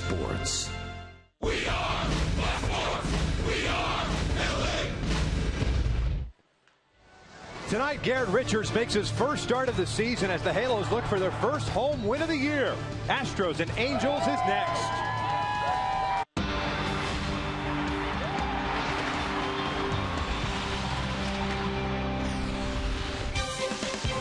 Sports. We are Fox Sports. We are LA. Tonight, Garrett Richards makes his first start of the season as the Halos look for their first home win of the year. Astros and Angels is next.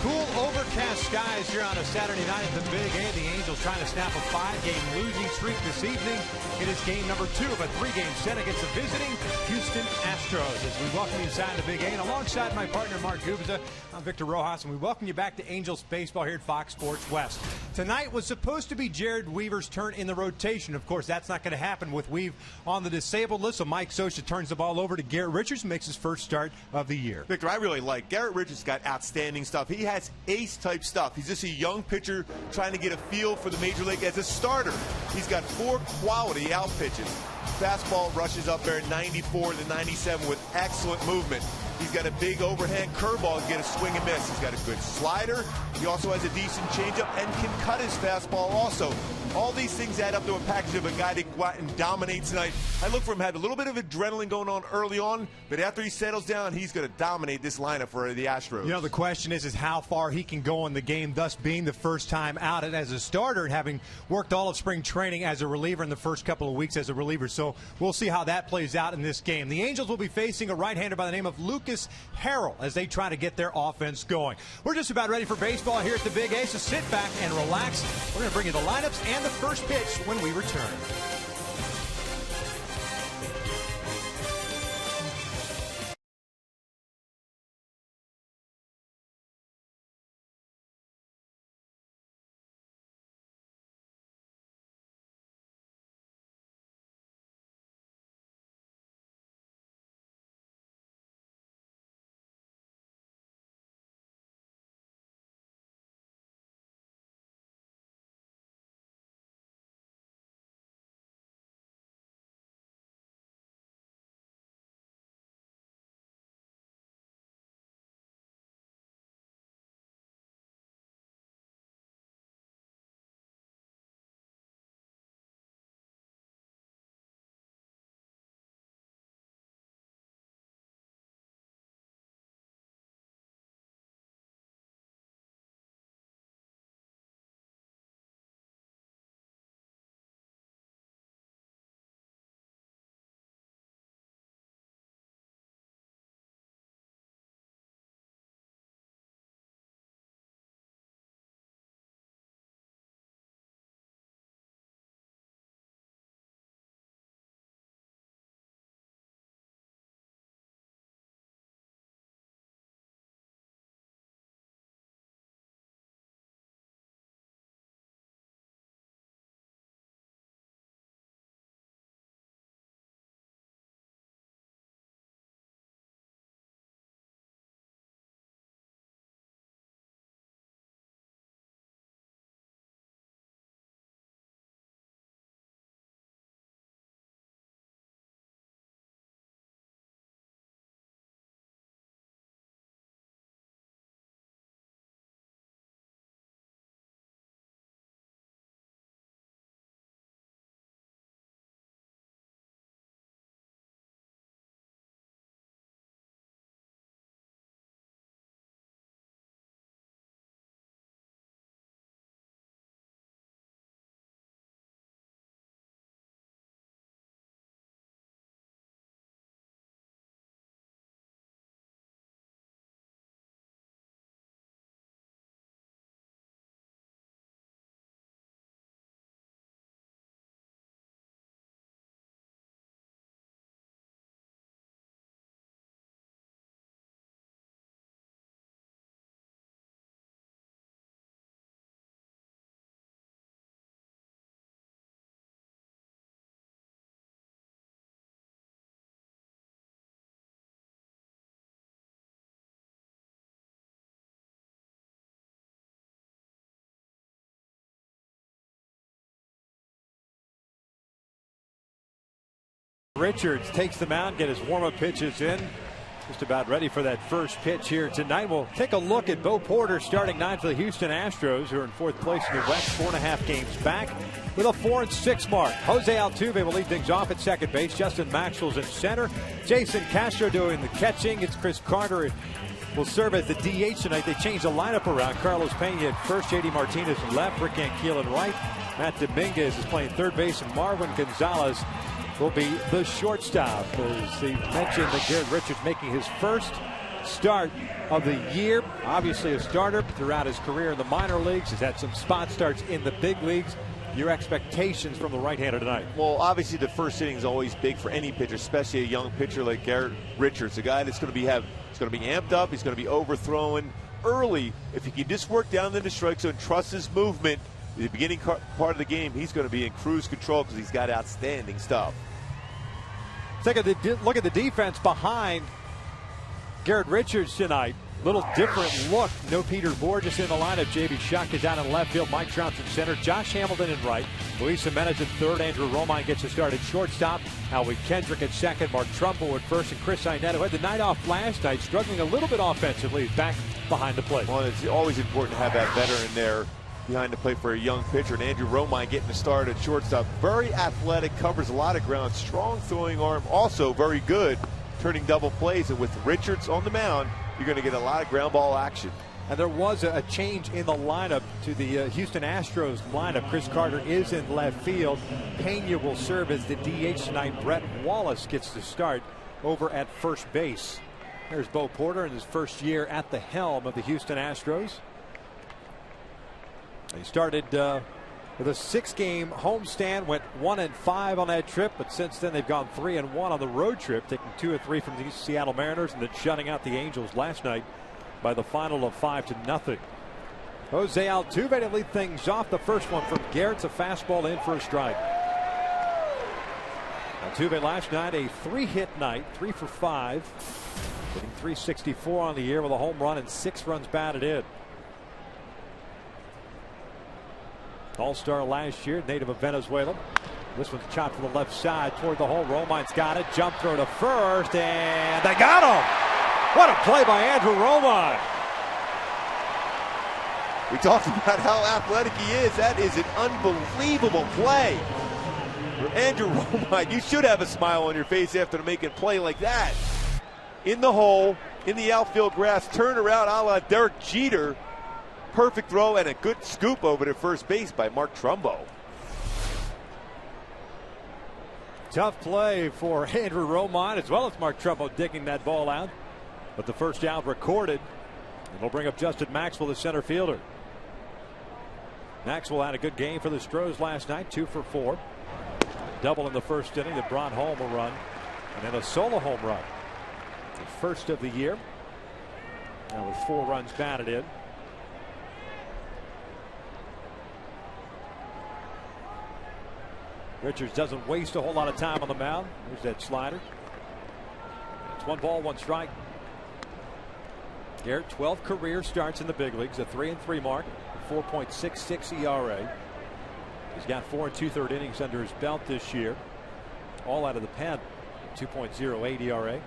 Cool, overcast skies here on a Saturday night at the Big A. The Angels trying to snap a 5-game losing streak this evening. It is game number 2 of a 3-game set against the visiting Houston Astros. As we welcome you inside the Big A, and alongside my partner Mark Gubza, I'm Victor Rojas, and we welcome you back to Angels baseball here at Fox Sports West. Tonight was supposed to be Jared Weaver's turn in the rotation. Of course, that's not going to happen with Weave on the disabled list, so Mike Scioscia turns the ball over to Garrett Richards and makes his first start of the year. Victor, I really like Garrett Richards. Got outstanding stuff. He has ace-type stuff. He's just a young pitcher trying to get a feel for the major league as a starter. He's got 4 quality out pitches. Fastball rushes up there 94 to 97 with excellent movement. He's got a big overhand curveball to get a swing and miss. He's got a good slider. He also has a decent changeup and can cut his fastball also. All these things add up to a package of a guy that go out and dominate tonight. I look for him to have a little bit of adrenaline going on early on, but after he settles down, he's going to dominate this lineup for the Astros. You know, the question is how far he can go in the game, thus being the first time out as a starter and having worked all of spring training as a reliever in the first couple of weeks as a reliever. So we'll see how that plays out in this game. The Angels will be facing a right-hander by the name of Lucas Harrell as they try to get their offense going. We're just about ready for baseball here at the Big A, so sit back and relax. We're going to bring you the lineups and the first pitch when we return. Richards takes the mound, get his warm-up pitches in. Just about ready for that first pitch here tonight. We'll take a look at Bo Porter starting 9 for the Houston Astros, who are in 4th place in the West, 4.5 games back with a 4-6 mark. Jose Altuve will lead things off at second base. Justin Maxwell's in center. Jason Castro doing the catching. It's Chris Carter will serve as the DH tonight. They changed the lineup around. Carlos Pena at first, JD Martinez in left, Rick Ankiel in right. Matt Dominguez is playing third base, and Marwin Gonzalez will be the shortstop. As they mentioned, that Garrett Richards making his first start of the year. Obviously a starter throughout his career in the minor leagues. He's had some spot starts in the big leagues. Your expectations from the right-hander tonight? Well, obviously the first inning is always big for any pitcher, especially a young pitcher like Garrett Richards, a guy that's going to be amped up. He's going to be overthrowing early. If he can just work down the strike zone and trust his movement in the beginning part of the game, he's going to be in cruise control because he's got outstanding stuff. Take a look at the defense behind Garrett Richards tonight. Little different look. No Peter Borges in the lineup. J.B. Shuck is down in left field. Mike Trout's in center. Josh Hamilton in right. Luis Jimenez at third. Andrew Romine gets a start at shortstop. Howie Kendrick at second. Mark Trumbo at first. And Chris Iannetta, who had the night off last night, struggling a little bit offensively, back behind the plate. Well, it's always important to have that veteran there behind the plate for a young pitcher. And Andrew Romine getting the start at shortstop. Very athletic, covers a lot of ground, strong throwing arm, also very good turning double plays. And with Richards on the mound, you're going to get a lot of ground ball action. And there was a change in the lineup to the Houston Astros lineup. Chris Carter is in left field. Pena will serve as the DH tonight. Brett Wallace gets the start over at first base. There's Bo Porter in his first year at the helm of the Houston Astros. He started with a 6-game homestand, went 1-5 on that trip, but since then they've gone 3-1 on the road trip, taking 2 of 3 from the Seattle Mariners and then shutting out the Angels last night by the final of 5-0. Jose Altuve to lead things off. The first one from Garrett's a fastball in for a strike. Altuve last night a 3-hit night, 3 for 5, hitting .364 on the year with a home run and 6 runs batted in. All-star last year, native of Venezuela. This one's chopped from the left side toward the hole. Romine's got it. Jump throw to first, and they got him. What a play by Andrew Romine. We talked about how athletic he is. That is an unbelievable play. For Andrew Romine, you should have a smile on your face after making a play like that. In the hole, in the outfield grass, turn around a la Derek Jeter. Perfect throw and a good scoop over to first base by Mark Trumbo. Tough play for Andrew Romine as well as Mark Trumbo digging that ball out. But the first out recorded. And they'll bring up Justin Maxwell, the center fielder. Maxwell had a good game for the Astros last night, 2 for 4. Double in the first inning that brought home a run. And then a solo home run. The first of the year. Now with 4 runs batted in. Richards doesn't waste a whole lot of time on the mound. There's that slider. It's 1 ball, 1 strike. Garrett, 12 career starts in the big leagues, a 3-3 mark, 4.66 ERA. He's got 4 2/3 innings under his belt this year, all out of the pen, 2.08 ERA.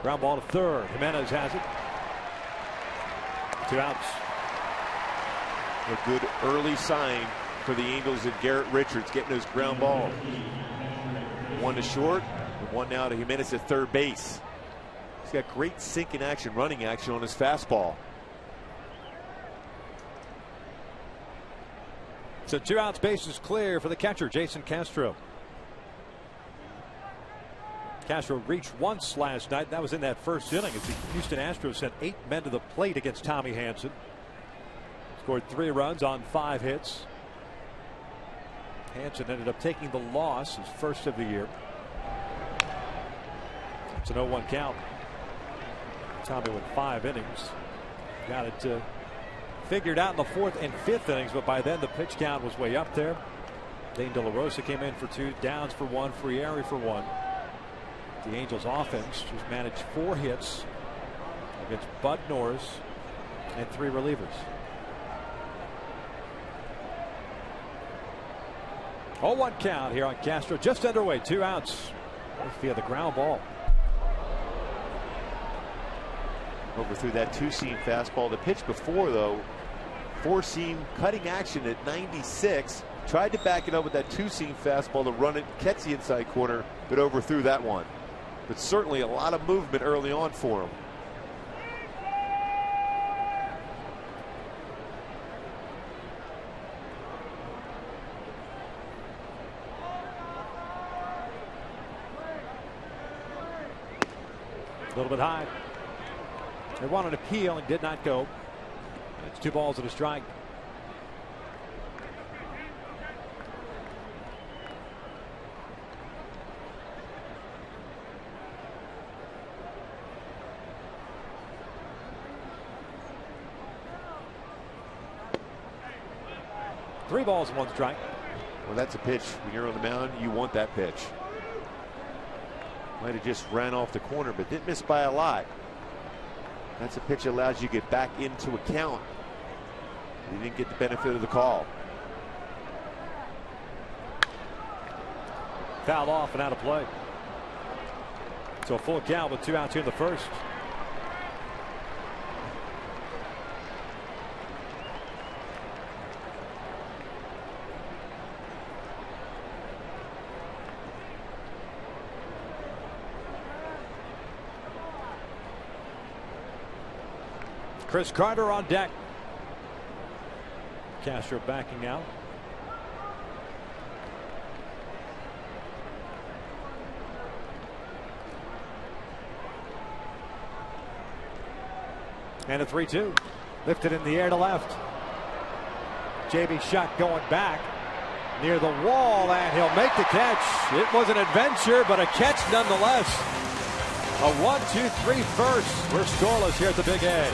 Ground ball to third. Jimenez has it. 2 outs. A good early sign for the Angels and Garrett Richards getting those ground balls. 1 to short, and 1 now to Jimenez at third base. He's got great sinking action, running action on his fastball. So 2 outs, bases clear for the catcher, Jason Castro. Castro reached once last night. That was in that first inning as the Houston Astros sent 8 men to the plate against Tommy Hanson. Scored 3 runs on 5 hits. Hanson ended up taking the loss, his first of the year. It's an 0-1 count. Tommy with 5 innings. Got it figured out in the 4th and 5th innings, but by then the pitch count was way up there. Dane De La Rosa came in for 2, Downs for 1, Frieri for 1. The Angels offense just managed 4 hits against Bud Norris and 3 relievers. 0-1 count here on Castro. Just underway. 2 outs. Via the ground ball. Overthrew that 2-seam fastball. The pitch before, though, 4-seam cutting action at 96. Tried to back it up with that 2-seam fastball to run it, catch the inside corner, but overthrew that one. But certainly a lot of movement early on for him. A little bit high. They wanted an appeal and did not go. It's 2 balls and a strike. Three balls and 1 strike. Well, that's a pitch. When you're on the mound, you want that pitch. Might have just ran off the corner, but didn't miss by a lot. That's a pitch that allows you to get back into a count. You didn't get the benefit of the call. Foul off and out of play. So a full count with 2 outs here in the first. Chris Carter on deck. Castro backing out. And a 3-2. Lifted in the air to left. JB shot going back near the wall, and he'll make the catch. It was an adventure, but a catch nonetheless. A 1-2-3 first. We're scoreless here at the Big A.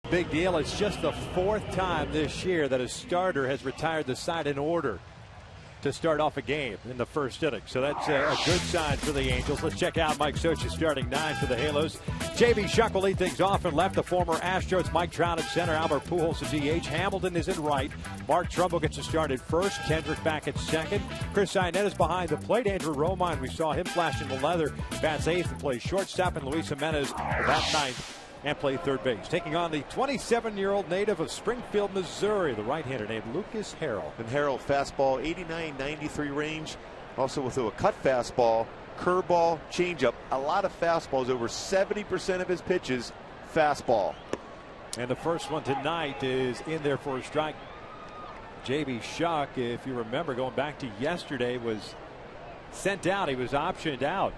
Big deal. It's just the 4th time this year that a starter has retired the side in order to start off a game in the first inning. So that's a good sign for the Angels. Let's check out Mike Socha starting 9 for the Halos. JB Shuck will lead things off and left. The former Astros, Mike Trout at center. Albert Pujols at DH. Hamilton is in right. Mark Trumbo gets a start at first. Kendrick back at second. Chris Iannetta is behind the plate. Andrew Romine, we saw him flashing the leather. Bats 8th and plays shortstop. And Luis Jimenez bat 9th. And play third base. Taking on the 27-year-old native of Springfield, Missouri, the right-hander named Lucas Harrell. And Harrell, fastball, 89-93 range. Also with a cut fastball, curveball, changeup. A lot of fastballs. Over 70% of his pitches, fastball. And the first one tonight is in there for a strike. JB Shuck, if you remember, going back to yesterday, was sent out. He was optioned out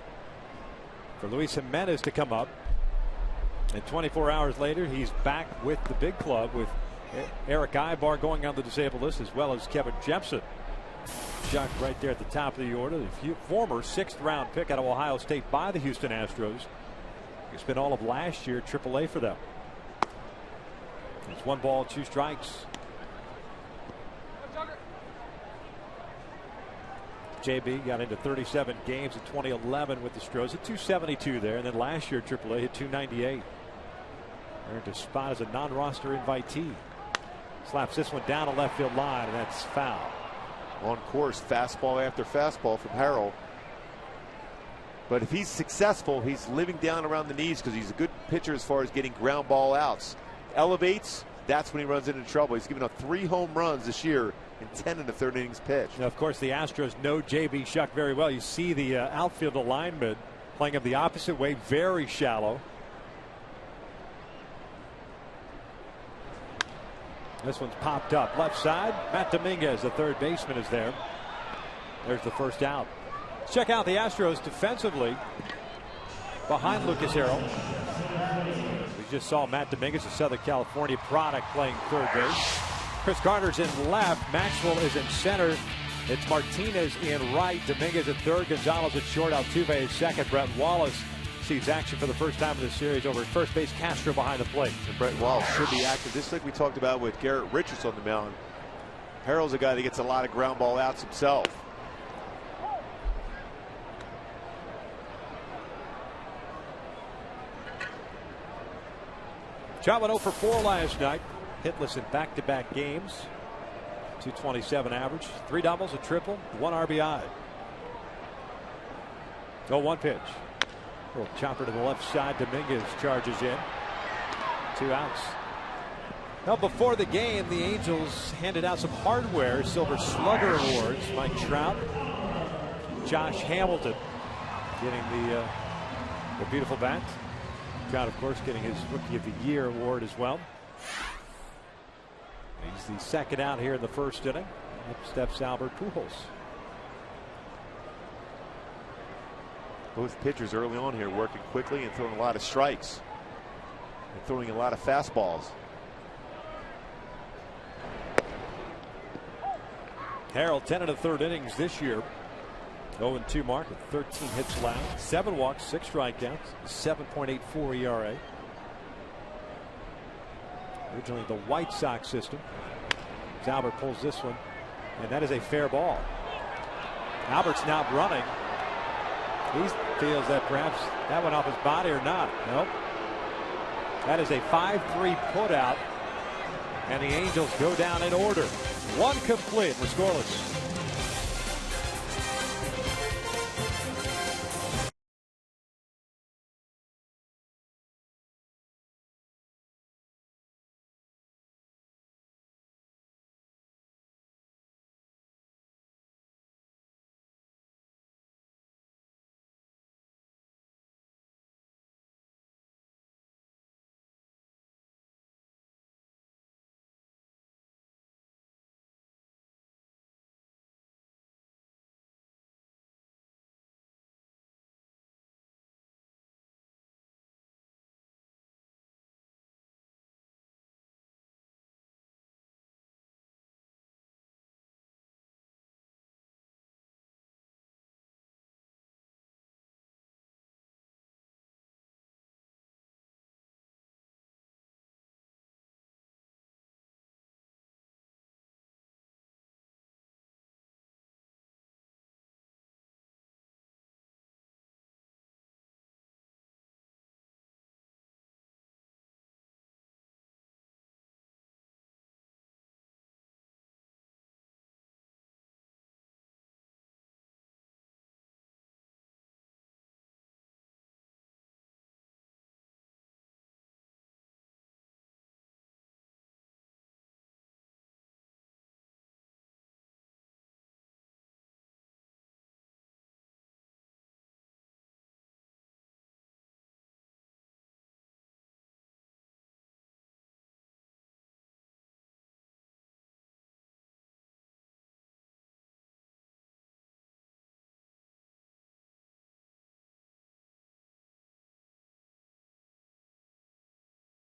for Luis Jimenez to come up. And 24 hours later, he's back with the big club with Eric Ibar going on the disabled list, as well as Kevin Jepson. Chuck right there at the top of the order. The former 6th-round pick out of Ohio State by the Houston Astros. He spent all of last year AAA for them. It's 1 ball, 2 strikes. JB got into 37 games in 2011 with the Astros at 272 there, and then last year AAA hit 298. Earned a spot as a non-roster invitee. Slaps this one down a left field line, and that's foul. On course, fastball after fastball from Harrell. But if he's successful, he's living down around the knees because he's a good pitcher as far as getting ground ball outs. Elevates, that's when he runs into trouble. He's given up 3 home runs this year and 10 in the 3rd innings pitch. Now, of course, the Astros know JB Shuck very well. You see the outfield alignment playing him the opposite way, very shallow. This one's popped up left side. Matt Dominguez, the 3rd baseman, is there. There's the first out. Check out the Astros defensively behind Lucas Harrell. We just saw Matt Dominguez, a Southern California product, playing 3rd base. Chris Carter's in left. Maxwell is in center. It's Martinez in right. Dominguez at 3rd. Gonzalez at short. Altuve at 2nd. Brett Wallace sees action for the first time in the series over at first base. Castro behind the plate. And Brett Wallace should be active. Just like we talked about with Garrett Richards on the mound. Harrell's a guy that gets a lot of ground ball outs himself. Chapman 0 for 4 last night. Hitless in back-to-back games. 227 average. 3 doubles, a triple, 1 RBI. 0-1 pitch. Little chopper to the left side. Dominguez charges in. 2 outs. Now, before the game, the Angels handed out some hardware, Silver Slugger awards. Mike Trout, Josh Hamilton getting the beautiful bat. Trout, of course, getting his Rookie of the Year award as well. He's the 2nd out here in the 1st inning. Up steps Albert Pujols. Both pitchers early on here working quickly and throwing a lot of strikes and throwing a lot of fastballs. Harrell 10 in the 3rd innings this year. 0-2 mark with 13 hits allowed, 7 walks, 6 strikeouts, 7.84 ERA. Originally the White Sox system. As Albert pulls this one, and that is a fair ball. Albert's now running. He feels that perhaps that went off his body or not. Nope. That is a 5-3 putout, and the Angels go down in order. 1 complete. We're scoreless.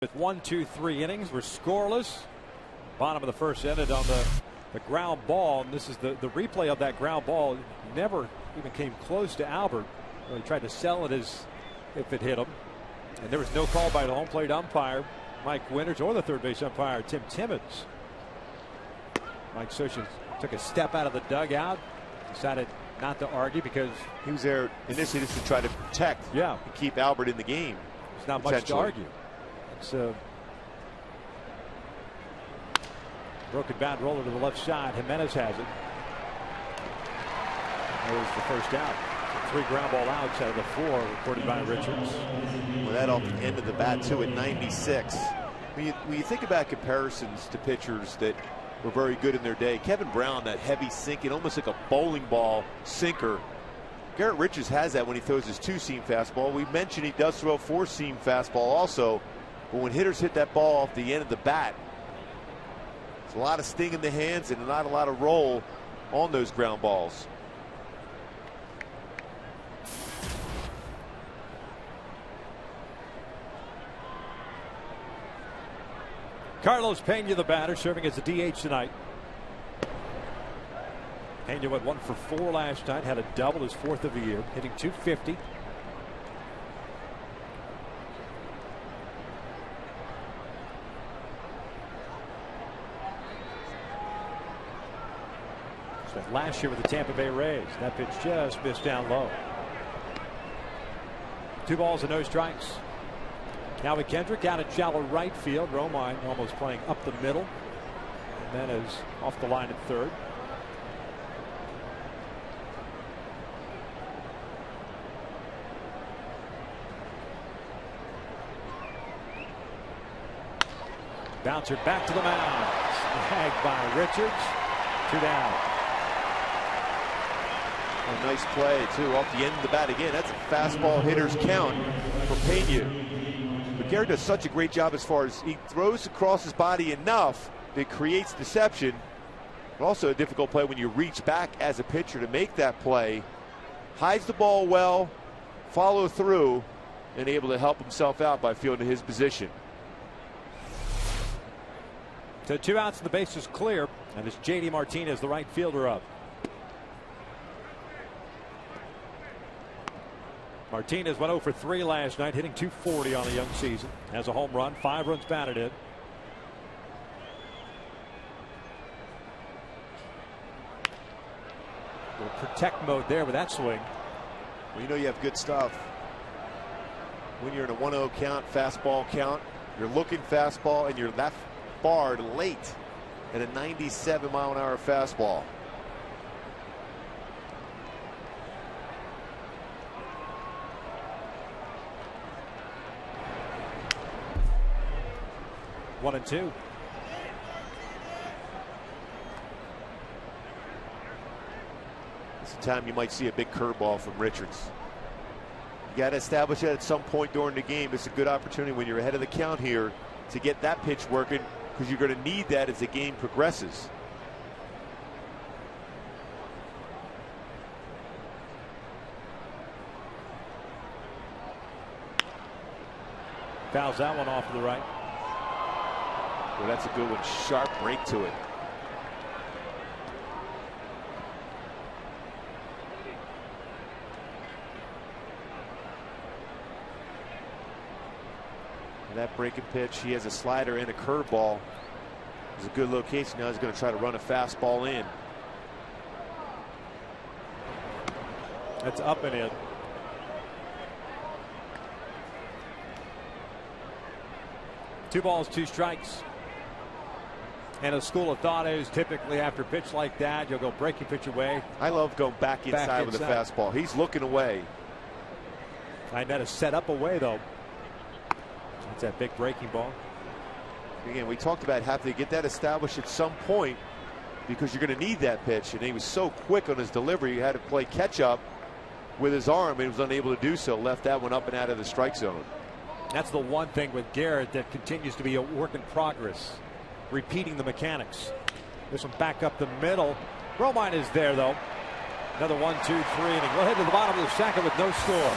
With 1, 2, 3 innings, we're scoreless. Bottom of the 1st ended on the ground ball, and this is the replay of that ground ball. Never even came close to Albert. Well, he tried to sell it as if it hit him, and there was no call by the home plate umpire. Mike Winters or the third base umpire, Tim Timmons. Mike Sushin took a step out of the dugout, decided not to argue because he was there initially just to try to protect and keep Albert in the game. There's not much to argue. It's a broken bat roller to the left side. Jimenez has it. There's the first out. 3 ground ball outs out of the 4 recorded by Richards. Well, that off the end of the bat too at 96. When you think about comparisons to pitchers that were very good in their day, Kevin Brown, that heavy sinking, almost like a bowling ball sinker. Garrett Richards has that when he throws his 2-seam fastball. We mentioned he does throw a 4-seam fastball also, but when hitters hit that ball off the end of the bat, there's a lot of sting in the hands and not a lot of roll on those ground balls. Carlos Pena, the batter, serving as a DH tonight. Pena went 1 for 4 last night, had a double, his 4th of the year, hitting .250. Spent last year with the Tampa Bay Rays. That pitch just missed down low. 2 balls and no strikes. Now with Kendrick out at shallow right field. Romine almost playing up the middle. And then is off the line at third. Bouncer back to the mound. Snagged by Richards. 2 down. A nice play too off the end of the bat again. That's a fastball hitter's count for Pena. But Garrett does such a great job as far as he throws across his body enough that it creates deception. But also a difficult play when you reach back as a pitcher to make that play. Hides the ball well, follow through, and able to help himself out by fielding his position. So 2 outs and the base is clear. And it's J.D. Martinez, the right fielder, up. Martinez went 0 for 3 last night, hitting .240 on the young season. Has a home run, 5 runs batted in. Little protect mode there with that swing. Well, you know you have good stuff. When you're in a 1-0 count, fastball count, you're looking fastball and you're that far late at a 97-mile-an-hour fastball. One and 2. It's the time you might see a big curveball from Richards. You got to establish that at some point during the game. It's a good opportunity when you're ahead of the count here to get that pitch working, because you're going to need that as the game progresses. Fouls that one off to the right. Well, that's a good one. Sharp break to it. And that breaking pitch, he has a slider and a curveball. It's a good location. Now he's going to try to run a fastball in. That's up and in. Two balls, 2 strikes. And a school of thought is typically after a pitch like that, you'll go breaking pitch away. I love going back inside with a fastball. He's looking away. I net is set up away, though. That's that big breaking ball. Again, we talked about having to get that established at some point because you're going to need that pitch. And he was so quick on his delivery, he had to play catch up with his arm and was unable to do so. Left that one up and out of the strike zone. That's the one thing with Garrett that continues to be a work in progress. Repeating the mechanics. This one back up the middle. Romine is there, though. Another 1, 2, 3 inning. We'll head to the bottom of the second with no score.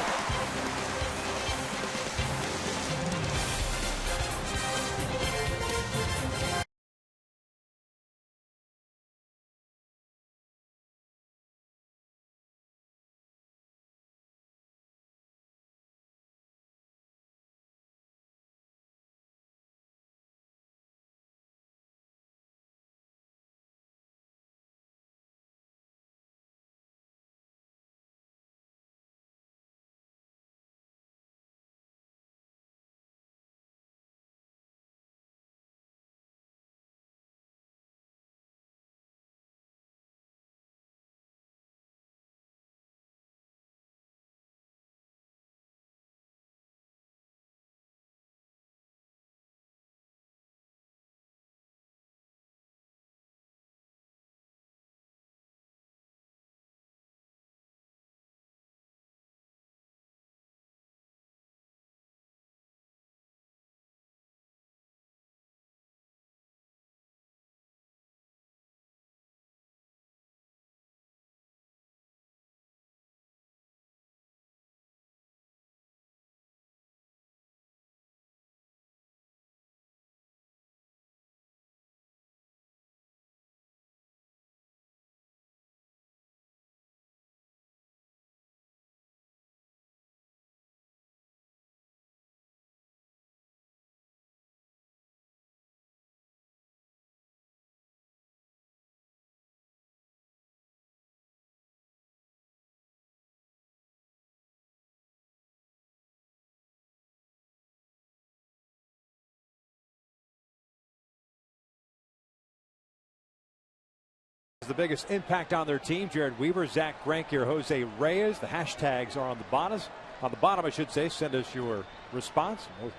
The biggest impact on their team: Jared Weaver, Zach Greinke, or Jose Reyes. The hashtags are on the bottom. On the bottom, I should say. Send us your response. We'll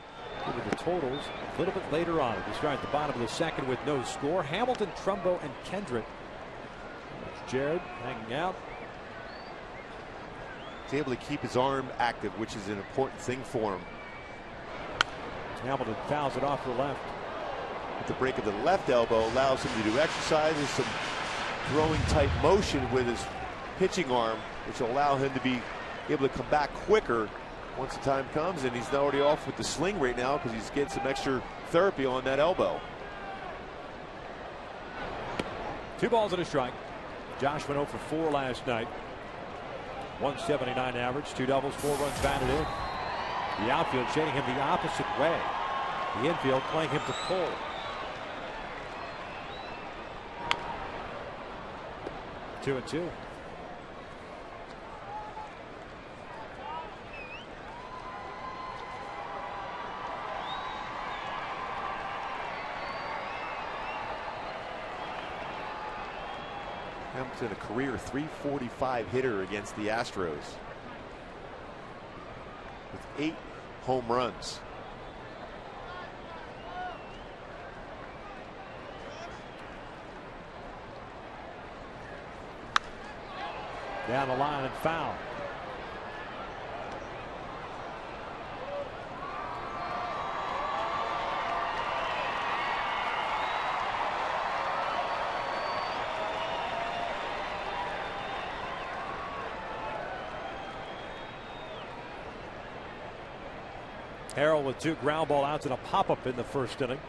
give you the totals a little bit later on. We start at the bottom of the second with no score. Hamilton, Trumbo, and Kendrick. There's Jared hanging out. He's able to keep his arm active, which is an important thing for him. Hamilton fouls it off to the left. With the break of the left elbow allows him to do exercises, some throwing type motion with his pitching arm, which will allow him to be able to come back quicker once the time comes. And he's already off with the sling right now because he's getting some extra therapy on that elbow. 2 balls and a strike. Josh went 0 for 4 last night. 179 average, 2 doubles, 4 runs batted in. The outfield shading him the opposite way. The infield playing him to pull. Two and two. Hamilton, a career .345 hitter against the Astros with 8 home runs. Down the line and foul. Harrell with 2 ground ball outs and a pop-up in the first inning.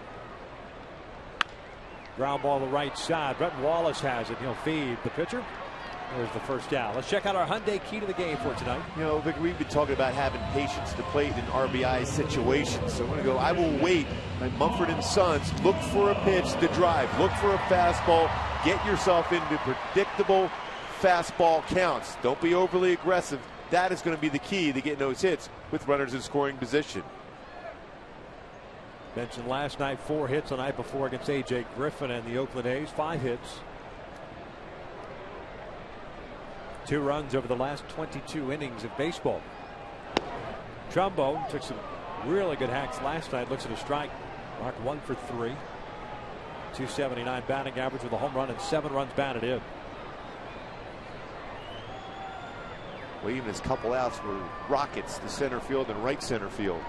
Ground ball to the right side. Brett Wallace has it. He'll feed the pitcher. There's the first out. Let's check out our Hyundai key to the game for tonight. You know, Vic, we've been talking about having patience to plate in RBI situations. So I'm going to go, I will wait. My Mumford & Sons, look for a pitch to drive. Look for a fastball. Get yourself into predictable fastball counts. Don't be overly aggressive. That is going to be the key to getting those hits with runners in scoring position. Mentioned last night 4 hits the night before against A.J. Griffin and the Oakland A's. 5 hits. 2 runs over the last 22 innings of baseball. Trumbo took some really good hacks last night. Looks at a strike. Mark 1 for 3. 279 batting average with a home run and 7 runs batted in. Well, even his couple outs were rockets to center field and right center field.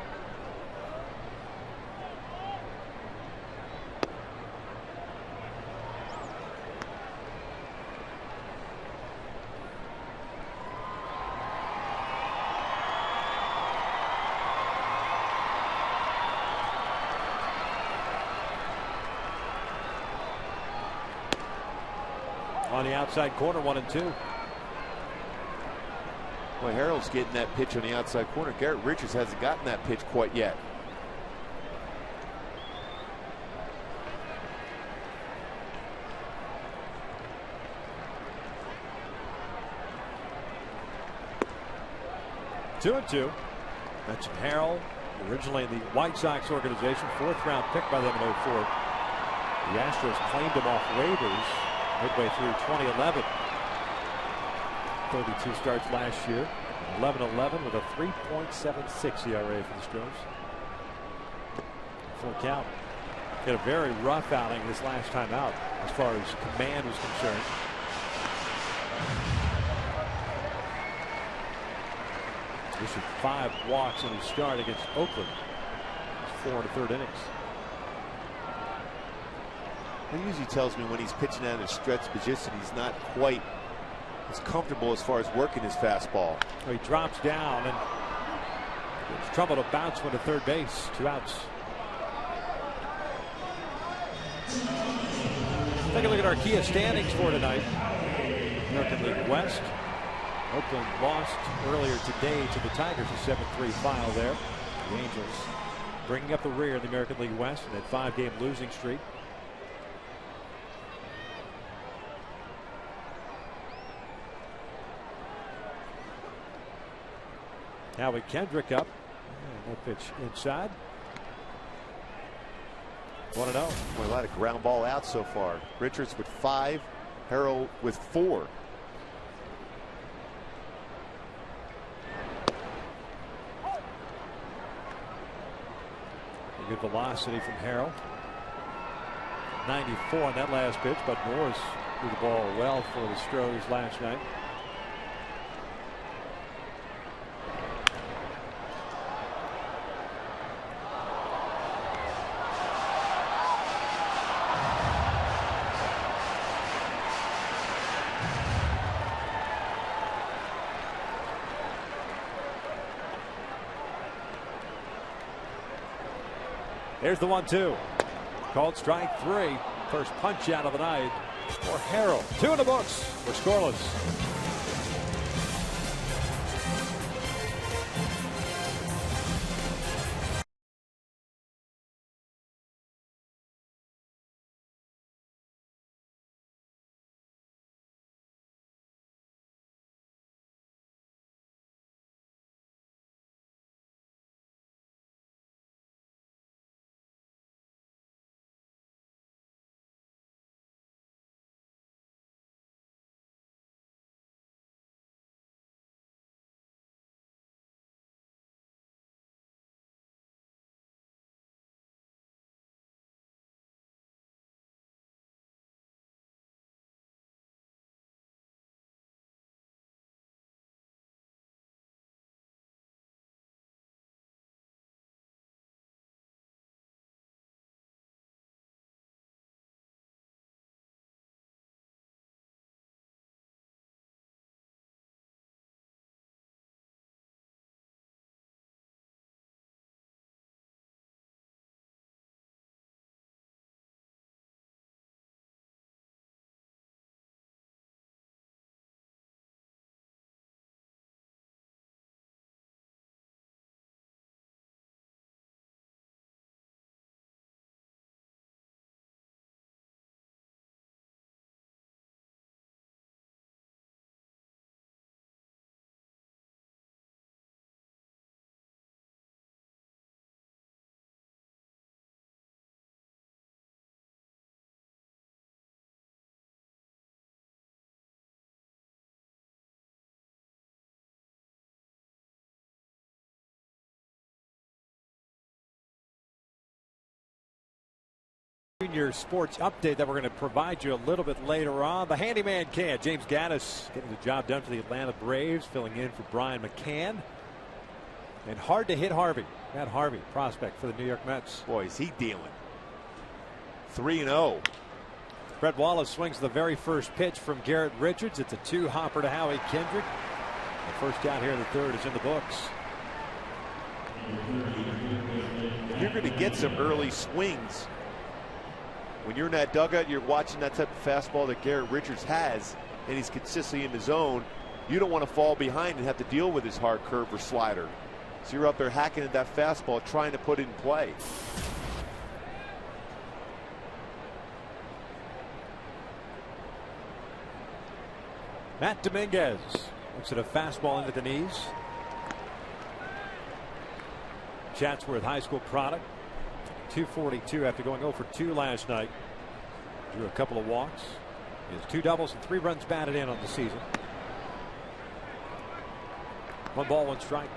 On the outside corner, 1 and 2. Well, Harrell's getting that pitch on the outside corner. Garrett Richards hasn't gotten that pitch quite yet. Two and two. Mentioned Harrell, originally in the White Sox organization, 4th round pick by them in 04. The Astros claimed him off waivers midway through 2011. 32 starts last year. 11-11 with a 3.76 ERA for the Astros. Full count. Had a very rough outing this last time out as far as command was concerned. Issued 5 walks in his start against Oakland. 4 1/3 innings. It usually tells me when he's pitching out in a stretch position, he's not quite as comfortable as far as working his fastball. Well, he drops down and it's trouble to bounce one to third base. 2 outs. Take a look at our Kia standings for tonight. American League West. Oakland lost earlier today to the Tigers, a 7-3 final there. The Angels bringing up the rear in the American League West in that 5-game losing streak. Howie Kendrick up. And that pitch inside. 1-0. Well, a lot of ground ball outs so far. Richards with 5, Harrell with 4. Good velocity from Harrell. 94 on that last pitch, but Norris threw the ball well for the Astros last night. Here's the 1-2. Called strike 3. First punch out of the night for Harrell. 2 in the books for scoreless. Junior sports update that we're going to provide you a little bit later on. The handyman can. James Gaddis getting the job done for the Atlanta Braves, filling in for Brian McCann. And hard to hit Harvey. Matt Harvey, prospect for the New York Mets. Boy, is he dealing. 3-0. Brett Wallace swings the very first pitch from Garrett Richards. It's a 2-hopper to Howie Kendrick. The first out here in the third is in the books. You're going to get some early swings. When you're in that dugout, you're watching that type of fastball that Garrett Richards has, and he's consistently in the zone. You don't want to fall behind and have to deal with his hard curve or slider. So you're up there hacking at that fastball, trying to put it in play. Matt Dominguez looks at a fastball into the knees. Chatsworth High School product. 242 after going 0 for 2 last night. Drew a couple of walks. He has 2 doubles and 3 runs batted in on the season. 1 ball, 1 strike.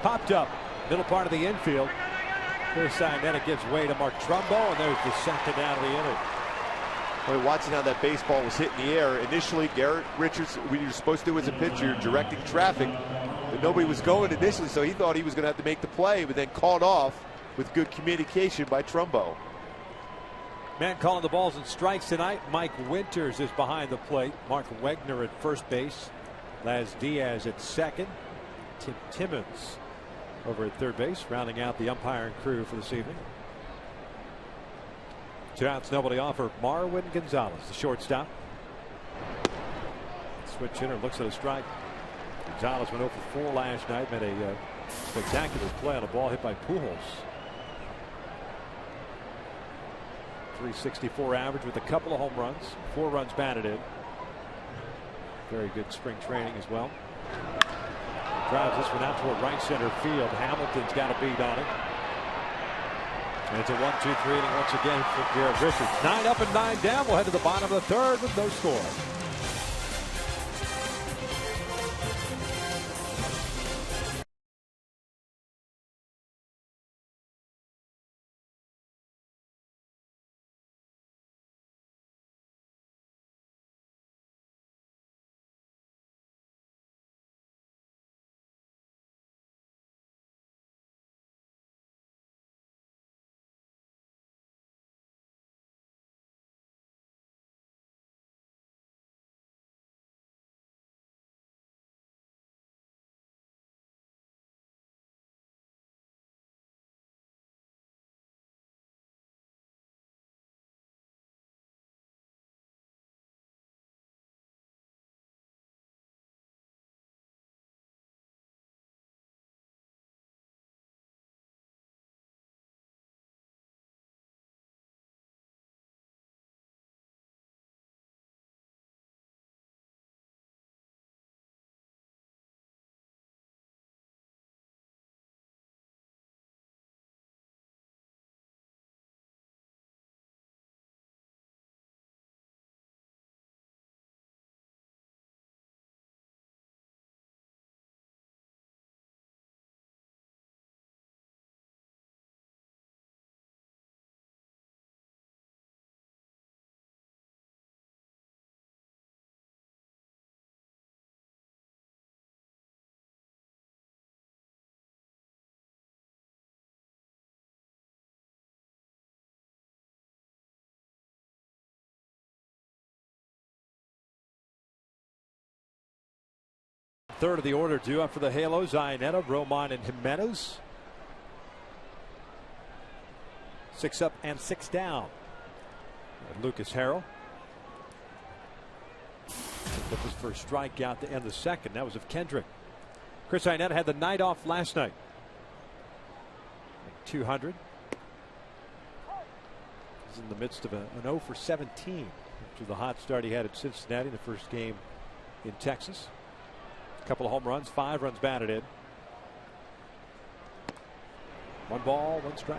Popped up middle part of the infield. First side, then it gives way to Mark Trumbo, and there's the second out of the inning. Boy, watching how that baseball was hitting the air. Initially, Garrett Richards, what you're supposed to do as a pitcher, directing traffic, but nobody was going initially, so he thought he was going to have to make the play, but then called off with good communication by Trumbo. Man calling the balls and strikes tonight. Mike Winters is behind the plate. Mark Wegner at first base. Laz Diaz at second. Tim Timmons over at third base, rounding out the umpiring crew for this evening. 2 outs, nobody off for Marwin Gonzalez, the shortstop. Switch hitter looks at a strike. Gonzalez went 0 for 4 last night, made a spectacular play on a ball hit by Pujols. .364 average with a couple of home runs, 4 runs batted in. Very good spring training as well. Drives this one out toward right center field. Hamilton's got a beat on it. And it's a 1-2-3 inning once again for Garrett Richards. 9 up and 9 down. We'll head to the bottom of the third with no score. Third of the order due up for the Halos. Iannetta, Romine, and Jimenez. 6 up and 6 down. And Lucas Harrell. Took his first strikeout to end the second. That was of Kendrick. Chris Iannetta had the night off last night. 200. He's in the midst of an 0 for 17 after the hot start he had at Cincinnati in the first game in Texas. Couple of home runs, 5 runs batted in. 1 ball, 1 strike.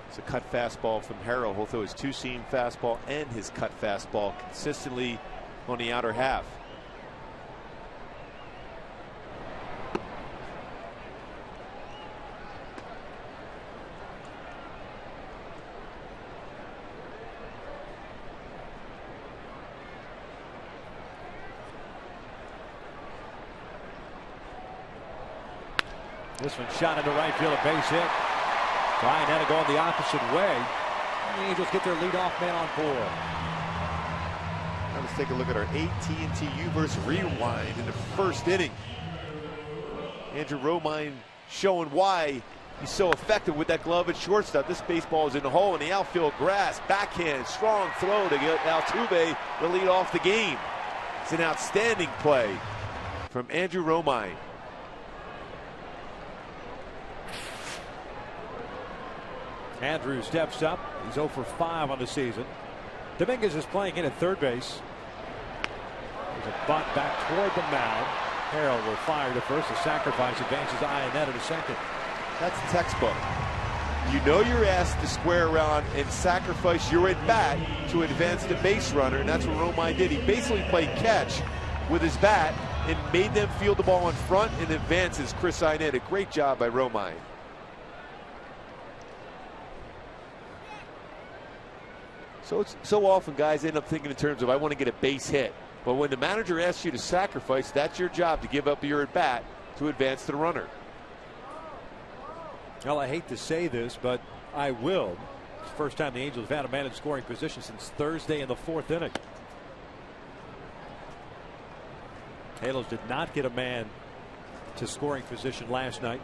It's a cut fastball from Harrell. He'll throw his 2-seam fastball and his cut fastball consistently on the outer half. This one shot into right field, a base hit. Iannetta going the opposite way. The Angels get their leadoff man on board. Now let's take a look at our AT&T U-verse rewind in the first inning. Andrew Romine showing why he's so effective with that glove at shortstop. This baseball is in the hole in the outfield grass. Backhand, strong throw to get Altuve to lead off the game. It's an outstanding play from Andrew Romine. Andrew steps up. He's 0 for 5 on the season. Dominguez is playing in at third base. There's a bunt back toward the mound. Harrell will fire to first. The sacrifice advances Iannetta to second. That's textbook. You know you're asked to square around and sacrifice your at bat to advance the base runner, and that's what Romine did. He basically played catch with his bat and made them field the ball in front and advances Chris Iannetta. Great job by Romine. So often guys end up thinking in terms of, I want to get a base hit. But when the manager asks you to sacrifice, that's your job, to give up your at bat to advance to the runner. Well, I hate to say this, but I will. It's the first time the Angels have had a man in scoring position since Thursday in the 4th inning. Halos did not get a man to scoring position last night.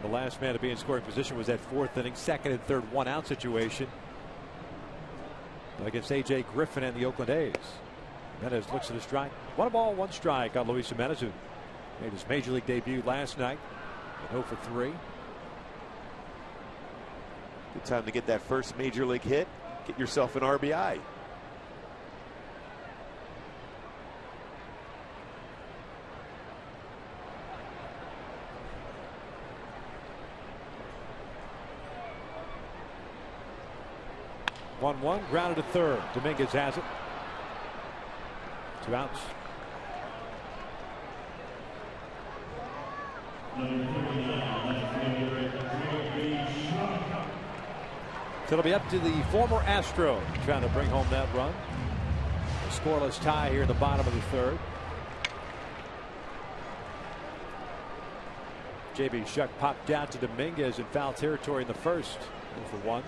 The last man to be in scoring position was that 4th inning, 2nd and 3rd 1-out situation against A.J. Griffin and the Oakland A's. Jimenez looks at a strike. 1 ball, 1 strike on Luis Jimenez, who made his major league debut last night. 0 for 3. Good time to get that first major league hit. Get yourself an RBI. 1-1, grounded to third. Dominguez has it. 2 outs. So it'll be up to the former Astro trying to bring home that run. A scoreless tie here in the bottom of the third. J.B. Shuck popped down to Dominguez in foul territory in the first. 0-for-1.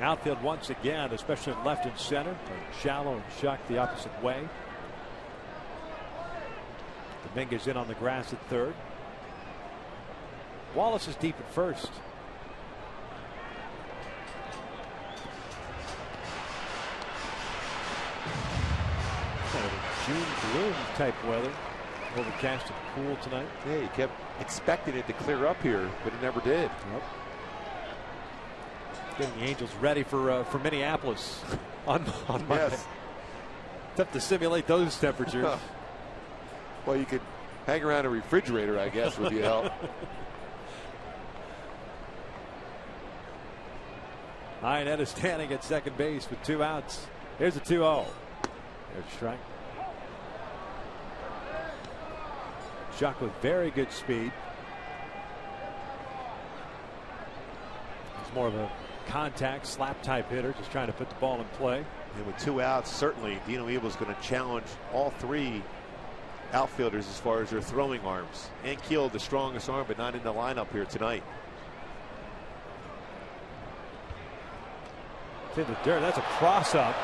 Outfield once again, especially left and center. Shallow and Shuck the opposite way. Dominguez in on the grass at third. Wallace is deep at first. Kind of a June gloom type weather. Overcast and cool tonight. Yeah, you kept expecting it to clear up here, but it never did. Nope. Getting the Angels ready for Minneapolis on Monday. Yes. Tough to simulate those temperatures. Well, you could hang around a refrigerator, I guess, with your help. Iannetta standing at second base with 2 outs. Here's a 2-0. There's a strike. Shuck with very good speed. It's more of a contact slap type hitter, just trying to put the ball in play. And with 2 outs, certainly Dino Ebel's going to challenge all 3 outfielders as far as their throwing arms. And Keel, the strongest arm, but not in the lineup here tonight. It's in the dirt. That's a cross up.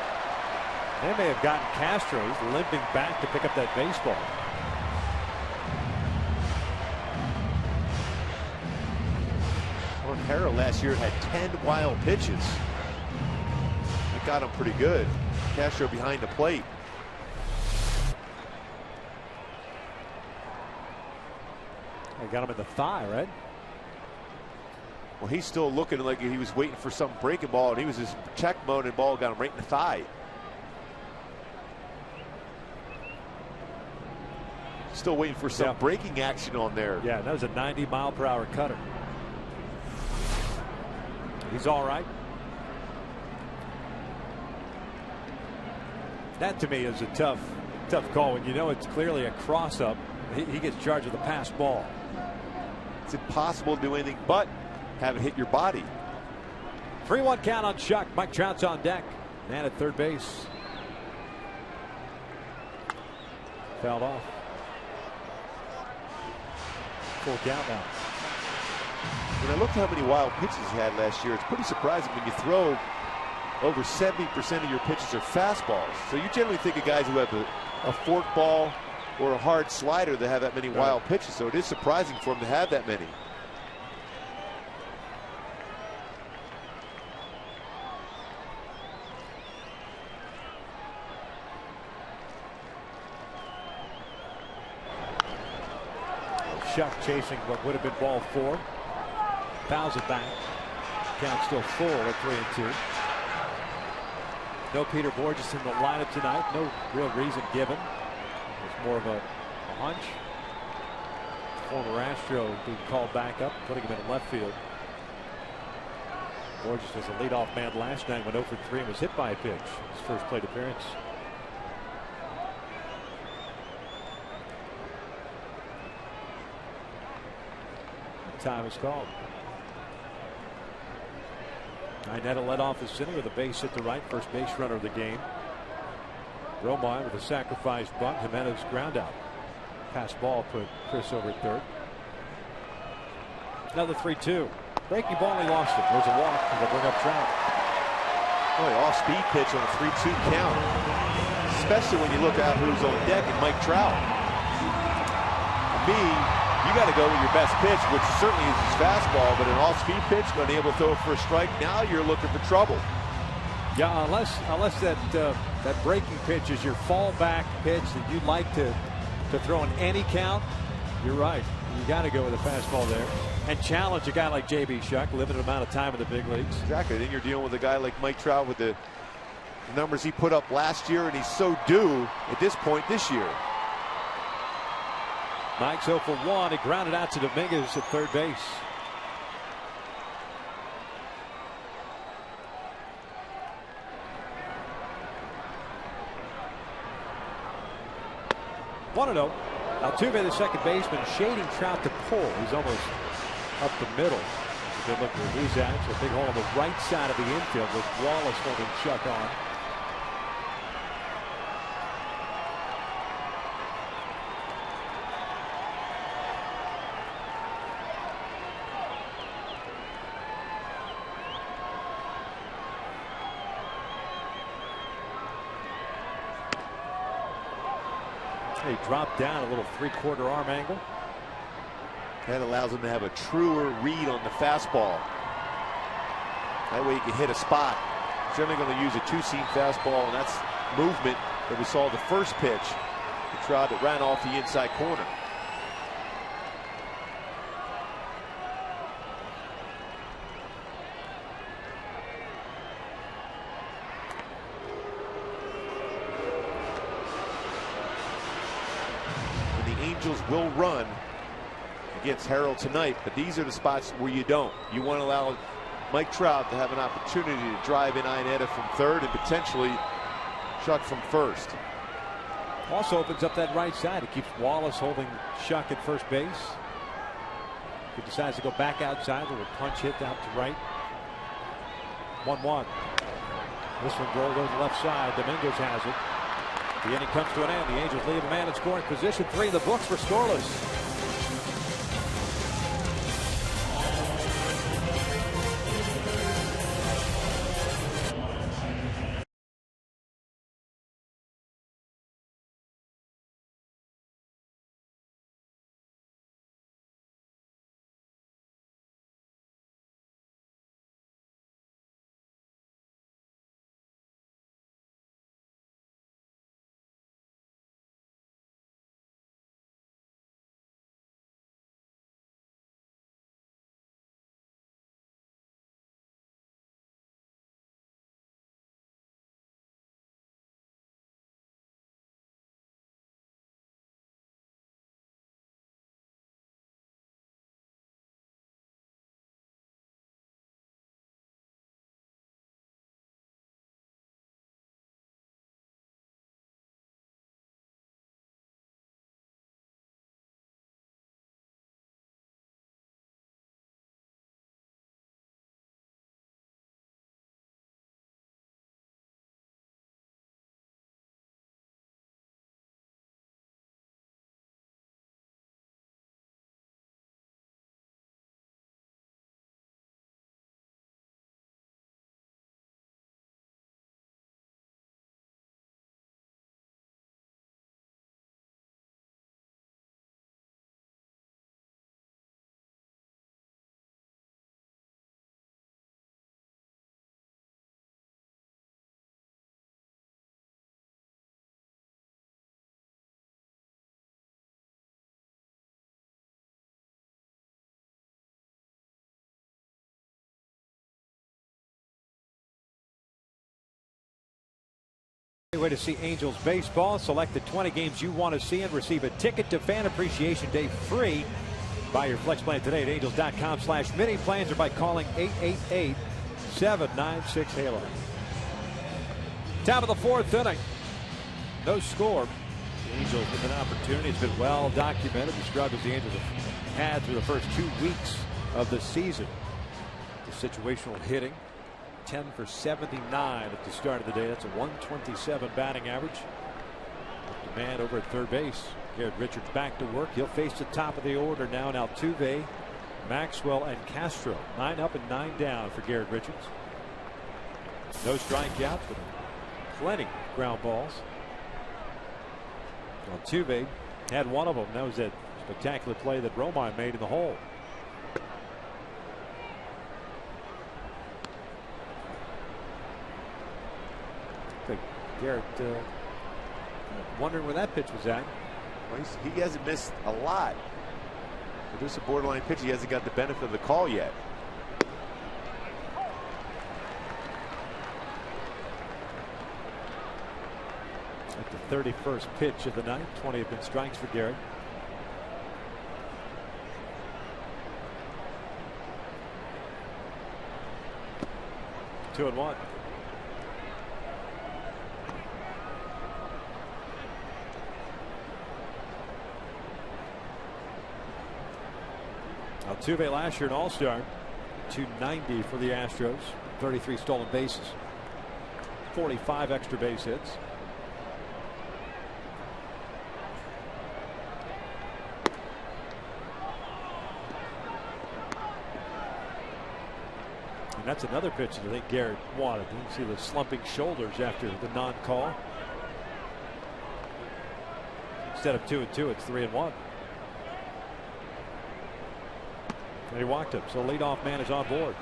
They may have gotten Castro. He's limping back to pick up that baseball. Harrell last year had 10 wild pitches. It got him pretty good. Castro behind the plate. They got him in the thigh, right? Well, he's still looking like he was waiting for some breaking ball, and he was just check mode, and ball got him right in the thigh. Still waiting for some breaking action on there. Yeah, that was a 90-mile-per-hour cutter. He's all right. That to me is a tough call when you know it's clearly a cross up. He gets charged with a pass ball. It's impossible to do anything but have it hit your body. 3-1 count on Shuck. Mike Trout's on deck. Man at third base. Fouled off. Full count now. When I looked at how many wild pitches he had last year, it's pretty surprising when you throw over 70% of your pitches are fastballs. So you generally think of guys who have a fork ball or a hard slider that have that many wild pitches. So it is surprising for him to have that many. Shuck chasing what would have been ball 4. Fouls it back. Count still full at 3-2. No Peter Borges in the lineup tonight. No real reason given. It's more of a hunch. Former Astro being called back up, putting him in left field. Borges was a leadoff man last night, went 0-for-3 and was hit by a pitch. His first plate appearance. Time is called. Iannetta led off the center with a base hit to right, first base runner of the game. Romine with a sacrifice bunt. Jimenez ground out. Pass ball put Chris over at third. Another 3-2. Breaking ball, he lost it. There's a walk, and they'll bring up Trout. Boy, off-speed pitch on a 3-2 count. Especially when you look out who's on deck and Mike Trout. For me, You got to go with your best pitch, which certainly is his fastball, but an off-speed pitch, unable to throw it for a strike. Now you're looking for trouble. Yeah, unless that breaking pitch is your fallback pitch that you'd like to throw in any count, you're right. You got to go with a fastball there and challenge a guy like J.B. Shuck, limited amount of time in the big leagues. Exactly. Then you're dealing with a guy like Mike Trout with the numbers he put up last year, and he's so due at this point this year. Mike's 0 for 1. He grounded out to Dominguez at third base. One and 0. Altuve, the second baseman, shading Trout to pull. He's almost up the middle. A good look where he's at. It's a big hole on the right side of the infield with Wallace holding Shuck on. He dropped down a little three-quarter arm angle. That allows him to have a truer read on the fastball. That way he can hit a spot. Generally going to use a two-seam fastball, and that's movement that we saw the first pitch. The Trout that ran off the inside corner. Angels will run against Harold tonight, but these are the spots where you don't. You want to allow Mike Trout to have an opportunity to drive in Iannetta from third and potentially Shuck from first. Also opens up that right side. It keeps Wallace holding Shuck at first base. He decides to go back outside with a punch hit out to right. 1-1. This one rolled over the left side. Dominguez has it. The inning comes to an end. The Angels leave a man in scoring position. 3 in the books for scoreless. Way to see Angels baseball. Select the 20 games you want to see and receive a ticket to Fan Appreciation Day free. Buy your flex plan today at angels.com/mini plans or by calling 888-796-HALO. Top of the 4th inning. No score. The Angels with an opportunity. It's been well documented. The struggles the Angels have had through the first 2 weeks of the season. The situational hitting. 10 for 79 at the start of the day. That's a 127 batting average. The man over at third base. Garrett Richards back to work. He'll face the top of the order now. And Altuve, Maxwell, and Castro. 9 up and 9 down for Garrett Richards. No strikeouts, but plenty ground balls. Altuve had one of them. That was that Spectacular play that Romine made in the hole. Garrett wondering where that pitch was at. Well, he hasn't missed a lot. But this is a borderline pitch. He hasn't got the benefit of the call yet. At the 31st pitch of the night, 20 have been strikes for Garrett. Two and one. Altuve last year an all-star, 290 for the Astros, 33 stolen bases, 45 extra base hits. And that's another pitch that I think Garrett wanted. You can see the slumping shoulders after the non-call. Instead of 2-2, it's 3-1. And he walked him, so leadoff man is on board.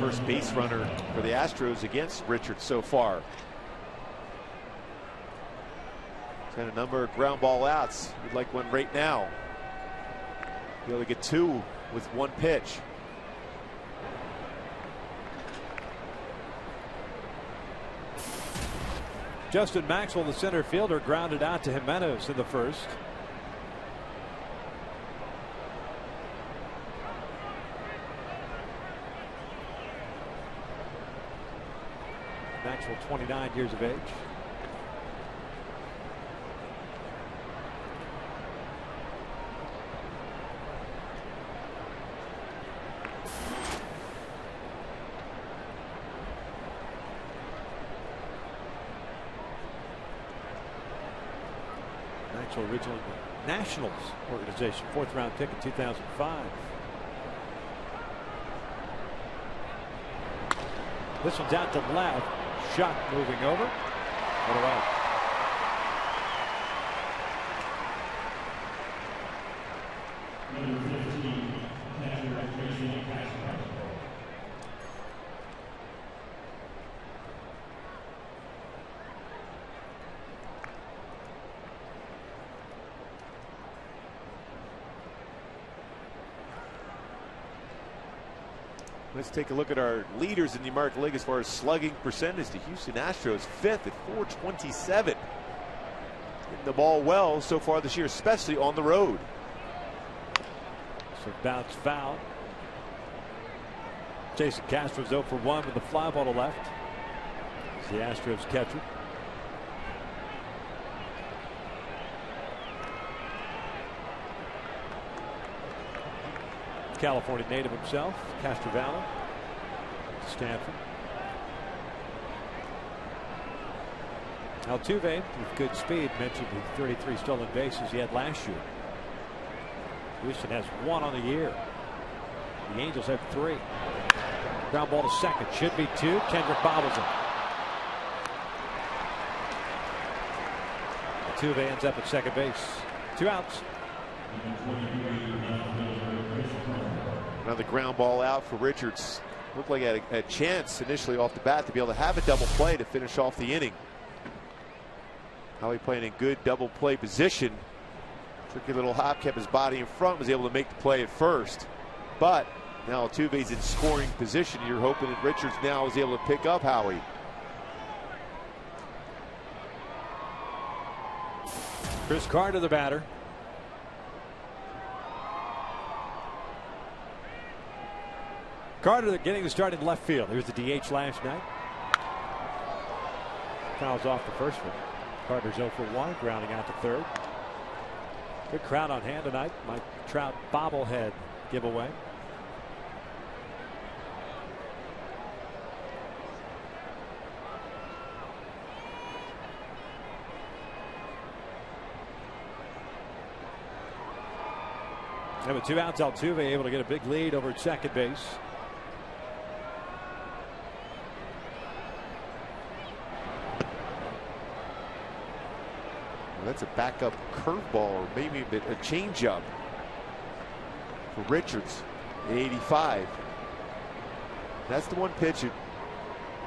First base runner for the Astros against Richards so far. He's had a number of ground ball outs. We'd like one right now. Be able to get two with one pitch. Justin Maxwell, the center fielder, grounded out to Jimenez in the first. Maxwell, 29 years of age. Originally the Nationals organization, 4th round pick in 2005. This one's out to left. Shot moving over. What away. Let's take a look at our leaders in the American League as far as slugging percentage. The Houston Astros 5th at .427. Hitting the ball well so far this year, especially on the road. So bounce foul. Jason Castro's 0 for 1 with the fly ball to left. It's the Astros catcher. California native himself, Castro Valley, Stanford. Altuve with good speed, mentioned the 33 stolen bases he had last year. Houston has 1 on the year. The Angels have 3. Ground ball to second, should be 2. Kendrick bobbles it. Altuve ends up at second base. 2 outs. Another ground ball out for Richards. Looked like he had a chance initially off the bat to be able to have a double play to finish off the inning. Howie playing in good double play position. Tricky little hop, kept his body in front, was able to make the play at first. But now Altuve's in scoring position. You're hoping that Richards now is able to pick up Howie. Chris Carter, the batter. Carter getting the start in left field. He was the DH last night. Fouls off the first one. Carter's 0 for 1, grounding out to third. Good crowd on hand tonight. Mike Trout bobblehead giveaway. And with 2 outs, Altuve able to get a big lead over at second base. That's a backup curveball or maybe a changeup for Richards. 85. That's the one pitch that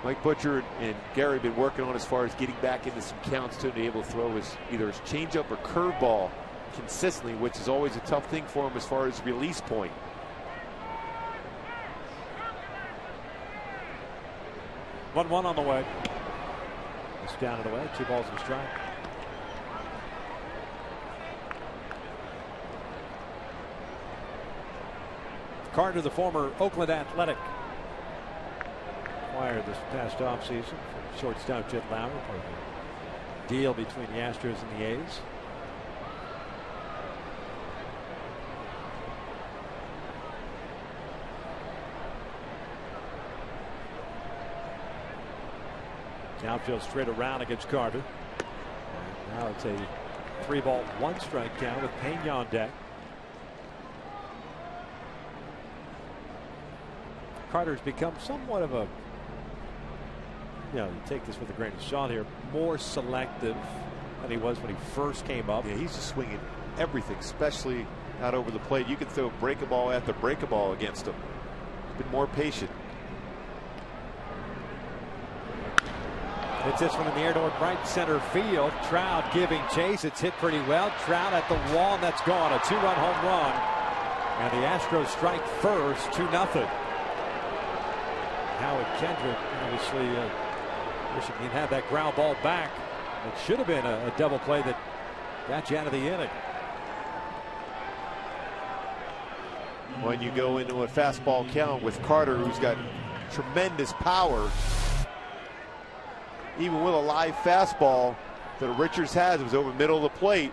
Mike Butcher and Gary have been working on as far as getting back into some counts to be able to throw either his changeup or curveball consistently, which is always a tough thing for him as far as release point. 1-1 on the way. It's down and away. 2 balls and a strike. Carter, the former Oakland Athletic, acquired this past offseason from shortstop Jet Lowry, part of the deal between the Astros and the A's. Outfield straight around against Carter. And now it's a 3-ball, 1-strike count with Pena on deck. Carter's become somewhat of a, you take this with a grain of salt here, more selective than he was when he first came up. Yeah, he's just swinging everything, especially out over the plate. You can throw break a ball after break a ball against him. He's been more patient. It's this one in the air toward right center field. Trout giving chase. It's hit pretty well. Trout at the wall, and that's gone. A 2-run home run. And the Astros strike first, 2-0. Howard Kendrick, obviously, wishing he'd had that ground ball back. It should have been a double play that got you out of the inning. When you go into a fastball count with Carter, who's got tremendous power, even with a live fastball that Richards has, it was over the middle of the plate.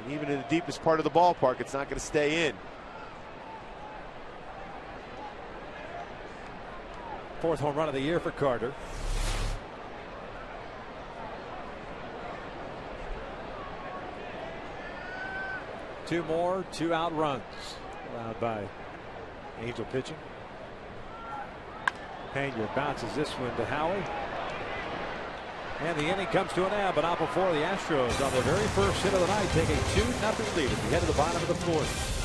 And even in the deepest part of the ballpark, it's not going to stay in. 4th home run of the year for Carter. Two more 2-out runs allowed by Angel pitching. Pena bounces this one to Howie. And the inning comes to an end, but not before the Astros on their very first hit of the night take a 2-0 lead at the end of the bottom of the 4th.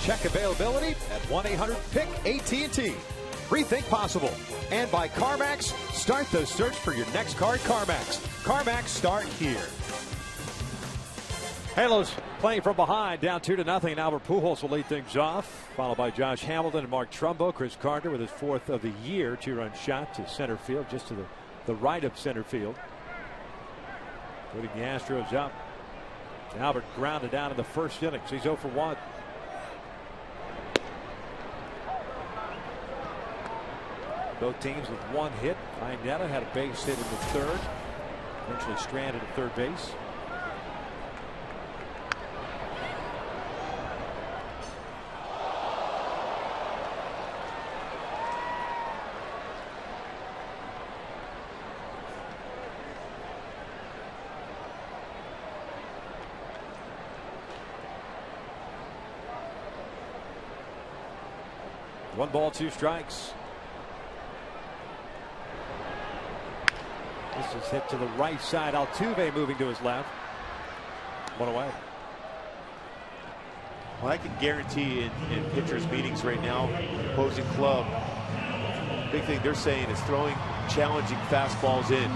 Check availability at 1-800-PICK-AT&T. Rethink possible. And by CarMax, start the search for your next car at CarMax. CarMax, start here. Halos playing from behind, down 2-0. Albert Pujols will lead things off, followed by Josh Hamilton and Mark Trumbo. Chris Carter with his 4th of the year, 2-run shot to center field, just to the right of center field, putting the Astros up. Albert grounded down in the first inning, so he's 0 for 1. Both teams with 1 hit. Iannetta had a base hit in the 3rd. Eventually stranded at 3rd base. 1 ball, 2 strikes. This is hit to the right side. Altuve moving to his left. 1 away. Well, I can guarantee in pitchers' meetings right now, opposing club, big thing they're saying is throwing challenging fastballs in.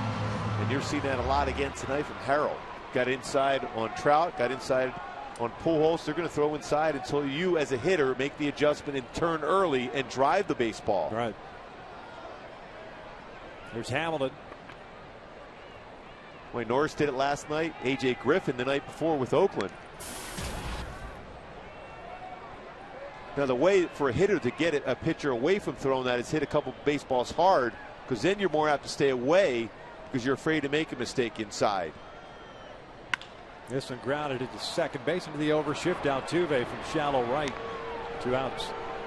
And you're seeing that a lot again tonight from Harrell. Got inside on Trout, got inside on Pujols. They're going to throw inside until you, as a hitter, make the adjustment and turn early and drive the baseball. Right. There's Hamilton. Wayne Norris did it last night. A.J. Griffin the night before with Oakland. Now, the way for a hitter to get a pitcher away from throwing that is hit a couple baseballs hard, because then you're more apt to stay away because you're afraid to make a mistake inside. This one grounded into second base into the overshift. Altuve from shallow right. 2 outs.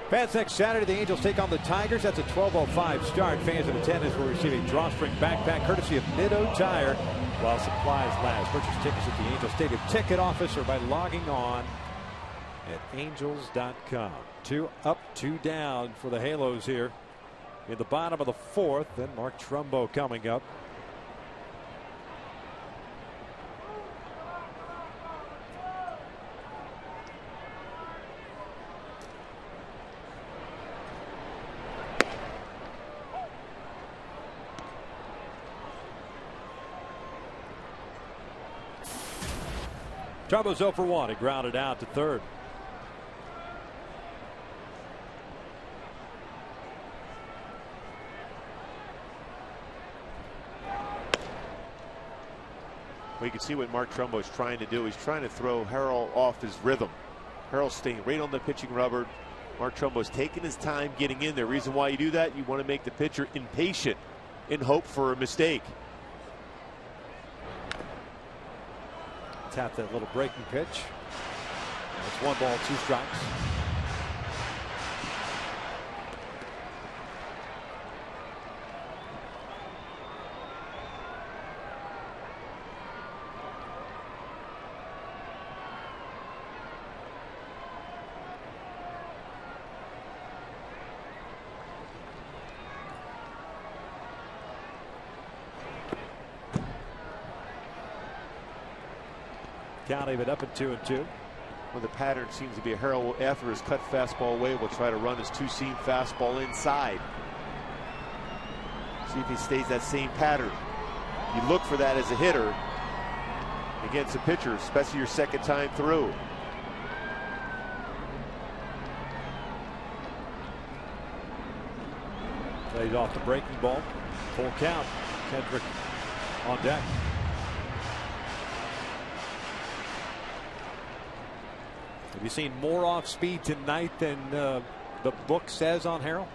Fans, next Saturday, the Angels take on the Tigers. That's a 12:05 start. Fans in attendance will receive a drawstring backpack courtesy of Mid-O Tire while supplies last. Purchase tickets at the Angels Stadium ticket office or by logging on at angels.com. 2 up, 2 down for the Halos here in the bottom of the 4th. Then Mark Trumbo coming up. Trumbo's 0 for 1. He grounded out to third. Well, you can see what Mark Trumbo is trying to do. He's trying to throw Harrell off his rhythm. Harrell's staying right on the pitching rubber. Mark Trumbo's taking his time getting in there. Reason why you do that, you want to make the pitcher impatient in hope for a mistake. Tap that little breaking pitch. It's 1 ball, 2 strikes. Count even up at 2-2. Well, the pattern seems to be Harrell, after his cut fastball away, will try to run his 2-seam fastball inside. See if he stays that same pattern. You look for that as a hitter against a pitcher, especially your second time through. Plays off the breaking ball. Full count. Kendrick on deck. Have you seen more off speed tonight than the book says on Harrell?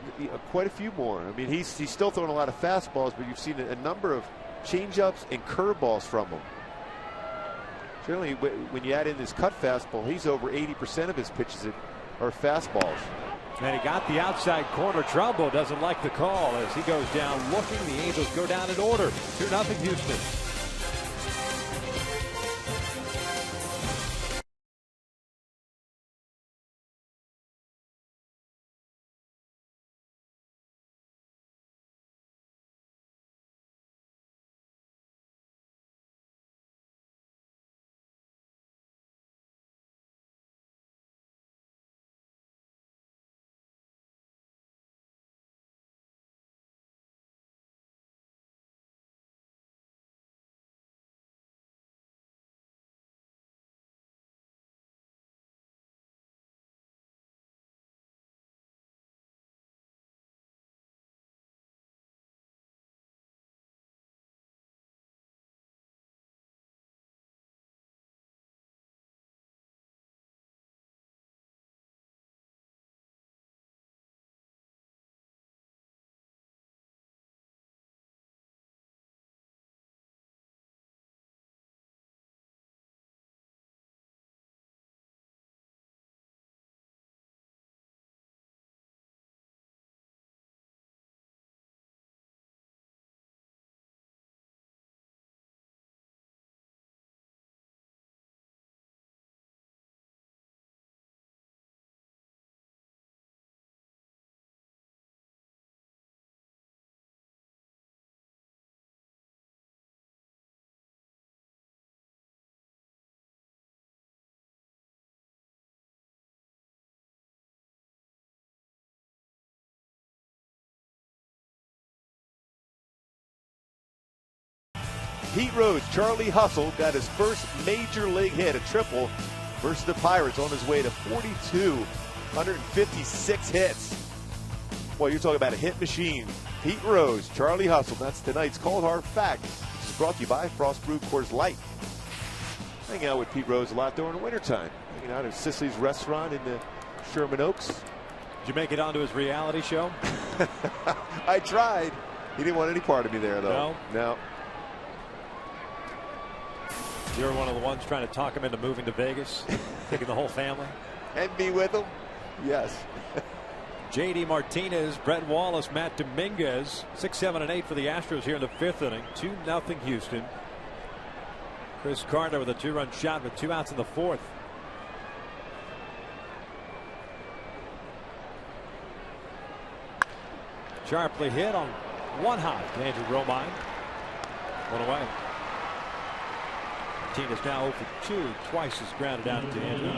Quite a few more. I mean, he's still throwing a lot of fastballs, but you've seen a number of changeups and curveballs from him. Generally, when you add in this cut fastball, he's over 80% of his pitches are fastballs. And he got the outside corner. Trumbo doesn't like the call as he goes down looking. The Angels go down in order. 2-0 Houston. Pete Rose, Charlie Hustle got his first major league hit, a triple versus the Pirates, on his way to 42, 156 hits. Boy, you're talking about a hit machine. Pete Rose, Charlie Hustle. That's tonight's Cold Hard Fact. This is brought to you by Frost Brew Coors Light. Hang out with Pete Rose a lot during the wintertime. Hanging out at Sicily's restaurant in the Sherman Oaks. Did you make it onto his reality show? I tried. He didn't want any part of me there, though. No. You were one of the ones trying to talk him into moving to Vegas, taking the whole family. And be with him? Yes. J.D. Martinez, Brett Wallace, Matt Dominguez, 6, 7, and 8 for the Astros here in the 5th inning. 2-0 Houston. Chris Carter with a 2-run shot with 2 outs in the 4th. Sharply hit on one hop to Andrew Romine. One away. Martinez now 0 for 2. Twice has grounded out to Andrew.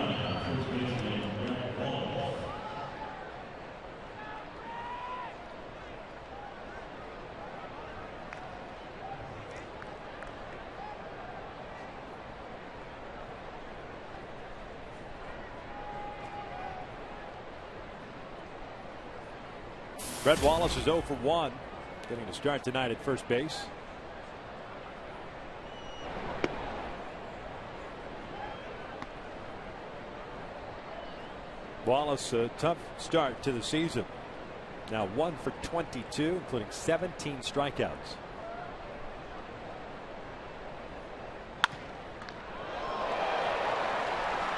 Brett Wallace is 0 for 1. Getting to start tonight at first base. Wallace, a tough start to the season. Now 1 for 22, including 17 strikeouts.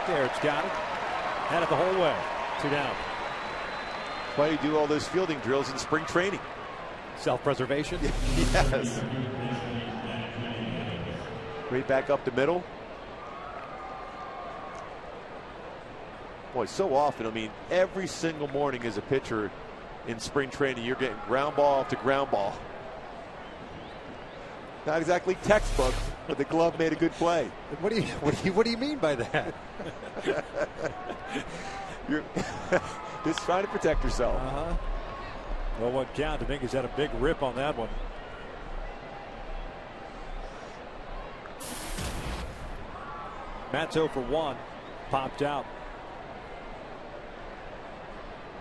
Garrett's got it. Had it the whole way. 2 down. Why do you do all those fielding drills in spring training? Self-preservation? Yes. Right back up the middle. Boy, so often, I mean, every single morning as a pitcher in spring training, you're getting ground ball after ground ball. Not exactly textbook, but the glove made a good play. What do you mean by that? You're just trying to protect yourself. Well, one count. Dominguez had a big rip on that one. Matt's 0 for 1. Popped out.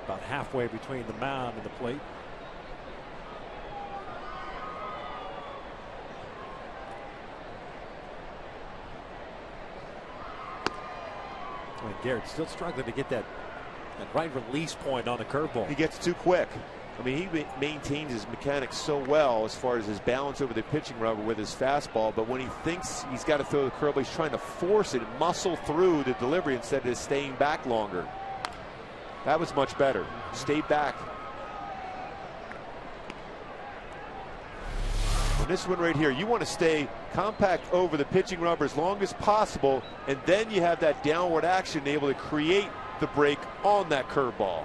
About halfway between the mound and the plate. Garrett still struggling to get that right release point on the curveball. He gets too quick. I mean, he maintains his mechanics so well as far as his balance over the pitching rubber with his fastball, but when he thinks he's got to throw the curveball, he's trying to force it and muscle through the delivery instead of just staying back longer. That was much better. Stay back. On this one right here, you want to stay compact over the pitching rubber as long as possible, and then you have that downward action able to create the break on that curveball.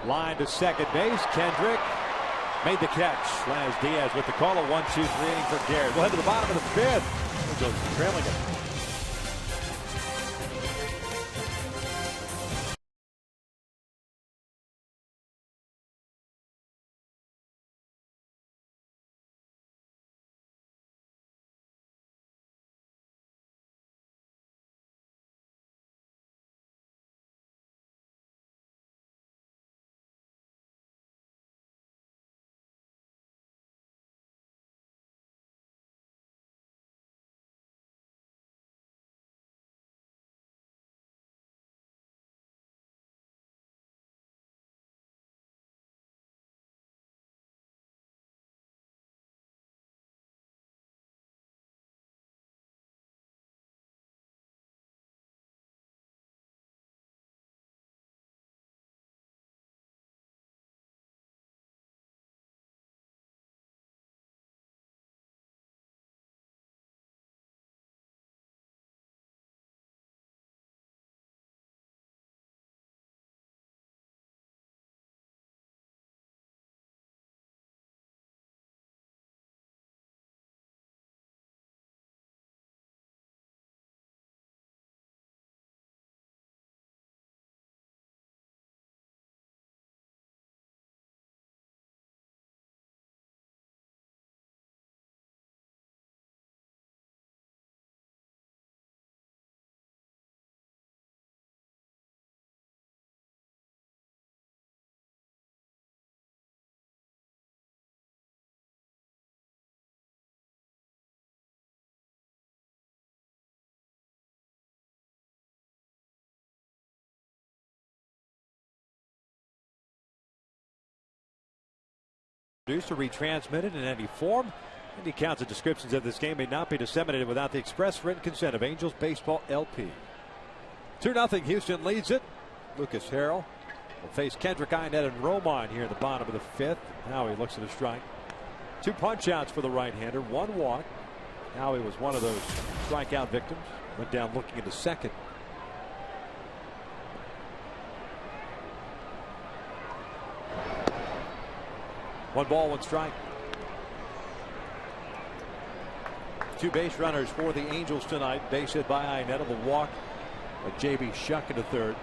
Line to second base. Kendrick made the catch. Laz Diaz with the call. A 1-2-3 inning for Garrett. We'll head to the bottom of the 5th. Angels trailing it. produced or retransmitted in any form. Any counts and descriptions of this game may not be disseminated without the express written consent of Angels Baseball LP. 2-0 Houston leads it. Lucas Harrell will face Kendrick Inett and Romine here in the bottom of the fifth. Now he looks at a strike. 2 punch outs for the right-hander, 1 walk. Now he was one of those strikeout victims. Went down looking into second. One ball, 1 strike. 2 base runners for the Angels tonight. Base hit by Inett, the walk by J.B. Shuck into third.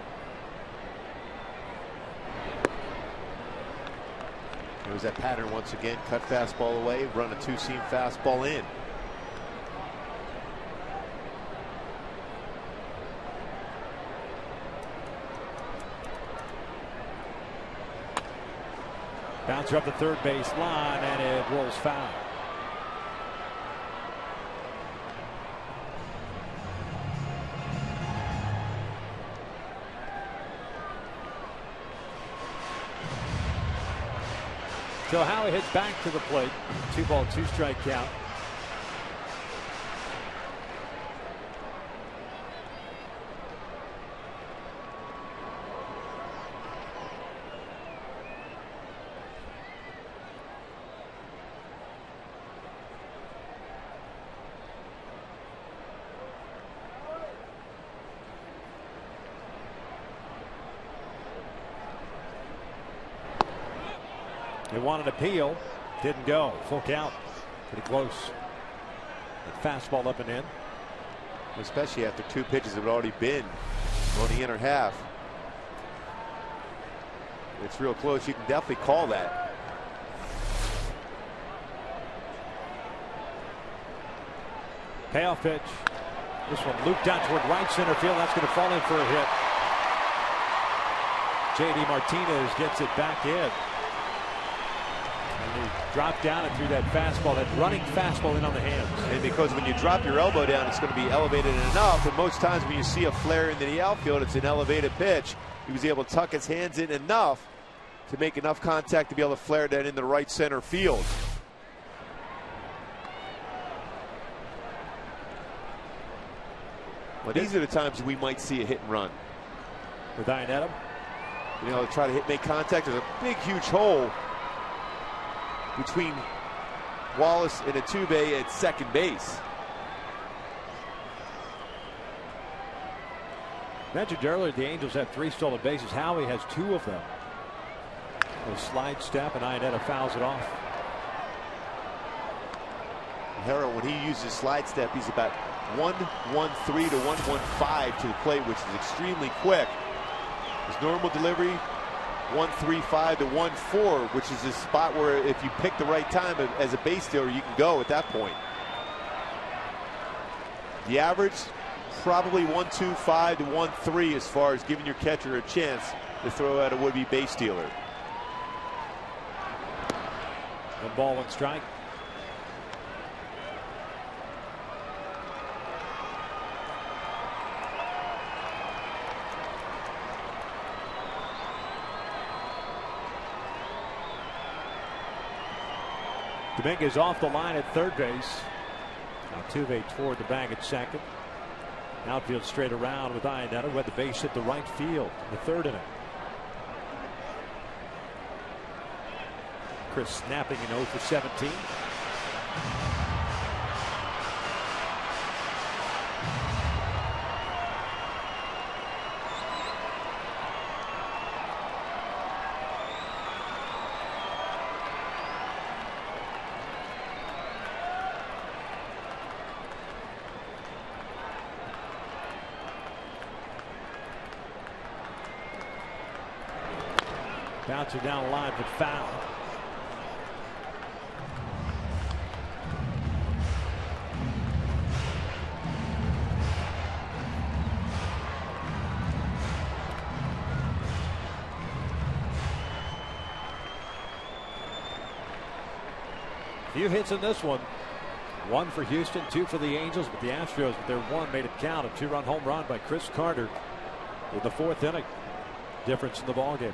There's that pattern once again. Cut fastball away, run a 2-seam fastball in. Bouncer up the third base line, and it rolls foul. So Howie hits back to the plate. 2-ball, 2-strike count. They wanted an appeal. Didn't go. Full count. Pretty close. The fastball up and in. Especially after 2 pitches have already been on the inner half. It's real close. You can definitely call that. Payoff pitch. This one looped down toward right center field. That's going to fall in for a hit. J.D. Martinez gets it back in. And he dropped down and threw that fastball, that running fastball in on the hands. And because when you drop your elbow down, it's going to be elevated enough. And most times when you see a flare into the outfield, it's an elevated pitch. He was able to tuck his hands in enough to make enough contact to be able to flare that into the right center field. Well, these are the times we might see a hit and run. With Inett, you know, try to make contact. There's a big, huge hole between Wallace and Altuve at second base. Mentioned earlier, the Angels have 3 stolen bases. Howie has 2 of them. A slide step, and Inett fouls it off. Harrell, when he uses slide step, he's about 1-1-3 to 1-1-5 to the plate, which is extremely quick. His normal delivery, 1-3-5 to 1-4, which is a spot where if you pick the right time as a base stealer, you can go at that point. The average, probably 1-2-5 to 1-3 as far as giving your catcher a chance to throw out a would-be base stealer. 1 ball, 1 strike. Dominguez off the line at third base. Altuve toward the bag at second. Outfield straight around with Inett, who had the base hit to right field in the 3rd inning. Chris snapping an 0 for 17. Bouncer down the line, but foul. Few hits in this one. 1 for Houston, 2 for the Angels, but the Astros with their 1 made it count. A 2-run home run by Chris Carter in the 4th inning. Difference in the ballgame.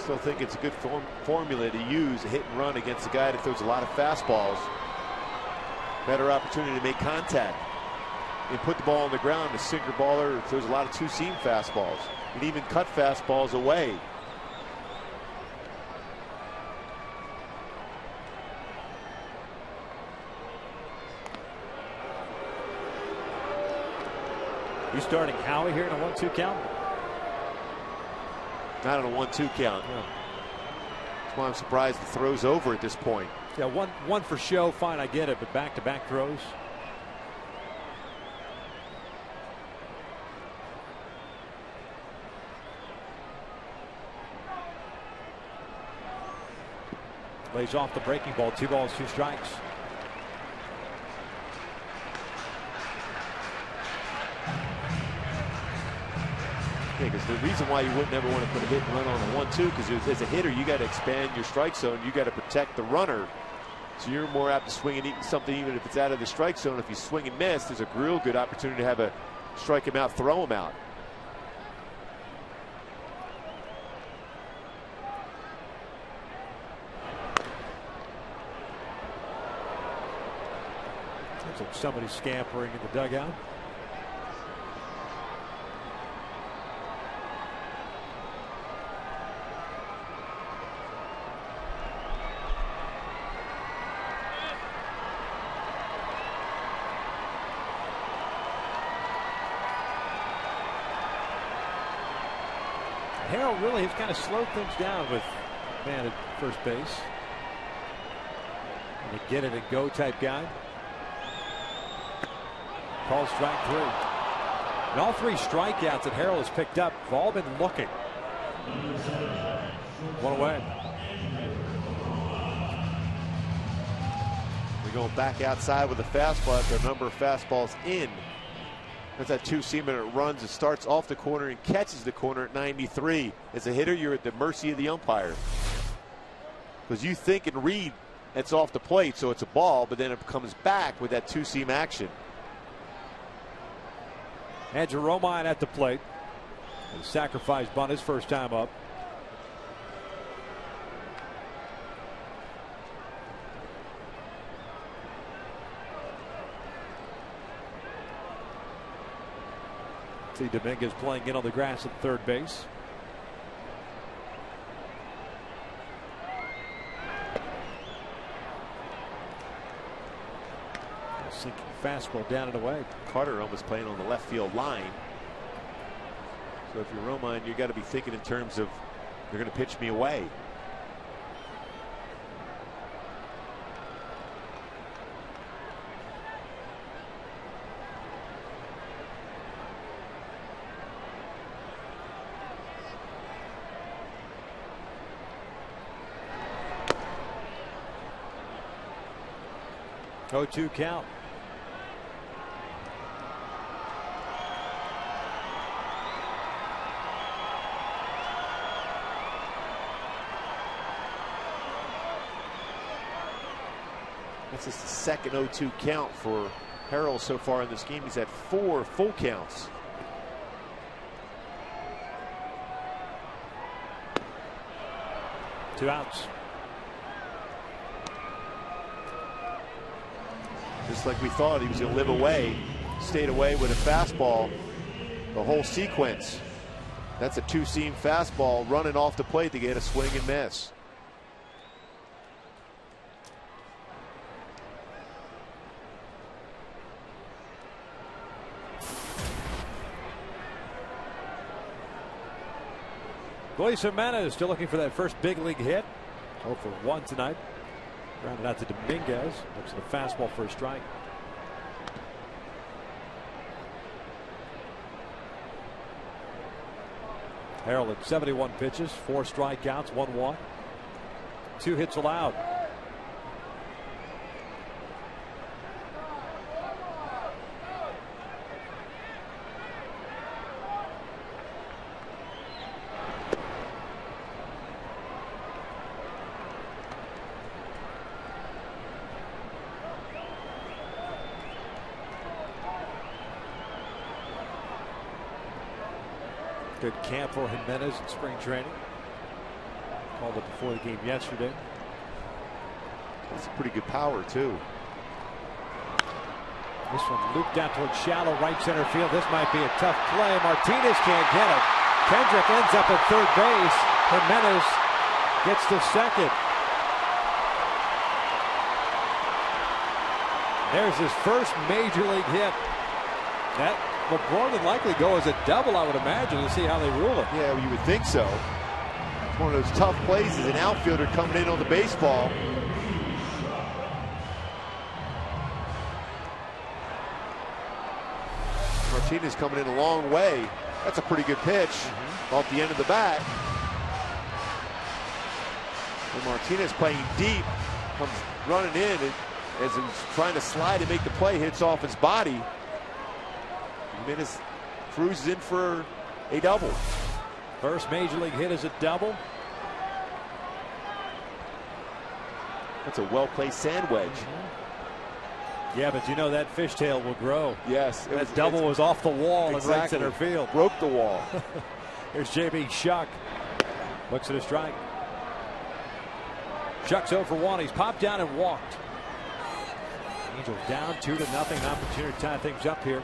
Still think it's a good formula to use, a hit and run against a guy that throws a lot of fastballs. Better opportunity to make contact and put the ball on the ground. A sinker baller throws a lot of two-seam fastballs and even cut fastballs away. You starting Howie here in a 1-2 count? Not on a 1-2 count. Yeah. That's why I'm surprised the throw's over at this point. Yeah, one for show, fine, I get it, but back-to-back throws. Lays off the breaking ball, 2 balls, 2 strikes. Yeah, because the reason why you wouldn't ever want to put a hit and run on a 1-2, because as a hitter, you got to expand your strike zone. You got to protect the runner. So you're more apt to swing and eat something even if it's out of the strike zone. If you swing and miss, there's a real good opportunity to have a strike him out, throw him out. Looks like somebody scampering in the dugout. Harold really has kind of slowed things down with man at first base. And a get it and go type guy. Called strike 3. And all 3 strikeouts that Harold has picked up have all been looking. 1 away. We're going back outside with a fastball after a number of fastballs in. That's that two-seamer. It runs, it starts off the corner and catches the corner at 93. As a hitter, you're at the mercy of the umpire. Because you think and read it's off the plate, so it's a ball, but then it comes back with that two-seam action. Andrew Romine at the plate. And sacrifice bunt his first time up. See Dominguez playing in on the grass at third base. A sinking fastball down and away. Carter almost playing on the left field line. So if you're Romine, you got to be thinking in terms of they're going to pitch me away. Oh, 2 count. This is the second 0-2 count for Harold so far in this game. He's had 4 full counts. Two outs. Just like we thought, he was going to live away, stayed away with a fastball the whole sequence. That's a two-seam fastball running off the plate to get a swing and miss. Luis Jimenez still looking for that first big league hit. 0 for 1 tonight. Grounded out to Dominguez. Looks at a fastball for a strike. Harold at 71 pitches, 4 strikeouts, 1 walk, 2 hits allowed. Good camp for Jimenez in spring training. Called it before the game yesterday. That's a pretty good power, too. This one looped out towards shallow right center field. This might be a tough play. Martinez can't get it. Kendrick ends up at third base. Jimenez gets to second. There's his first major league hit. That will more than likely go as a double, I would imagine, to see how they rule it. Yeah, well, you would think so. It's one of those tough plays as an outfielder coming in on the baseball. Martinez coming in a long way. That's a pretty good pitch off the end of the bat. And Martinez playing deep, comes running in, and as he's trying to slide and make the play, hits off his body. Jimenez cruises in for a double. First major league hit is a double. That's a well-placed sand wedge. Yeah, but you know that fishtail will grow. Yes. That double was off the wall in right center field. Broke the wall. Here's JB Shuck. Looks at a strike. Shuck's 0 for 1. He's popped down and walked. Angels down 2-0. An opportunity to tie things up here.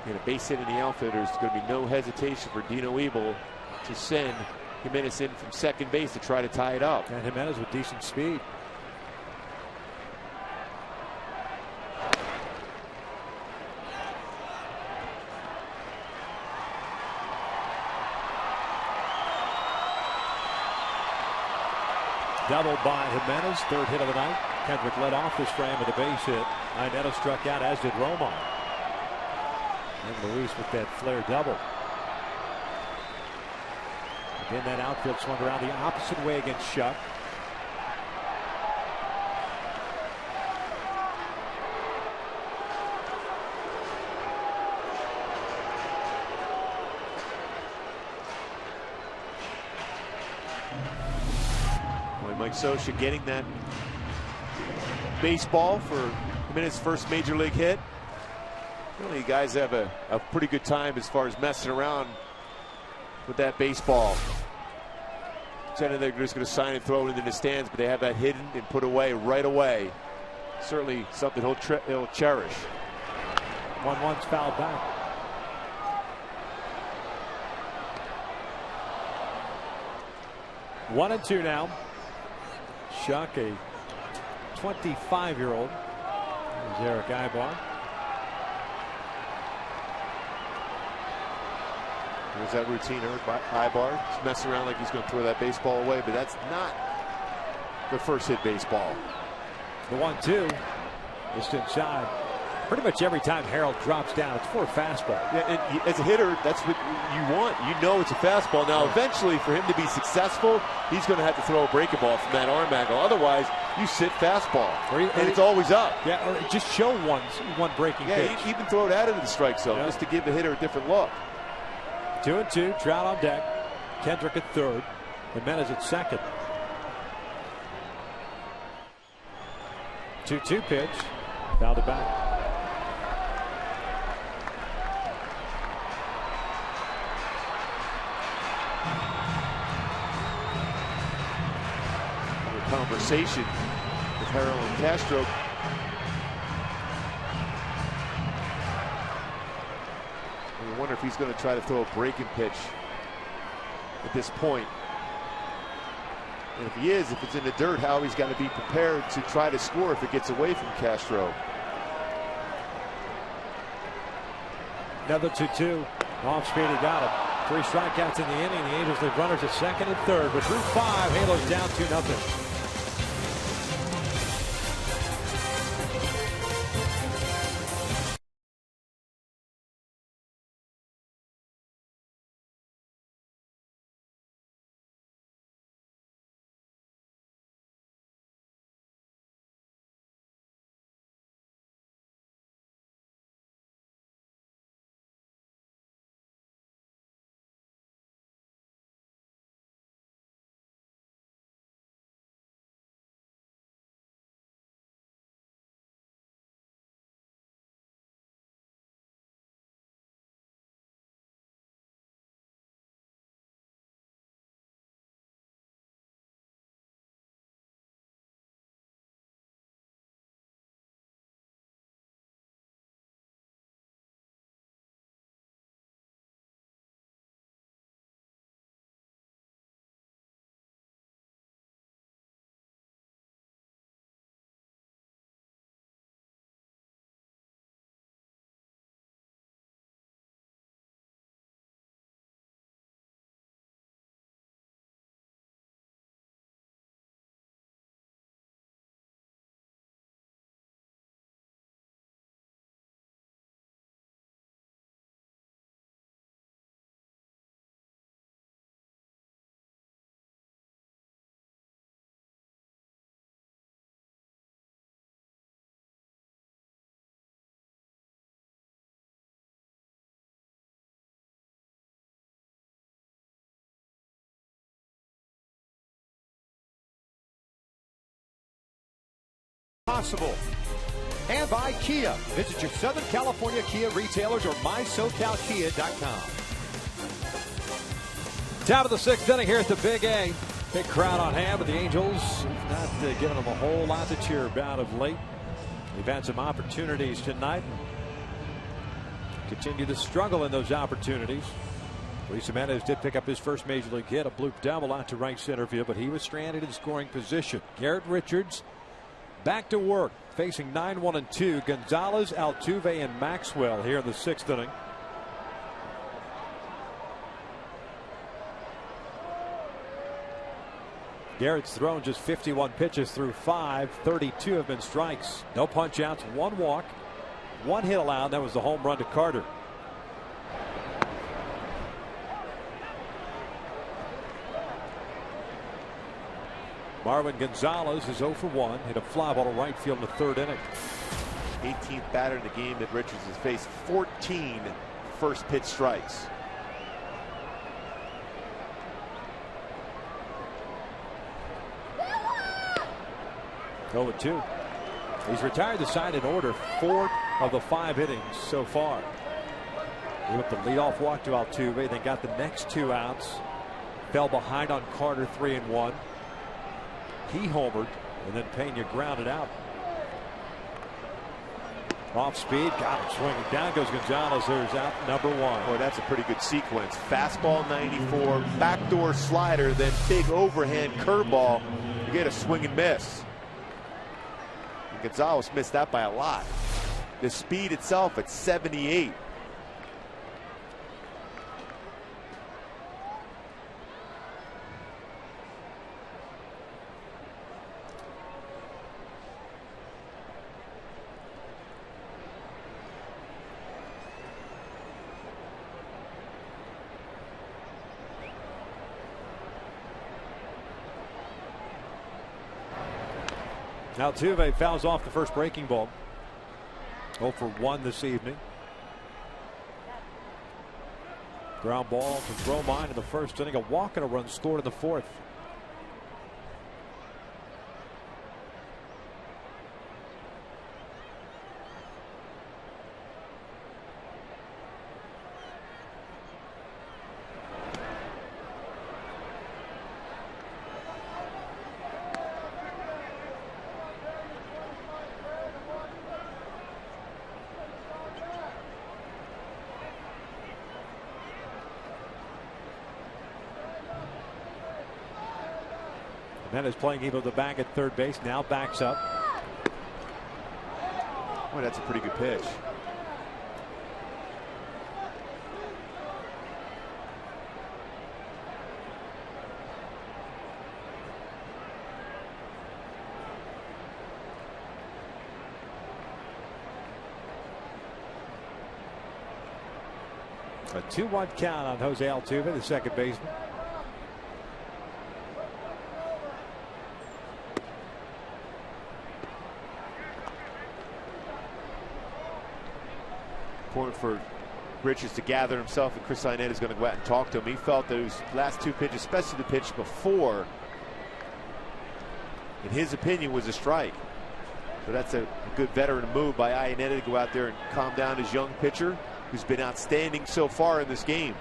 And a base hit in the outfield. There's going to be no hesitation for Dino Ebel to send Jimenez in from second base to try to tie it up. And Jimenez with decent speed. Doubled by Jimenez, third hit of the night. Kendrick led off this frame with a base hit. Inetta struck out, as did Romine. And Luis with that flare double. Again, that outfield swung around the opposite way against Shuck. Mike Scioscia getting that baseball for Jimenez's first major league hit. Really, you guys have a pretty good time as far as messing around with that baseball. Pretending they're just going to sign and throw it into the stands, but they have that hidden and put away right away. Certainly something he'll cherish. 1-1's fouled back. One and two now. Shuck, a 25-year-old. There's Eric Ibar. There's that routine, Eric Ibar. He's messing around like he's going to throw that baseball away, but that's not the first hit baseball. The 1-2 just inside. Pretty much every time Harold drops down, it's for a fastball. Yeah, and as a hitter, that's what you want. You know it's a fastball. Now, eventually, for him to be successful, he's going to have to throw a breaking ball from that arm angle. Otherwise, you sit fastball, and it's always up. Yeah, or just show one breaking pitch. Yeah, even throw it out into the strike zone just to give the hitter a different look. 2-2, Trout on deck. Kendrick at third. Jimenez at second. 2-2 pitch. Fouled it back. Conversation with Harold and Castro. I wonder if he's going to try to throw a breaking pitch at this point. And if he is, if it's in the dirt, how he's got to be prepared to try to score if it gets away from Castro. Another 2-2. Off speed, he got him. 3 strikeouts in the inning. The Angels leave runners at second and third. But through 5, Halos down 2-0. possible. And by Kia. Visit your Southern California Kia retailers or mysocalkia.com. Top of the sixth inning here at the Big A. Big crowd on hand, but the Angels not giving them a whole lot to cheer about of late. They've had some opportunities tonight. Continue to struggle in those opportunities. Luis Jimenez did pick up his first major league hit, a bloop double out to right center field, but he was stranded in scoring position. Garrett Richards back to work, facing 9-1 and 2. Gonzalez, Altuve, and Maxwell here in the sixth inning. Garrett's thrown just 51 pitches through 5. 32 have been strikes. No punch outs, 1 walk, 1 hit allowed. That was the home run to Carter. Marwin Gonzalez is 0 for 1. Hit a fly ball to right field in the third inning. 18th batter in the game that Richards has faced 14 first pitch strikes. Over 2. He's retired the side in order 4 of the 5 innings so far. He went the leadoff walk to Altuve, then got the next 2 outs. Fell behind on Carter 3-1. He homered, and then Pena grounded out. Off speed, got him swinging. Down goes Gonzalez. There's out number 1. Boy, that's a pretty good sequence. Fastball 94, backdoor slider, then big overhand curveball. You get a swing and miss. And Gonzalez missed that by a lot. The speed itself at 78. Altuve fouls off the first breaking ball. 0 for 1 this evening. Ground ball to Romine in the first inning. A walk and a run scored in the fourth. Jimenez playing even with the bag at third base. Now backs up. Boy, that's a pretty good pitch. A 2-1 count on Jose Altuve, the second baseman. Important for Richards to gather himself, and Chris Iannetta is going to go out and talk to him. He felt those last 2 pitches, especially the pitch before, in his opinion, was a strike. So that's a good veteran move by Iannetta to go out there and calm down his young pitcher, who's been outstanding so far in this game.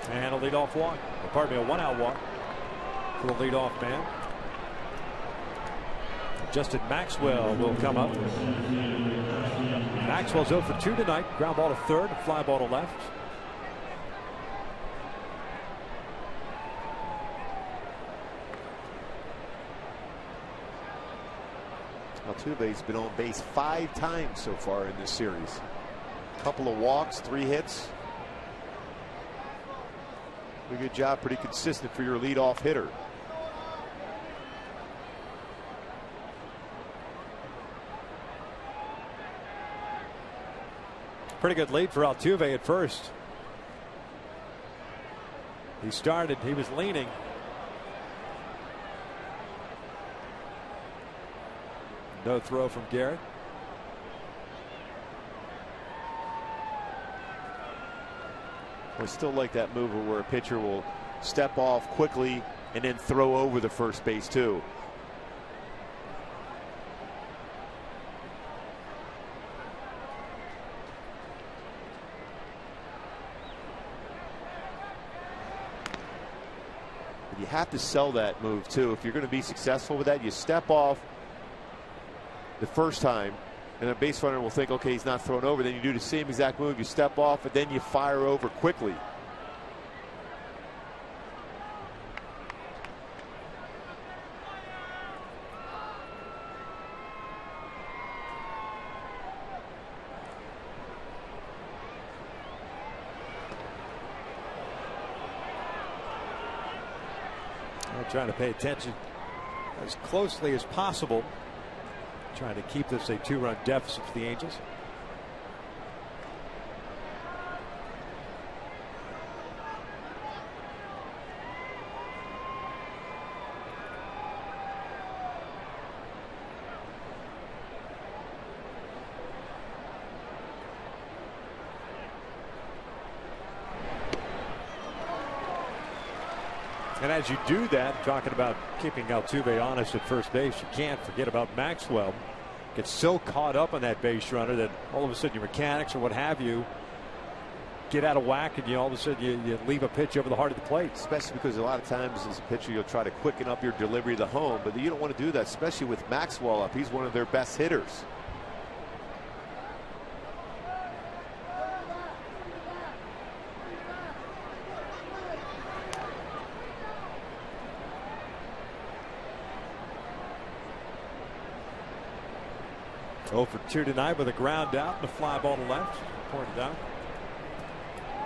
And a leadoff walk. Pardon me, a 1-out walk for the leadoff man. Justin Maxwell will come up. Maxwell's 0 for 2 tonight. Ground ball to third, fly ball to left. Altuve's been on base 5 times so far in this series. A couple of walks, 3 hits. Pretty good job, pretty consistent for your leadoff hitter. Pretty good lead for Altuve at first. He was leaning. No throw from Garrett. I still like that move where a pitcher will step off quickly and then throw over the first base too. But you have to sell that move too. If you're going to be successful with that, you step off the first time, and a base runner will think, okay, he's not thrown over. Then you do the same exact move. You step off, and then you fire over quickly. I'm trying to pay attention as closely as possible. Trying to keep this a 2-run deficit for the Angels. And as you do that, talking about keeping Altuve honest at first base, you can't forget about Maxwell. Gets so caught up on that base runner that all of a sudden your mechanics or what have you get out of whack, and all of a sudden you leave a pitch over the heart of the plate. Especially because a lot of times as a pitcher you'll try to quicken up your delivery to the home, but you don't want to do that, especially with Maxwell up. He's one of their best hitters. Oh for 2 tonight with a ground out and a fly ball to left. Pointed out.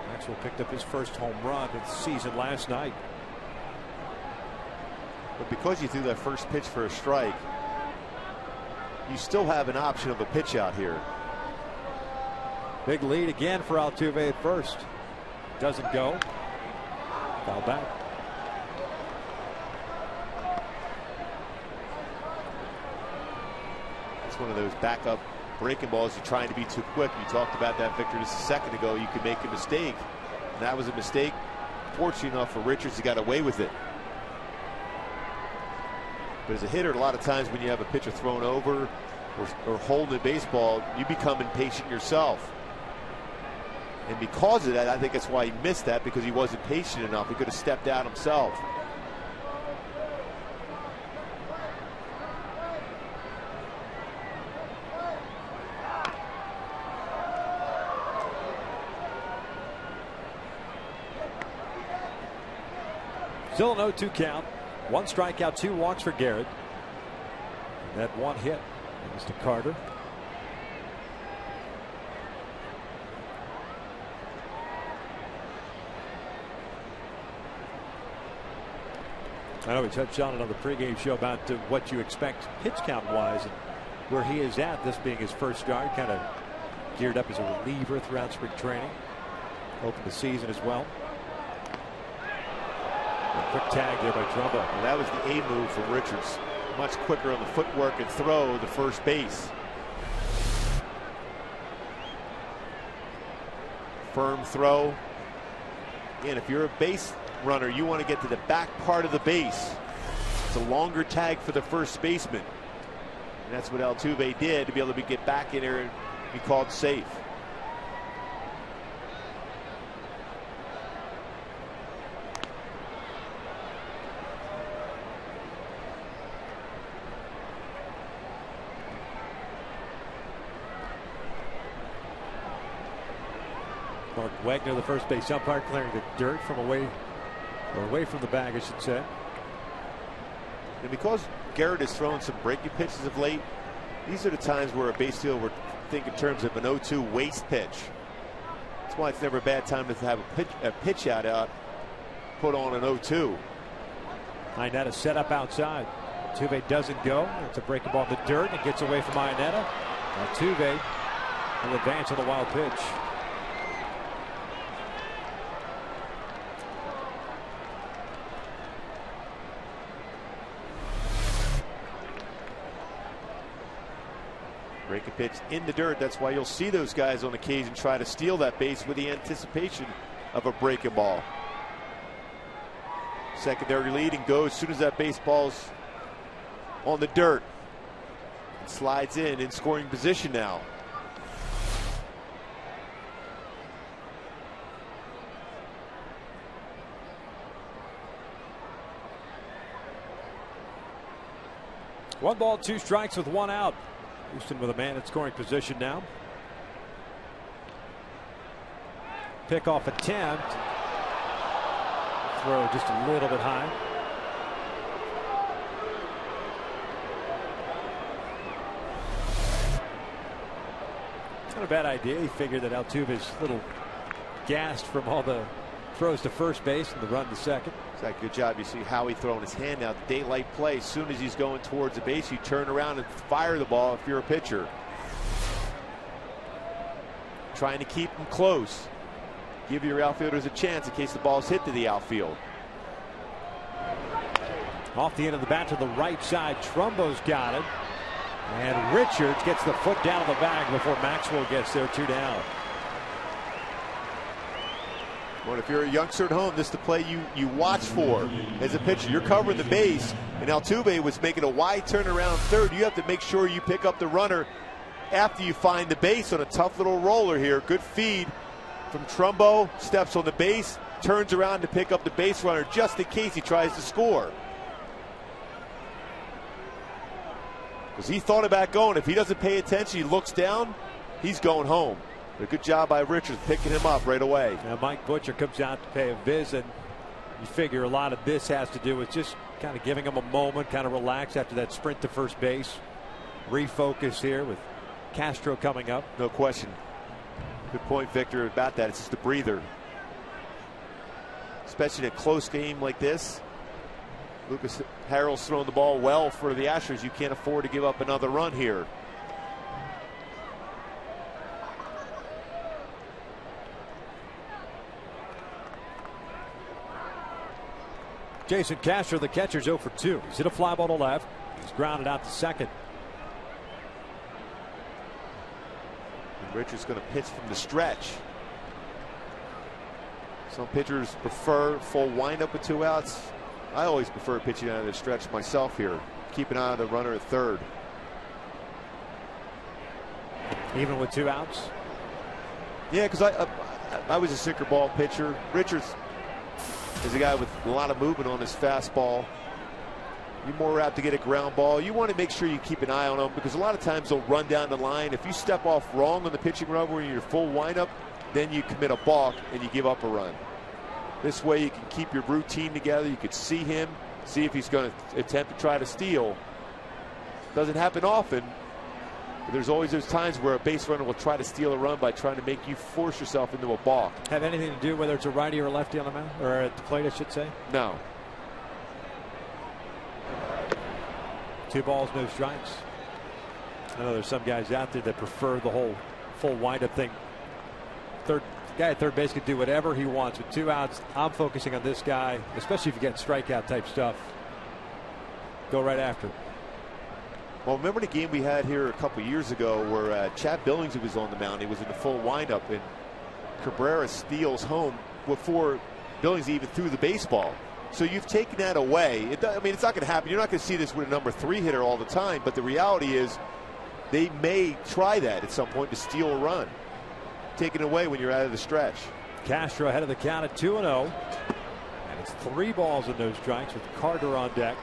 Maxwell picked up his first home run of the season last night. But because you threw that first pitch for a strike, you still have an option of a pitch out here. Big lead again for Altuve at first. Doesn't go. Foul back. One of those backup breaking balls. You're trying to be too quick. You talked about that, Victor, just a second ago. You could make a mistake, and that was a mistake. Fortunate enough for Richards, he got away with it. But as a hitter, a lot of times when you have a pitcher thrown over or holding a baseball, you become impatient yourself. And because of that, I think that's why he missed that, because he wasn't patient enough. He could have stepped out himself. Still an 0-2 count. 1 strikeout, 2 walks for Garrett. And that 1 hit goes to Carter. I know we touched on it on the pregame show about what you expect pitch count wise and where he is at, this being his first start. Kind of geared up as a reliever throughout spring training. Opened the season as well. A quick tag there by Trumbo. Well, that was the A move from Richards. Much quicker on the footwork and throw to first base. Firm throw. And if you're a base runner, you want to get to the back part of the base. It's a longer tag for the first baseman. And that's what Altuve did to be able to get back in there and be called safe. Mark Wagner, the first base umpire, clearing the dirt from away from the bag, I should say. And because Garrett has thrown some breaking pitches of late, these are the times where a base fielder would think in terms of an 0-2 waste pitch. That's why it's never a bad time to have a pitch out put on an 0-2. Iannetta set up outside. Altuve doesn't go. It's a breaking ball in the dirt, and it gets away from Iannetta. Altuve will advance on the wild pitch. Break a pitch in the dirt. That's why you'll see those guys on occasion try to steal that base with the anticipation of a breaking ball. Secondary lead and goes as soon as that baseball's on the dirt. It slides in scoring position now. One ball, two strikes with one out. Houston with a man in scoring position now. Pickoff attempt. Throw just a little bit high. It's not a bad idea. He figured that Altuve's a little gassed from all the throws to first base and the run to second. Exactly. Good job. You see Howie throwing his hand out. The daylight play. As soon as he's going towards the base, you turn around and fire the ball if you're a pitcher. Trying to keep him close. Give your outfielders a chance in case the ball's hit to the outfield. Off the end of the bat to the right side. Trumbo's got it. And Richards gets the foot down on the bag before Maxwell gets there. 2 down. Well, if you're a youngster at home, this is the play you watch for as a pitcher. You're covering the base, and Altuve was making a wide turn around third. You have to make sure you pick up the runner after you find the base on a tough little roller here. Good feed from Trumbo. Steps on the base, turns around to pick up the base runner just in case he tries to score. Because he thought about going. If he doesn't pay attention, he looks down, he's going home. A good job by Richards picking him up right away. Now Mike Butcher comes out to pay a visit. You figure a lot of this has to do with just kind of giving him a moment, kind of relax after that sprint to first base. Refocus here with Castro coming up. No question. Good point, Victor, about that. It's just a breather. Especially in a close game like this. Lucas Harrell's throwing the ball well for the Astros. You can't afford to give up another run here. Jason Castro, the catcher's 0 for 2. He's hit a fly ball to left. He's grounded out to second. And Richards going to pitch from the stretch. Some pitchers prefer full windup with 2 outs. I always prefer pitching out of the stretch myself here. Keep an eye on the runner at third. Even with 2 outs? Yeah, because I was a sinker ball pitcher. Richards is a guy with a lot of movement on his fastball. You're more apt to get a ground ball. You want to make sure you keep an eye on him because a lot of times they'll run down the line. If you step off wrong on the pitching rubber when you're full windup, then you commit a balk and you give up a run. This way you can keep your routine together. You could see him, see if he's going to attempt to try to steal. Doesn't happen often. But there's always those times where a base runner will try to steal a run by trying to make you force yourself into a balk. Have anything to do whether it's a righty or a lefty on the mound, or at the plate, I should say? No. 2 balls, no strikes. I know there's some guys out there that prefer the whole full windup thing. Third guy at third base can do whatever he wants with 2 outs. I'm focusing on this guy, especially if you get strikeout type stuff. Go right after it. Well, remember the game we had here a couple years ago where Chad Billings was on the mound. He was in the full windup, and Cabrera steals home before Billings even threw the baseball. So you've taken that away. I mean, it's not going to happen. You're not going to see this with a number 3 hitter all the time. But the reality is they may try that at some point to steal a run. Taken away when you're out of the stretch. Castro ahead of the count at 2-0. And it's 3 balls and no strikes with Carter on deck.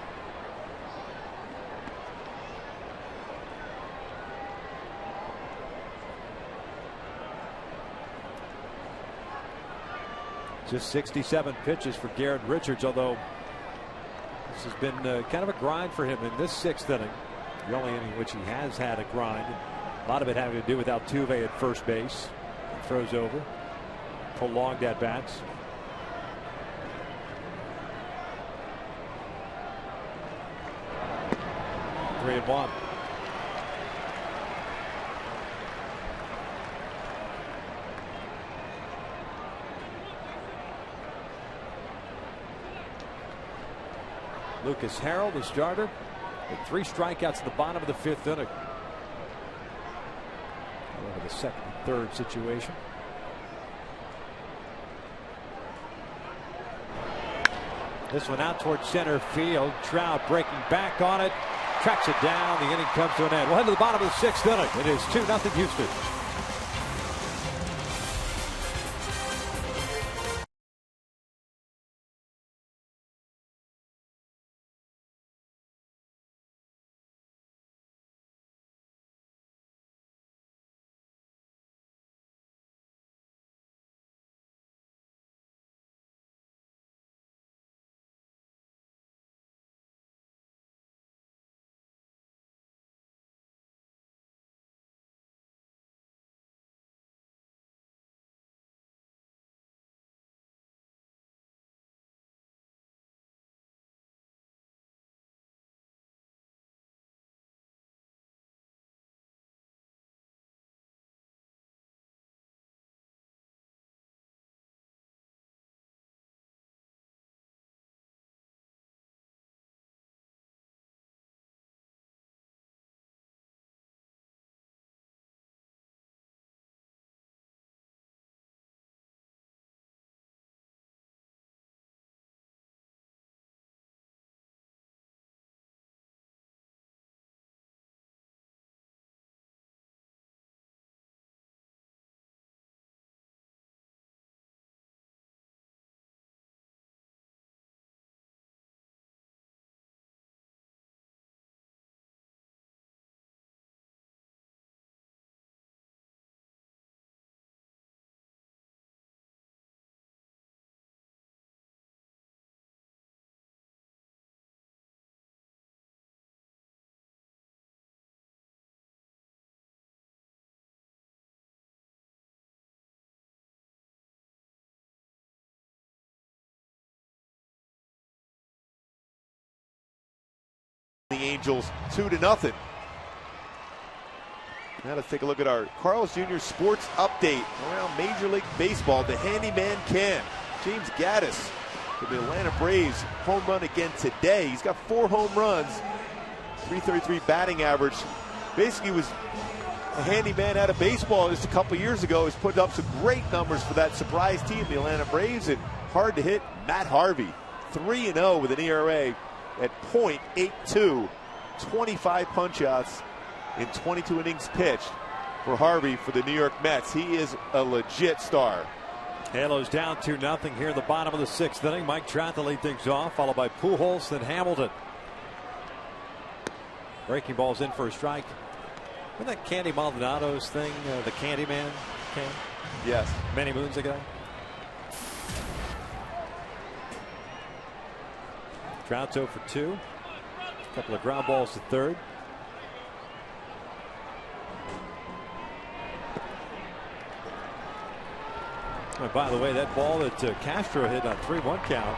Just 67 pitches for Garrett Richards, although this has been kind of a grind for him in this 6th inning. The only inning in which he has had a grind. A lot of it having to do with Altuve at first base. He throws over. Prolonged at bats. Three and one. Lucas Harrell, the starter, with 3 strikeouts in the bottom of the 5th inning. Over the second and third situation. This one out towards center field. Trout breaking back on it. Tracks it down. The inning comes to an end. We'll head to the bottom of the sixth inning. It is 2-0 Houston. The Angels 2-0. Now let's take a look at our Carl's Jr. Sports Update around Major League Baseball. The handyman can. James Gaddis for the Atlanta Braves. Home run again today. He's got 4 home runs, .333 batting average. Basically was a handyman out of baseball just a couple years ago. He's put up some great numbers for that surprise team, the Atlanta Braves. And hard to hit, Matt Harvey. 3-0 with an ERA at .82, 25 punch-outs in 22 innings pitched for Harvey for the New York Mets. He is a legit star. Halos down 2-0 here in the bottom of the sixth inning. Mike Trout to lead things off, followed by Pujols, then Hamilton. Breaking ball's in for a strike. Remember that Candy Maldonado's thing, the Candyman? Yes. Many moons ago. Trout's 0 for 2. A couple of ground balls to third. And by the way, that ball that Castro hit on 3-1 count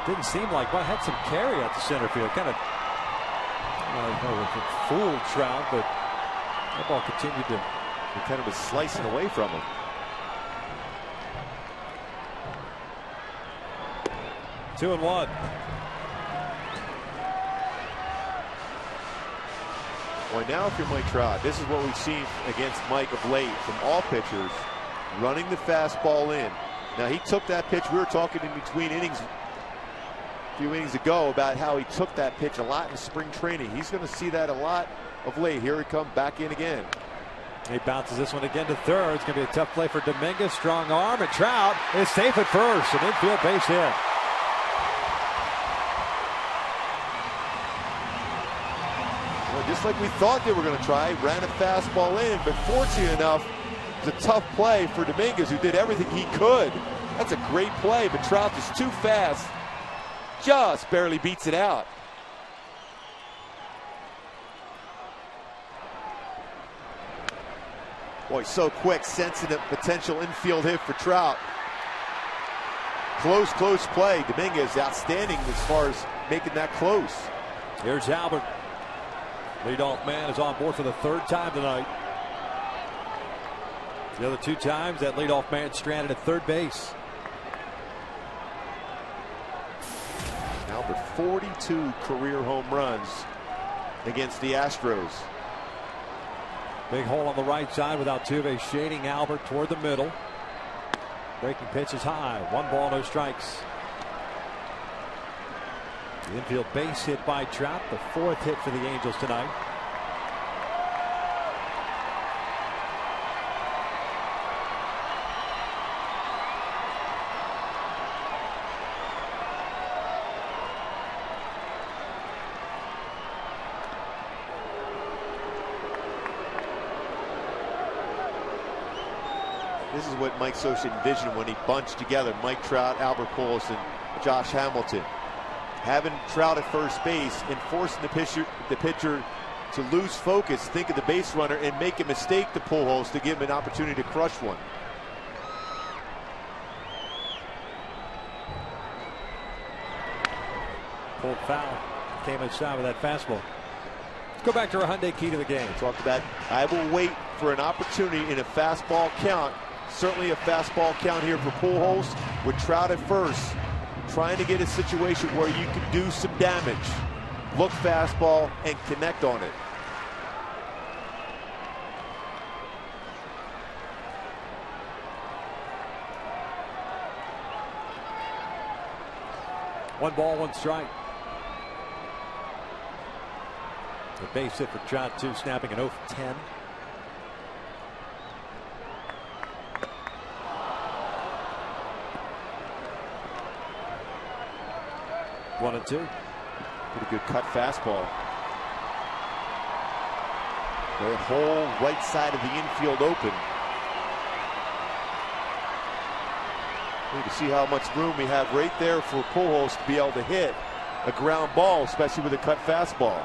didn't seem like, well, had some carry out to center field. Kind of, I don't know if it fooled Trout, but that ball continued to. He kind of was slicing away from him. Two and one. Boy, now if you're Mike Trout, this is what we've seen against Mike of late from all pitchers, running the fastball in. Now he took that pitch. We were talking in between innings a few innings ago about how he took that pitch a lot in spring training. He's going to see that a lot of late. Here he comes back in again. He bounces this one again to third. It's going to be a tough play for Dominguez. Strong arm, and Trout is safe at first. An infield base hit. Just like we thought they were going to try, ran a fastball in, but fortunate enough, it was a tough play for Dominguez, who did everything he could. That's a great play, but Trout is too fast, just barely beats it out. Boy, so quick, sensing a potential infield hit for Trout. Close play. Dominguez outstanding as far as making that close. Here's Albert. Leadoff man is on board for the third time tonight. The other 2 times that leadoff man stranded at third base. Albert, 42 career home runs against the Astros. Big hole on the right side with Altuve shading Albert toward the middle. Breaking pitch is high. 1 ball, no strikes. The infield base hit by Trout, the 4th hit for the Angels tonight. This is what Mike Scioscia envisioned when he bunched together Mike Trout, Albert Pujols, and Josh Hamilton. Having Trout at first base and forcing the pitcher to lose focus, think of the base runner, and make a mistake to Pujols to give him an opportunity to crush one. Pulled foul. Came inside with that fastball. Let's go back to our Hyundai key to the game. Talked about, I will wait for an opportunity in a fastball count. Certainly a fastball count here for Pujols with Trout at first, trying to get a situation where you can do some damage. Look fastball and connect on it. One ball, 1 strike. The base hit for Trout, too, snapping an 0 for 10. One and 2. Pretty good cut fastball. The whole right side of the infield open. You can see how much room we have right there for Pujols to be able to hit a ground ball, especially with a cut fastball.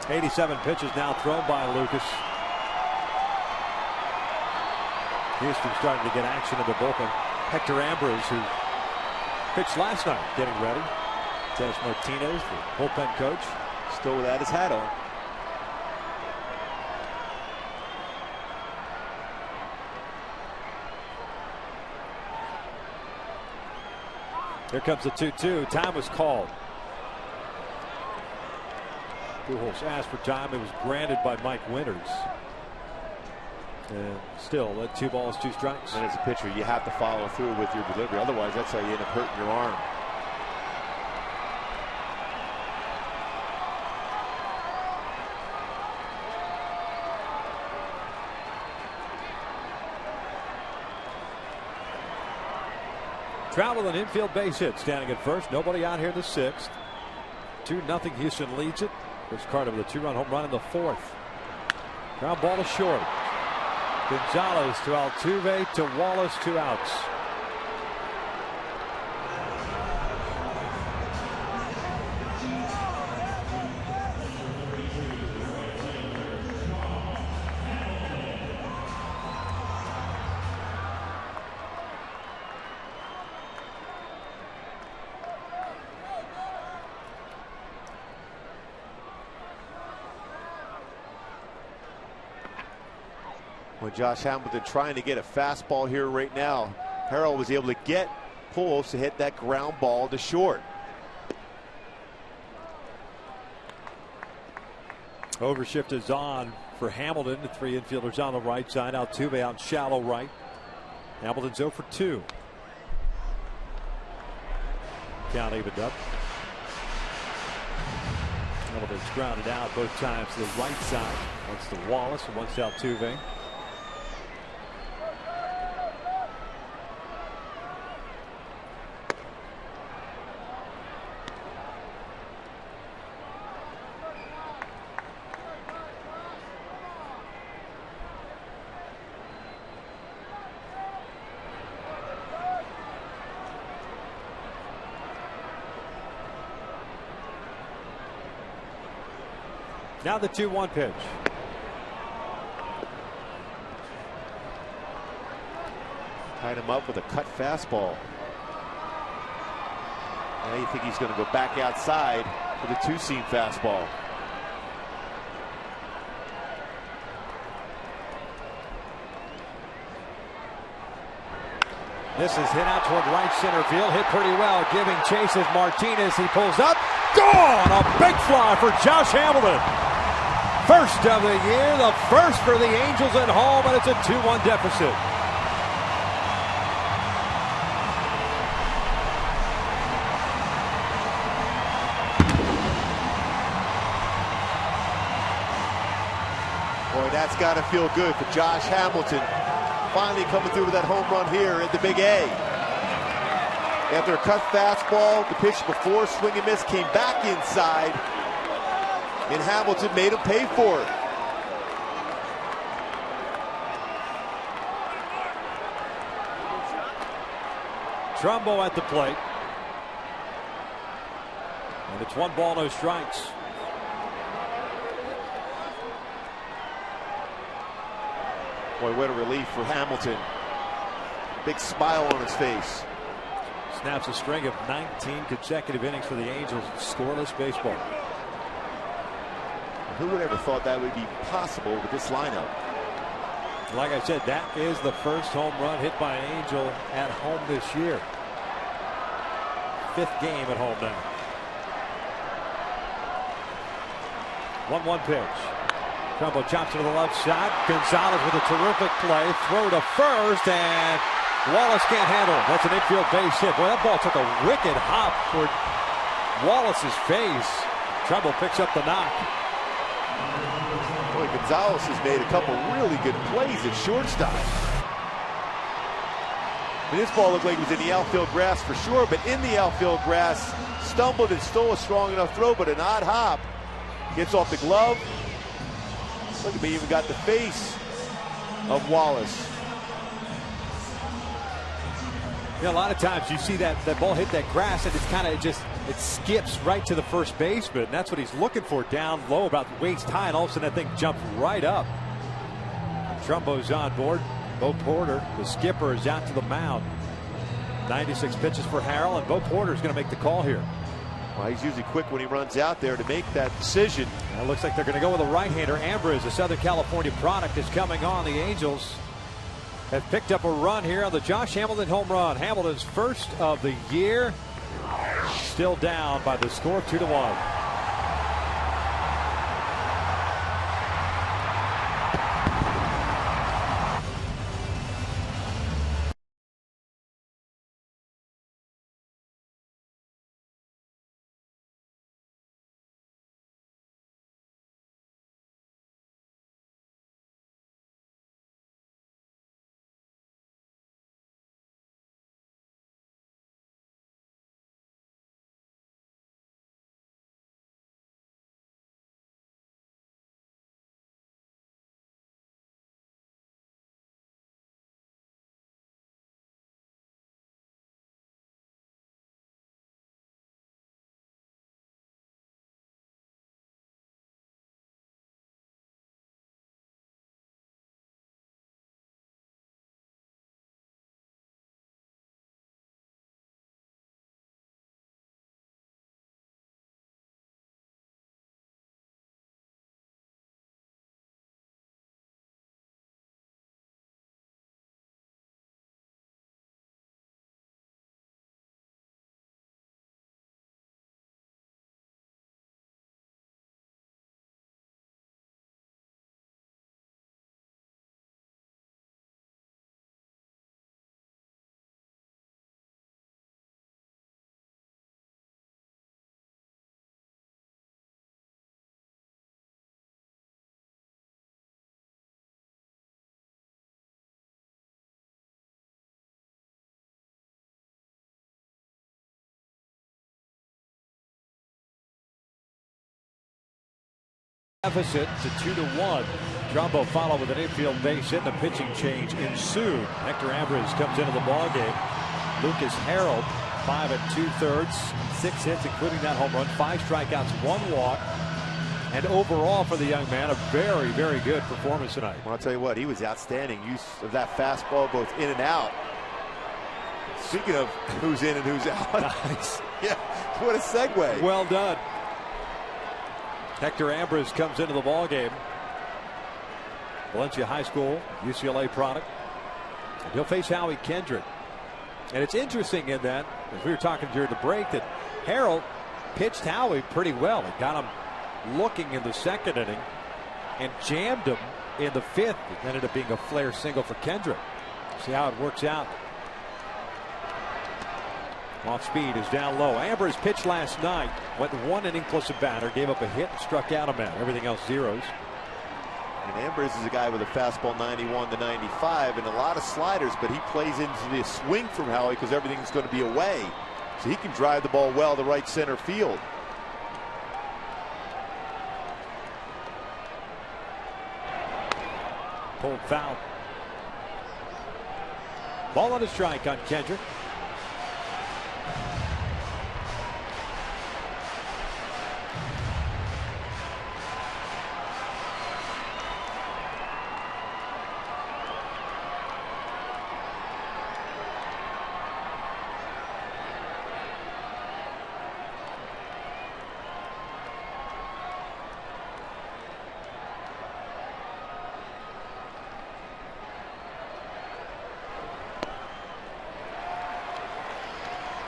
'87 pitches now thrown by Lucas. Houston starting to get action in the bullpen. Hector Ambrose, who pitched last night, getting ready. Dennis Martinez, the bullpen coach, still without his hat on. Here comes the 2-2. Time was called. Pujols asked for time. It was granted by Mike Winters. And still, that 2 balls, 2 strikes. And as a pitcher, you have to follow through with your delivery. Otherwise, that's how you end up hurting your arm. Trout with an infield base hit, standing at first. Nobody out here in the 6th. 2-0. Houston leads it. Chris Carter with a 2-run home run in the 4th. Ground ball to short. Gonzalez to Altuve to Wallace, 2 outs. When Josh Hamilton trying to get a fastball here right now, Harrell was able to get Pujols to hit that ground ball to short. Overshift is on for Hamilton. The 3 infielders on the right side. Altuve out shallow right. Hamilton's 0 for 2. Count evened up. Hamilton's grounded out both times to the right side. Once to Wallace and once to Altuve. Now the 2-1 pitch. Tied him up with a cut fastball. Now you think he's going to go back outside with a two-seam fastball. This is hit out toward right center field. Hit pretty well. Giving chase is Martinez. He pulls up. Gone! A big fly for Josh Hamilton. First of the year. The first for the Angels at home. And it's a 2-1 deficit. Boy, that's got to feel good for Josh Hamilton. Finally coming through with that home run here at the Big A. After a cut fastball, the pitch before swing and miss came back inside, and Hamilton made him pay for it. Trumbo at the plate. And it's 1 ball, no strikes. Boy, what a relief for Hamilton. Big smile on his face. Snaps a string of 19 consecutive innings for the Angels. Scoreless baseball. Who would ever thought that would be possible with this lineup? Like I said, that is the first home run hit by an Angel at home this year. 5th game at home now. 1-1 pitch. Trumbo chops it to the left side. Gonzalez with a terrific play. Throw to first, and Wallace can't handle it. That's an infield base hit. Boy, that ball took a wicked hop toward Wallace's face. Trumbo picks up the knock. Boy, Gonzalez has made a couple really good plays at shortstop. And this ball looked like it was in the outfield grass for sure, but in the outfield grass, stumbled and stole a strong enough throw, but an odd hop. Gets off the glove. Look at me, even got the face of Wallace. Yeah, a lot of times you see that ball hit that grass and it's kind of it skips right to the first baseman. And that's what he's looking for, down low about waist high, and all of a sudden that thing jumps right up. Trumbo's on board. Bo Porter, the skipper, is out to the mound. 96 pitches for Harrell, and Bo Porter is going to make the call here. Well, he's usually quick when he runs out there to make that decision. And it looks like they're going to go with a right-hander. Ambrose, a Southern California product, is coming on. The Angels have picked up a run here on the Josh Hamilton home run. Hamilton's first of the year. Still down by the score of 2-1. Deficit to 2-1. Trumbo followed with an infield base hit, and a pitching change ensued. Hector Ambrose comes into the ballgame. Lucas Harrell, 5 2/3, 6 hits, including that home run, 5 strikeouts, 1 walk. And overall for the young man, a very, very good performance tonight. Well, I'll tell you what, he was outstanding. Use of that fastball both in and out. Speaking of who's in and who's out. Nice. Yeah, what a segue. Well done. Hector Ambrose comes into the ball game. Valencia High School, UCLA product. And he'll face Howie Kendrick. And it's interesting in that, as we were talking during the break, that Harold pitched Howie pretty well. He got him looking in the second inning and jammed him in the fifth. It ended up being a flare single for Kendrick. See how it works out. Off speed is down low. Ambrose pitched last night. Went 1 inning plus a batter. Gave up a hit and struck out a man. Everything else zeros. And Ambrose is a guy with a fastball 91 to 95 and a lot of sliders, but he plays into the swing from Howie because everything's going to be away. So he can drive the ball well to right center field. Pulled foul. Ball on a strike on Kendrick.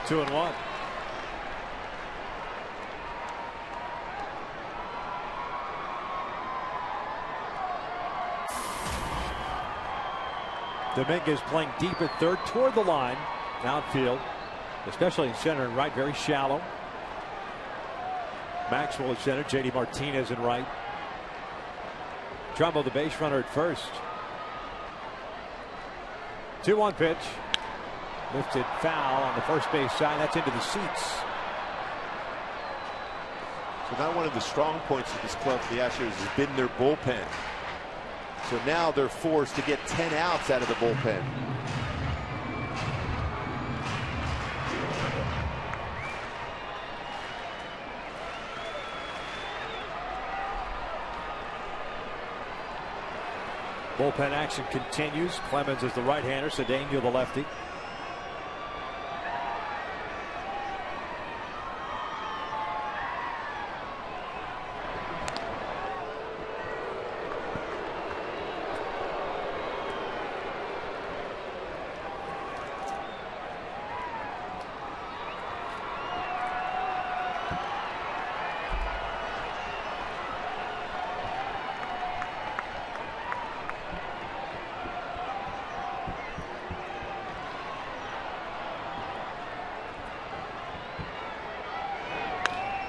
Two and one. Dominguez playing deep at third toward the line. Outfield, especially in center and right, very shallow. Maxwell at center. J.D. Martinez in right. Trumbo, the base runner, at first. 2-1 pitch. Lifted foul on the first base side. That's into the seats. So now one of the strong points of this club for the Astros has been their bullpen. So now they're forced to get 10 outs out of the bullpen. Bullpen action continues. Clemens is the right-hander. Cedeno the lefty.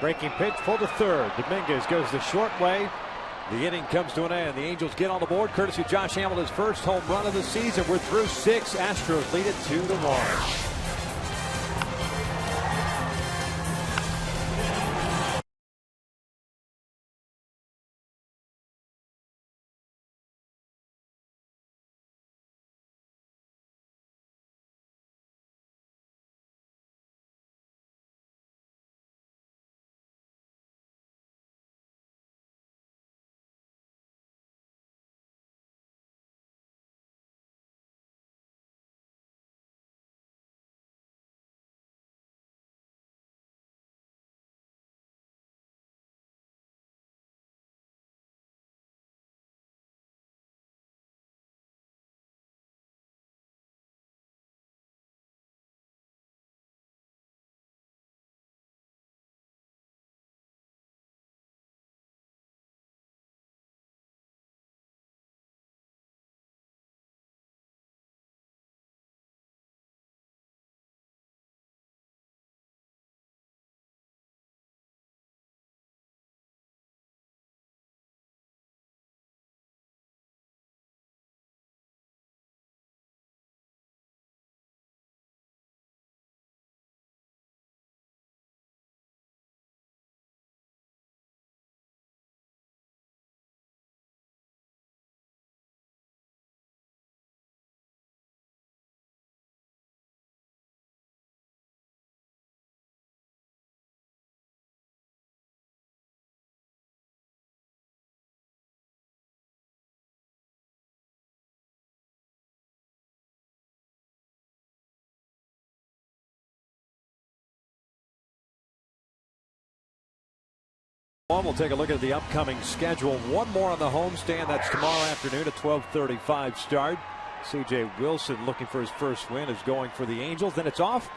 Breaking pitch, pull to third. Dominguez goes the short way. The inning comes to an end. The Angels get on the board courtesy of Josh Hamilton's first home run of the season. We're through 6. Astros lead it 2-1. We'll take a look at the upcoming schedule. One more on the homestand. That's tomorrow afternoon at 12:35 start. C.J. Wilson, looking for his first win, is going for the Angels. Then it's off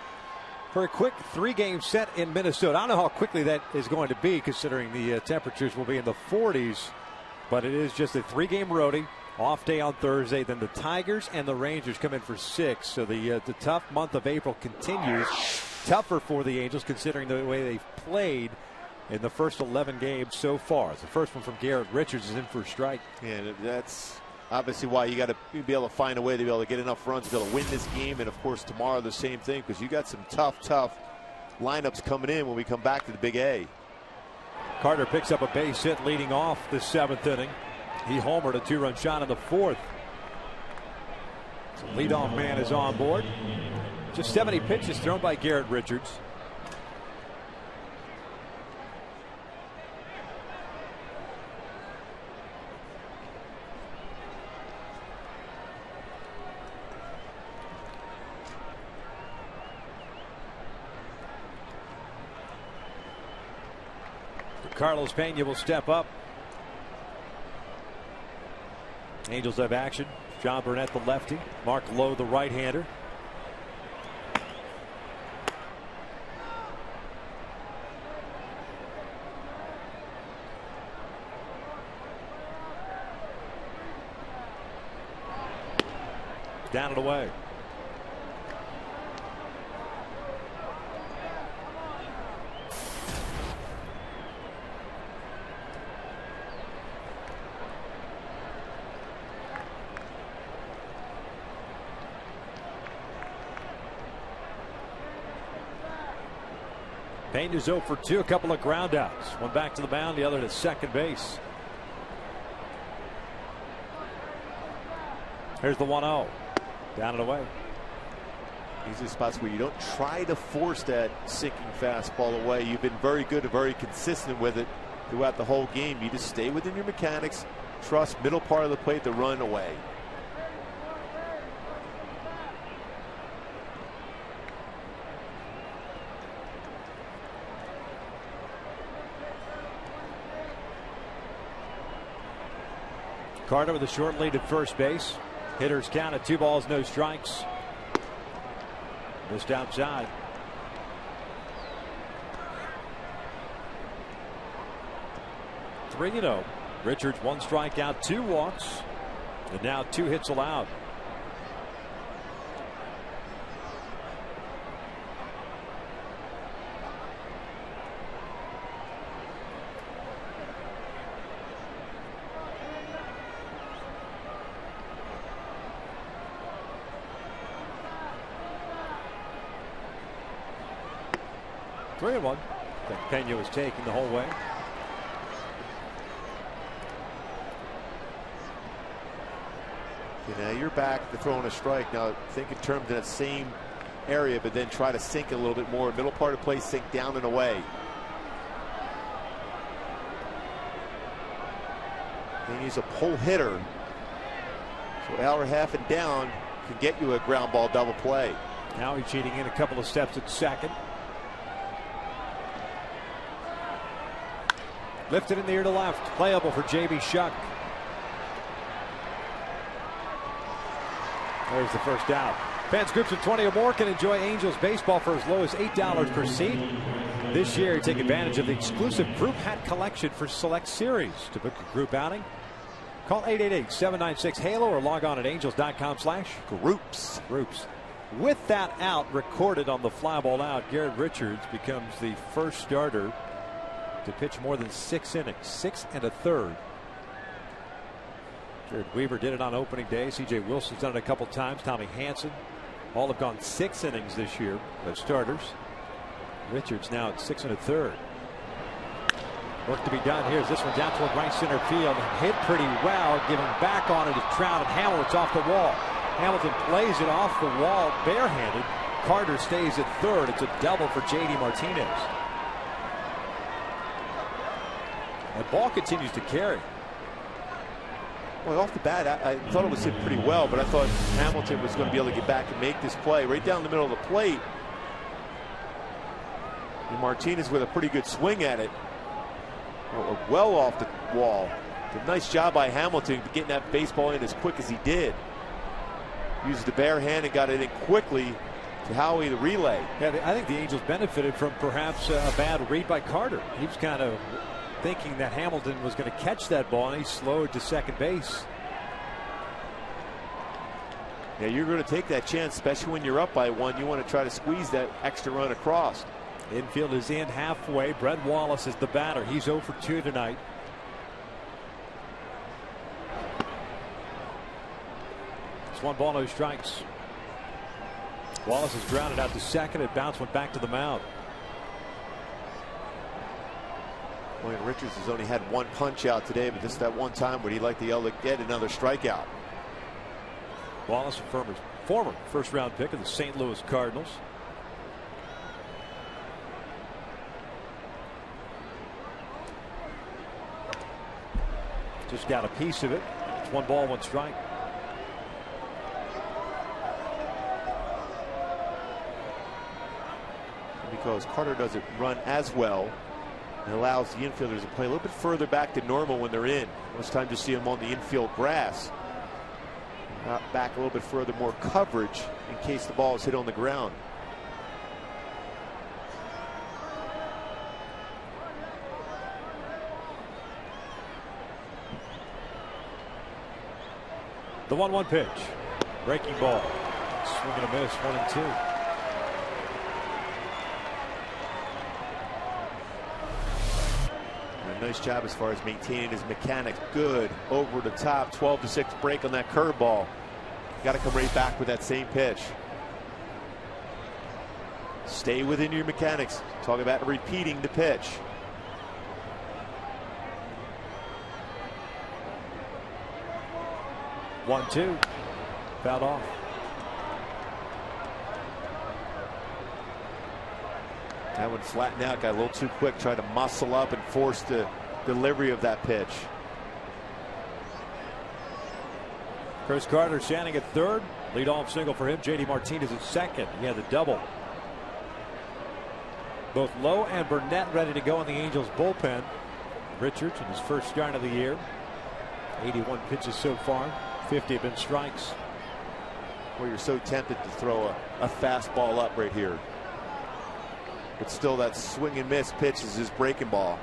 for a quick 3-game set in Minnesota. I don't know how quickly that is going to be, considering the temperatures will be in the 40s. But it is just a 3-game roadie. Off day on Thursday. Then the Tigers and the Rangers come in for 6. So the tough month of April continues. Tougher for the Angels, considering the way they've played in the first 11 games so far. The first one from Garrett Richards is in for a strike. And that's obviously why you got to be able to find a way to be able to get enough runs to be able to win this game. And of course tomorrow the same thing, because you got some tough lineups coming in when we come back to the Big A. Carter picks up a base hit leading off the 7th inning. He homered a 2-run shot in the 4th. So leadoff man is on board. Just 70 pitches thrown by Garrett Richards. Carlos Pena will step up. Angels have action. John Burnett, the lefty. Mark Lowe, the right-hander. Down and away. Pena's 0 for 2, a couple of ground outs. One back to the mound, the other to second base. Here's the 1-0. Down and away. These are spots where you don't try to force that sinking fastball away. You've been very good and very consistent with it throughout the whole game. You just stay within your mechanics, trust middle part of the plate to run away. Carter with a short lead at first base. Hitters count at 2 balls, no strikes. Missed outside. Three, Richards 1 strikeout, 2 walks, and now 2 hits allowed. Three and one. Pena was taking the whole way. Now you're back to throwing a strike. Now think in terms of that same area, but then try to sink it a little bit more. Middle part of play, sink down and away. And he's a pull hitter. So hour, half, and down can get you a ground ball double play. Now he's cheating in a couple of steps at second. Lifted in the air to left. Playable for J.B. Shuck. There's the first out. Fans groups of 20 or more can enjoy Angels baseball for as low as $8 per seat. This year, take advantage of the exclusive group hat collection for select series. To book a group outing, call 888-796-HALO or log on at angels.com/groups. With that out recorded on the fly ball out, Garrett Richards becomes the first starter to pitch more than 6 innings, 6 1/3. Jared Weaver did it on opening day. C.J. Wilson's done it a couple times. Tommy Hanson. All have gone 6 innings this year as starters. Richards now at 6 1/3. Work to be done. Here's this one down toward right center field. Hit pretty well. Giving back on it is Trout, and Hamilton's off the wall. Hamilton plays it off the wall barehanded. Carter stays at third. It's a double for J.D. Martinez. The ball continues to carry. Well, off the bat, I thought it was hit pretty well, but I thought Hamilton was going to be able to get back and make this play right down the middle of the plate. And Martinez with a pretty good swing at it. well off the wall. A nice job by Hamilton getting that baseball in as quick as he did. Used the bare hand and got it in quickly to Howie, the relay. Yeah, I think the Angels benefited from perhaps a bad read by Carter. He was kind of thinking that Hamilton was going to catch that ball, and he slowed to second base. Yeah, you're going to take that chance, especially when you're up by one. You want to try to squeeze that extra run across. Infield is in halfway. Brett Wallace is the batter. He's 0 for 2 tonight. It's 1 ball, no strikes. Wallace is grounded out to second. It bounced, went back to the mound. Well, Richards has only had 1 punch out today, but this is that one time where he'd like to yell to get another strikeout. Wallace, a former first-round pick of the St. Louis Cardinals. Just got a piece of it. It's 1 ball, 1 strike. Because Carter doesn't run as well, it allows the infielders to play a little bit further back than normal when they're in. Most times you see them on the infield grass. Back a little bit further, more coverage in case the ball is hit on the ground. The 1-1 pitch. Breaking ball. Swing and a miss. 1-2. Nice job as far as maintaining his mechanics. Good over the top. 12-6 break on that curveball. Got to come right back with that same pitch. Stay within your mechanics. Talk about repeating the pitch. One, two. Fouled off. That one flattened out, got a little too quick, tried to muscle up and force the delivery of that pitch. Chris Carter standing at third. Leadoff single for him. JD Martinez at second. He had the double. Both Lowe and Burnett ready to go in the Angels bullpen. Richards in his first start of the year. 81 pitches so far. 50 have been strikes. Well, you're so tempted to throw a fastball up right here. But still, that swing and miss pitch is his breaking ball.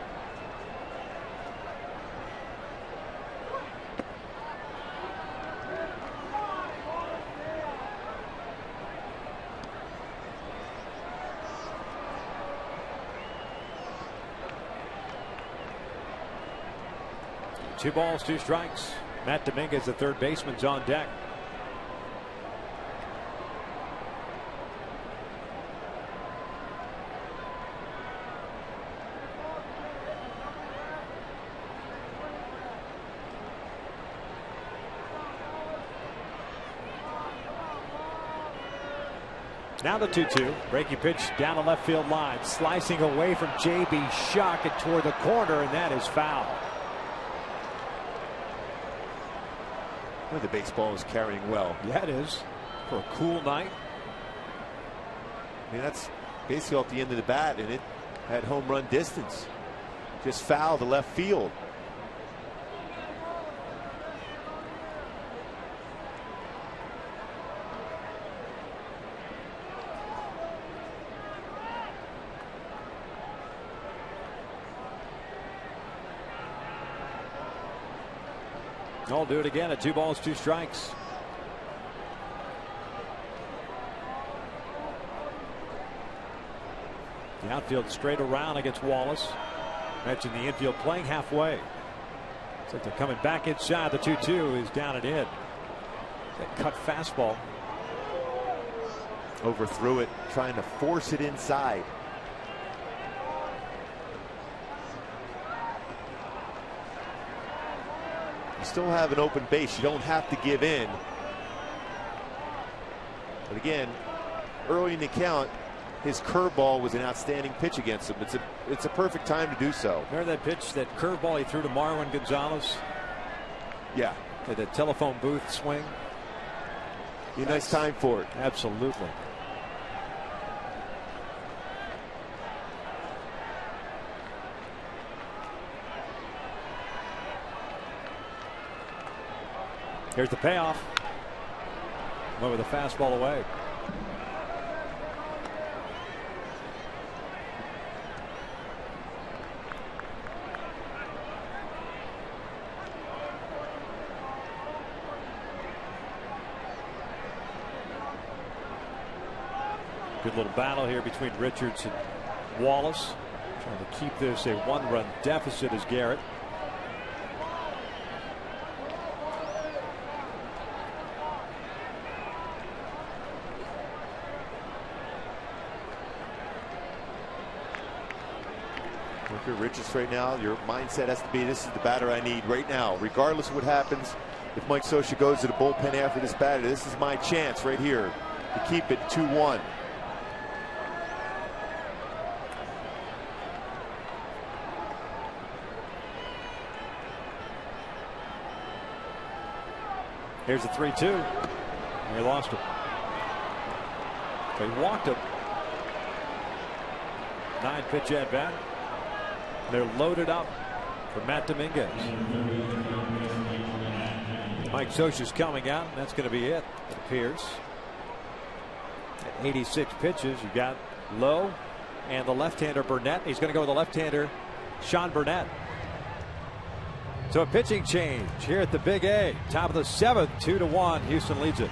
Two balls, 2 strikes. Matt Dominguez, the third baseman's on deck. Now the 2-2. Breaking pitch down the left field line. Slicing away from J.B. Shock and toward the corner, and that is foul. Well, the baseball is carrying well. Yeah, it is. For a cool night. I mean, that's basically off the end of the bat, and it had home run distance. Just foul to left field. I'll do it again at 2 balls, 2 strikes. The outfield straight around against Wallace. Mentioned the infield playing halfway. Looks like they're coming back inside. The 2-2 is down and in. That cut fastball. Overthrew it, trying to force it inside. You still have an open base. You don't have to give in. But again, early in the count, his curveball was an outstanding pitch against him. It's a perfect time to do so. Remember that pitch, that curveball he threw to Marwin Gonzalez? Yeah. At the telephone booth swing. Be a nice time for it. Absolutely. Here's the payoff. Went with a fastball away. Good little battle here between Richards and Wallace. Trying to keep this a one-run deficit as Garrett. If you're Richards right now, your mindset has to be, this is the batter I need right now. Regardless of what happens, if Mike Scioscia goes to the bullpen after this batter, this is my chance right here to keep it 2-1. Here's a 3-2. And he lost him. They walked him. 9-pitch at bat. They're loaded up for Matt Dominguez. Mike Scioscia's coming out. And that's going to be it appears. At 86 pitches, you got Lowe and the left-hander Burnett. He's going to go with the left-hander Sean Burnett. So a pitching change here at the Big A. Top of the 7th, 2-1. Houston leads it.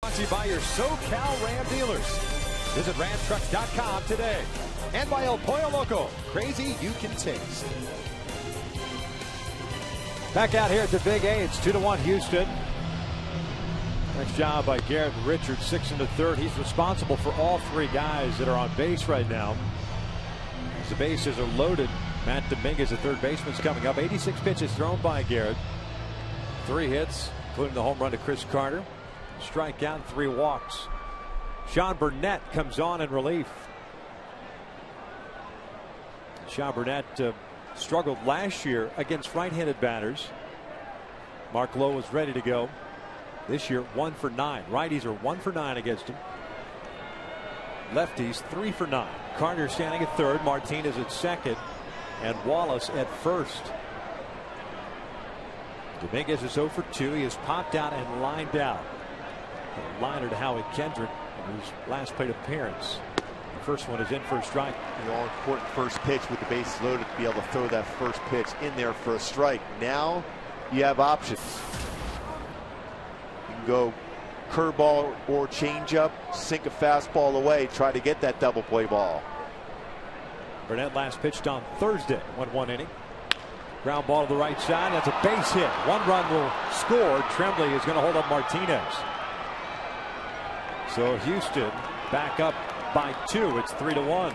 Brought to you by your SoCal Ram dealers. Visit ramtrucks.com today. And by El Pollo Loco. Crazy you can taste. Back out here at the Big A. It's 2-1 Houston. Nice job by Garrett Richards, 6 in the third. He's responsible for all 3 guys that are on base right now. As the bases are loaded, Matt Dominguez, the third baseman, is coming up. 86 pitches thrown by Garrett. 3 hits, including the home run to Chris Carter. Strikeout, 3 walks. Sean Burnett comes on in relief. Sean Burnett struggled last year against right-handed batters. Mark Lowe was ready to go. This year, 1 for 9. Righties are 1 for 9 against him. Lefties, 3 for 9. Carter standing at third, Martinez at second, and Wallace at first. Dominguez is 0 for 2. He has popped out and lined out. A liner to Howie Kendrick in his last plate appearance. The first one is in for a strike. The all-important first pitch with the bases loaded to be able to throw that first pitch in there for a strike. Now you have options. You can go curveball or changeup, sink a fastball away, try to get that double play ball. Burnett last pitched on Thursday, went 1 inning. Ground ball to the right side. That's a base hit. 1 run will score. Tremblay is going to hold up Martinez. So Houston back up by 2. It's 3-1.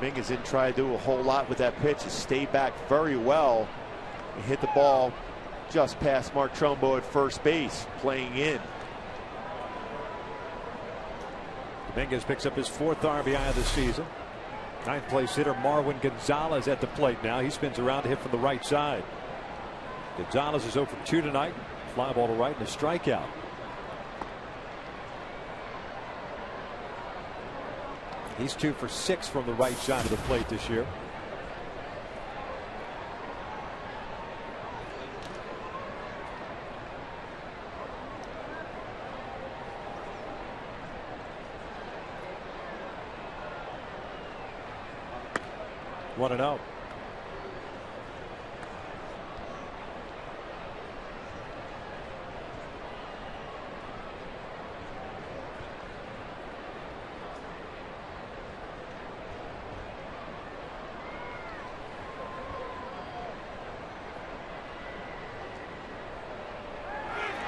Dominguez didn't try to do a whole lot with that pitch. He stayed back very well. He hit the ball just past Mark Trumbo at first base, playing in. Dominguez picks up his 4th RBI of the season. 9th place hitter Marwin Gonzalez at the plate now. He spins around to hit from the right side. Gonzalez is 0 for 2 tonight. Fly ball to right and a strikeout. He's 2 for 6 from the right side of the plate this year. One and out.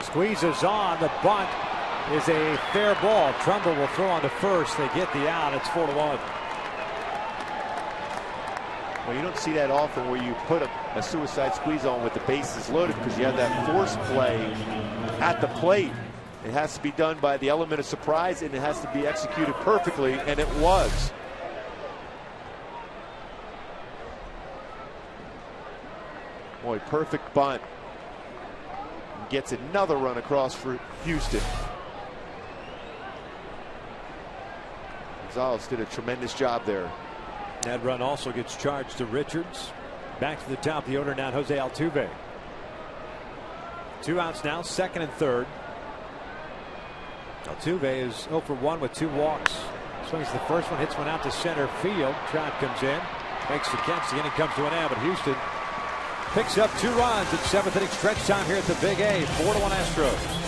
Squeezes on. The bunt is a fair ball. Trumbo will throw on to first. They get the out. It's 4-1. Well, you don't see that often where you put a suicide squeeze on with the bases loaded, because you have that force play at the plate. It has to be done by the element of surprise, and it has to be executed perfectly, and it was. Boy, perfect bunt. Gets another run across for Houston. Gonzalez did a tremendous job there. That run also gets charged to Richards. Back to the top of the order now, Jose Altuve. 2 outs now, 2nd and 3rd. Altuve is 0 for 1 with 2 walks. Swings the first one, hits one out to center field. Trout comes in, makes the catch. The inning comes to an end, but Houston picks up 2 runs at 7th inning stretch time here at the Big A. 4-1 Astros.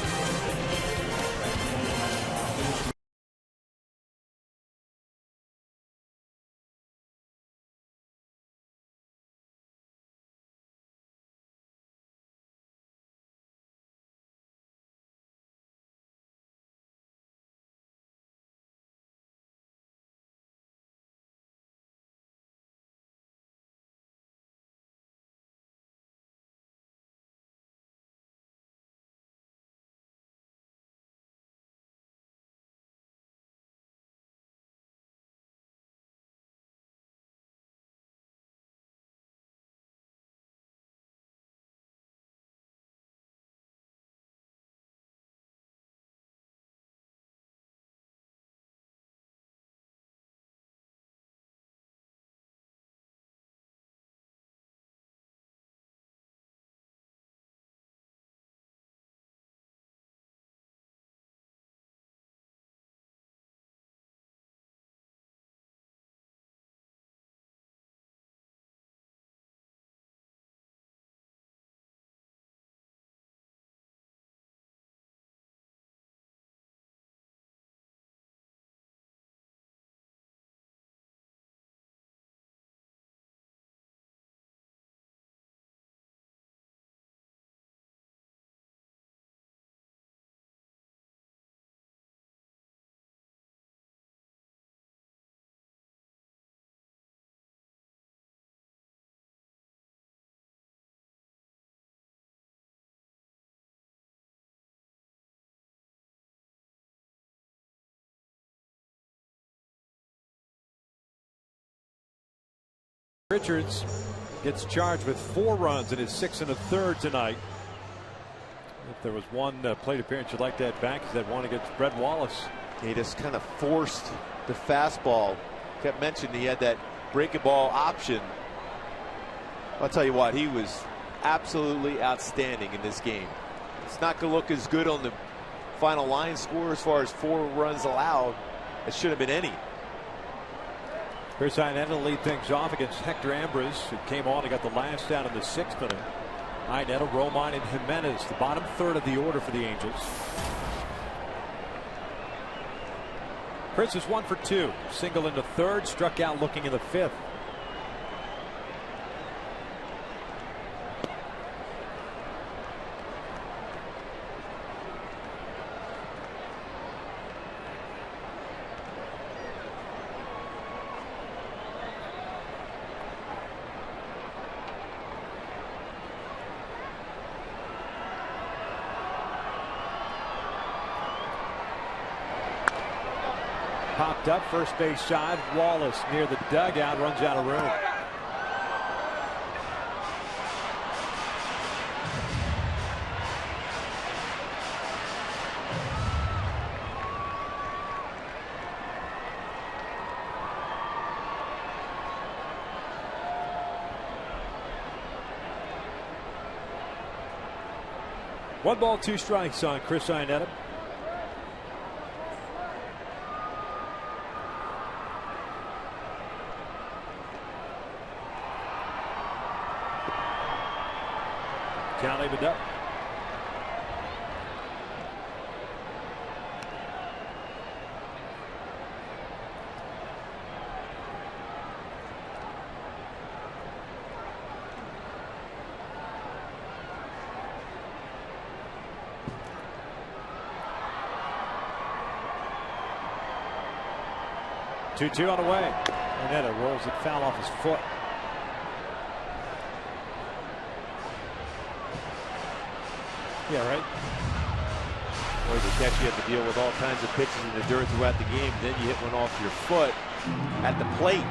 Richards gets charged with 4 runs in his 6 1/3 tonight. If there was one plate appearance you'd like that back, is that one against Brett Wallace. He just kind of forced the fastball. Kept mentioning he had that breaking ball option. I'll tell you what, he was absolutely outstanding in this game. It's not going to look as good on the final line score as far as 4 runs allowed. It should have been any. Chris Iannetta to lead things off against Hector Ambrose, who came on and got the last out in the 6th inning. Iannetta, Romine, and Jimenez, the bottom 3rd of the order for the Angels. Chris is 1 for 2. Single into 3rd, struck out looking in the 5th. popped up, first base side. Wallace near the dugout, runs out of room. One ball, two strikes on Chris Iannetta. Count evened up. Two on the way. Iannetta rolls it foul off his foot. Yeah, right. Boy, the catch, you have to deal with all kinds of pitches in the dirt throughout the game. Then you hit one off your foot at the plate.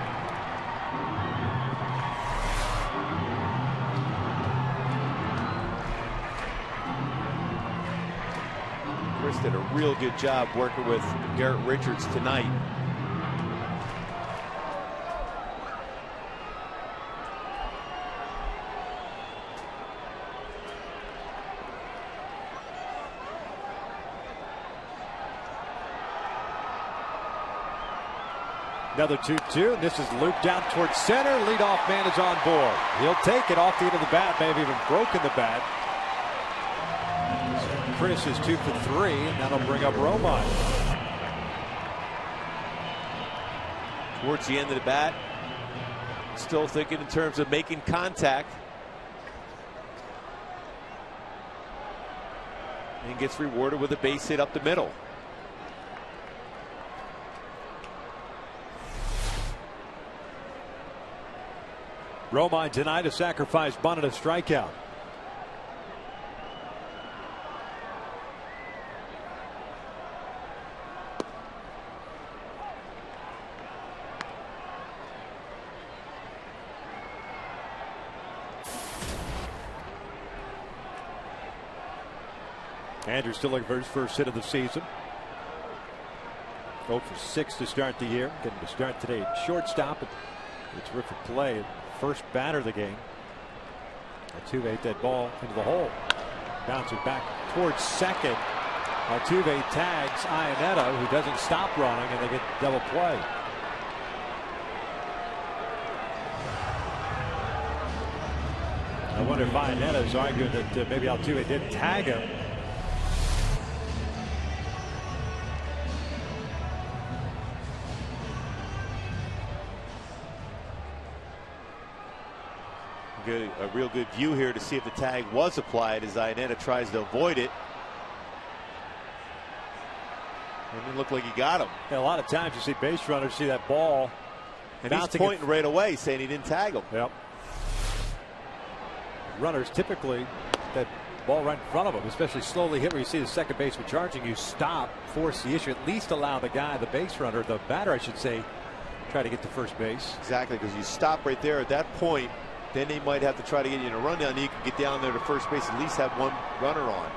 Chris did a real good job working with Garrett Richards tonight. Another 2-2, and this is looped out towards center. Leadoff man is on board. He'll take it off the end of the bat, maybe even broken the bat. So Chris is 2 for 3, and that'll bring up Romine. Towards the end of the bat, still thinking in terms of making contact. And gets rewarded with a base hit up the middle. Romine tonight, a sacrifice bunt and a strikeout. Andrews still looking for his first hit of the season. 0 for 6 to start the year. Getting to start today at shortstop. A terrific play. First batter of the game. Altuve, that ball into the hole. Bounces back towards second. Altuve tags Iannetta, who doesn't stop running, and they get double play. I wonder if Iannetta is arguing that maybe Altuve did tag him. A real good view here to see if the tag was applied as Iannetta tries to avoid it. It didn't look like he got him. Yeah, a lot of times you see base runners see that ball. And he's pointing right away saying he didn't tag him. Yep. Runners typically, that ball right in front of them, especially slowly hit where you see the second baseman charging, you stop, force the issue, at least allow the guy, the base runner, the batter I should say, try to get to first base. Exactly, because you stop right there at that point. Then they might have to try to get you in a rundown. You can get down there to first base, at least have one runner on.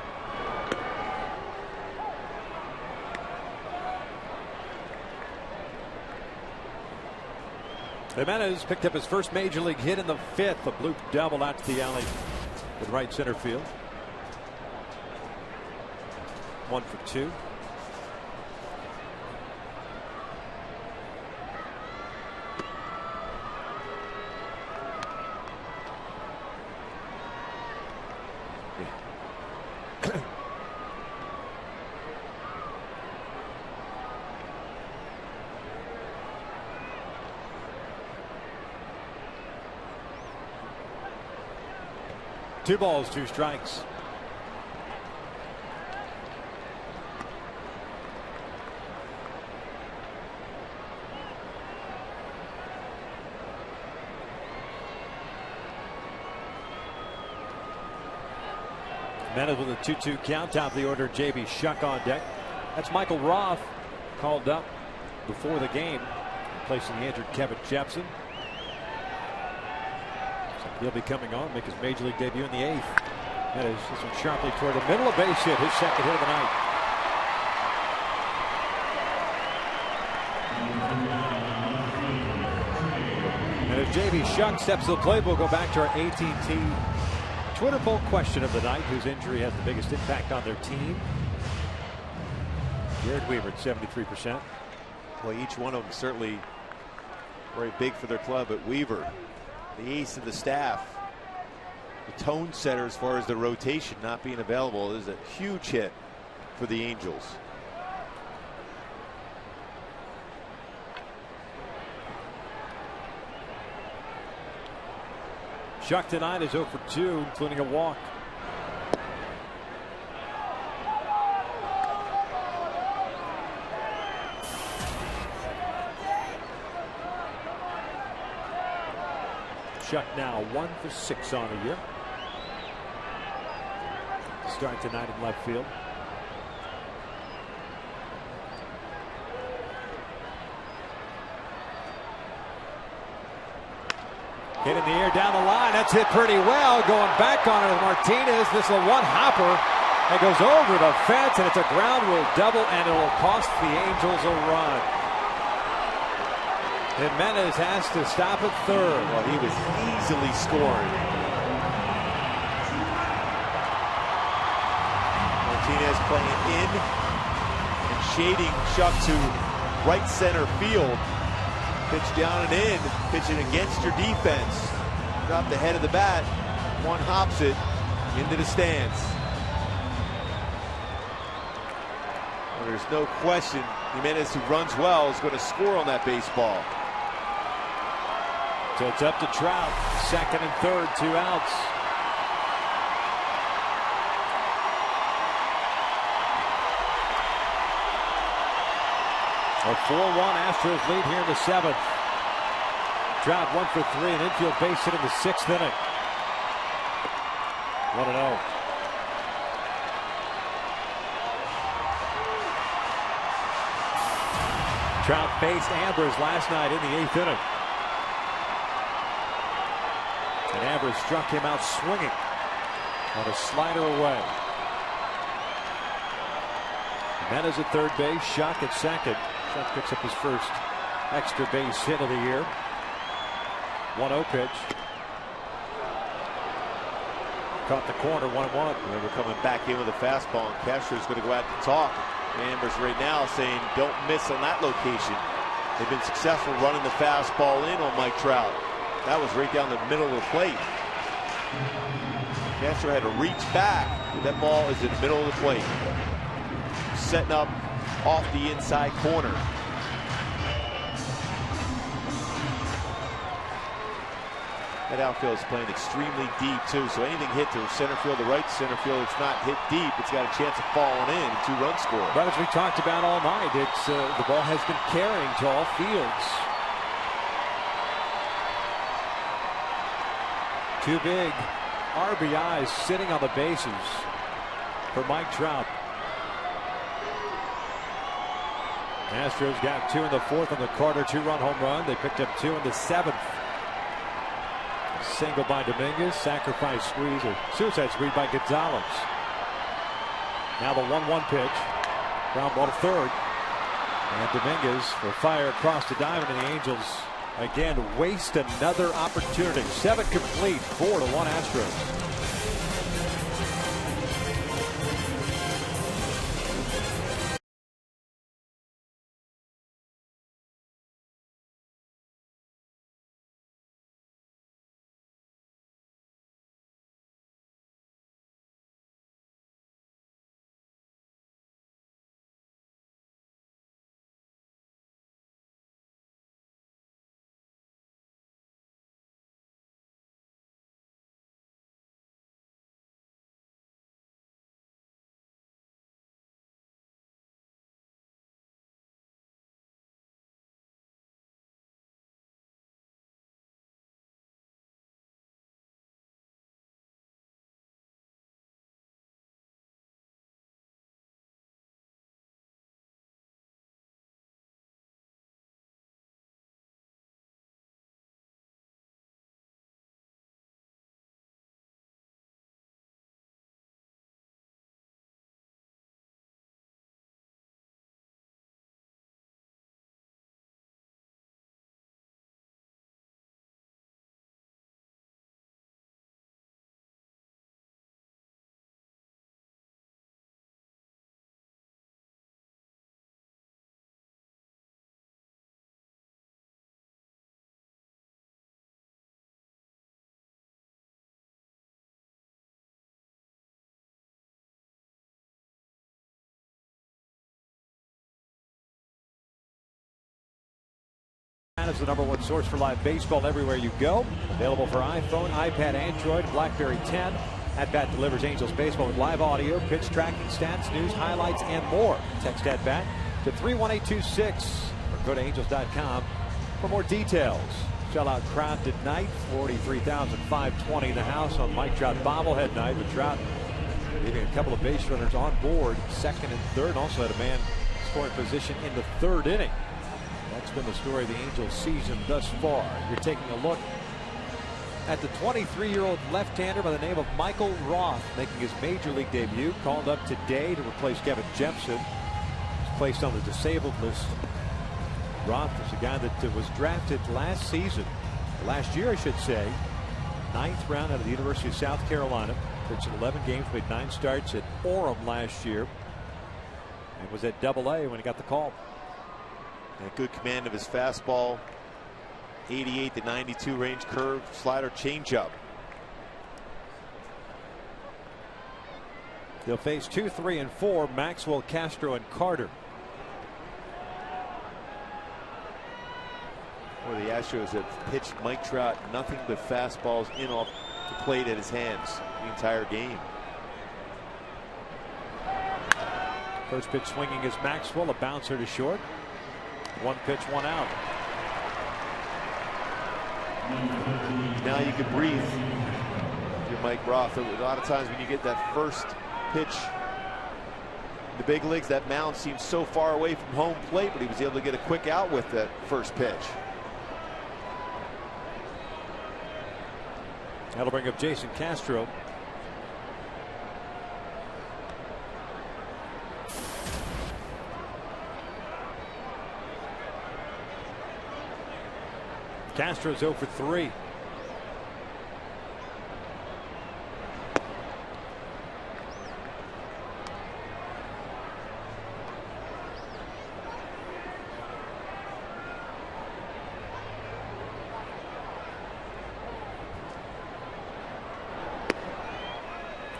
Jimenez picked up his first major league hit in the 5th. A bloop double out to the alley in right center field. 1 for 2. Two balls, two strikes. Jimenez with a 2-2 count. Top of the order, J.B. Shuck on deck. That's Michael Roth called up. before the game, replacing the injured Kevin Jepson. So he'll be coming on, make his major league debut in the 8th. That is this one sharply toward the middle, a base hit, his second hit of the night. And as J.B. Shuck steps to the plate, we'll go back to our AT&T Twitter poll question of the night: whose injury has the biggest impact on their team? Jared Weaver at 73%. Well, each one of them certainly very big for their club, but Weaver, the ace of the staff, the tone setter as far as the rotation not being available, is a huge hit for the Angels. Shuck tonight is 0 for 2, including a walk. Shuck now 1 for 6 on the year. Start tonight in left field. Hit in the air down the line. That's hit pretty well. Going back on it with Martinez. This is a one-hopper that goes over the fence, and it's a ground rule double, and it will cost the Angels a run. Jimenez has to stop at third. Well, he was easily scored. Martinez playing in and shading Shuck to right center field. Pitch down and in, pitching against your defense. Drop the head of the bat, one hops it into the stands. Well, there's no question Jimenez, who runs well, is going to score on that baseball. So it's up to Trout, second and third, 2 outs. A 4-1 Astros lead here in the 7th. Trout 1 for 3, an infield base hit in the 6th inning. 1-0. Trout faced Ambrose last night in the 8th inning. And Ambrose struck him out swinging on a slider away. Jimenez at third base, Shuck at second. Shuck picks up his first extra base hit of the year. 1-0 pitch. Caught the corner, 1-1. We're coming back in with a fastball, and Castro's going to go out to talk. Ambrose right now saying don't miss on that location. They've been successful running the fastball in on Mike Trout. That was right down the middle of the plate. Castro had to reach back. That ball is in the middle of the plate. Setting up off the inside corner. That outfield is playing extremely deep too, so anything hit to center field, the right center field, it's not hit deep, it's got a chance of falling in, 2-run score. But as we talked about all night, it's the ball has been carrying to all fields. Two big RBIs sitting on the bases for Mike Trout. Astros got 2 in the 4th on the Carter 2-run home run. They picked up 2 in the 7th. Single by Dominguez, sacrifice squeeze or suicide squeeze by Gonzalez. Now the 1-1 pitch. Ground ball to third. And Dominguez will fire across the diamond, and the Angels again waste another opportunity. 7 complete, 4-1 Astros. is the #1 source for live baseball everywhere you go. Available for iPhone, iPad, Android, BlackBerry 10. At Bat delivers Angels baseball with live audio, pitch tracking, stats, news, highlights, and more. Text At Bat to 31826 or go to angels.com for more details. Sellout crowd tonight, 43,520 in the house on Mike Trout bobblehead night, with Trout leaving a couple of base runners on board, second and third, and also had a man scoring position in the third inning. That's been the story of the Angels season thus far. You're taking a look at the 23-year-old left-hander by the name of Michael Roth, making his major league debut, called up today to replace Kevin Jepson. He's placed on the disabled list. Roth is a guy that was drafted last year, I should say. 9th round out of the University of South Carolina. Pitched in 11 games, made 9 starts at Orem last year, and was at AA when he got the call. And good command of his fastball, 88 to 92 range, curve, slider, changeup. They'll face 2, 3, and 4, Maxwell, Castro, and Carter. Well, the Astros have pitched Mike Trout nothing but fastballs in off the plate at his hands the entire game. First pitch swinging is Maxwell, a bouncer to short. 1 pitch, 1 out. Now you can breathe. You're Mike Roth. A lot of times when you get that first pitch in the big leagues, that mound seems so far away from home plate, but he was able to get a quick out with that first pitch. That'll bring up Jason Castro. Castro's 0 for 3.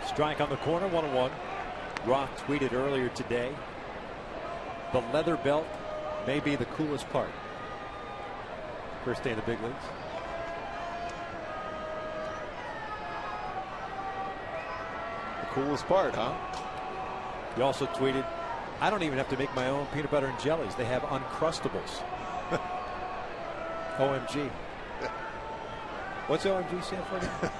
Strike on the corner, 1-1. Roth tweeted earlier today, the leather belt may be the coolest part. First day in the big leagues. The coolest part, huh? He also tweeted, I don't even have to make my own peanut butter and jellies. They have Uncrustables. OMG. What's OMG stand for again?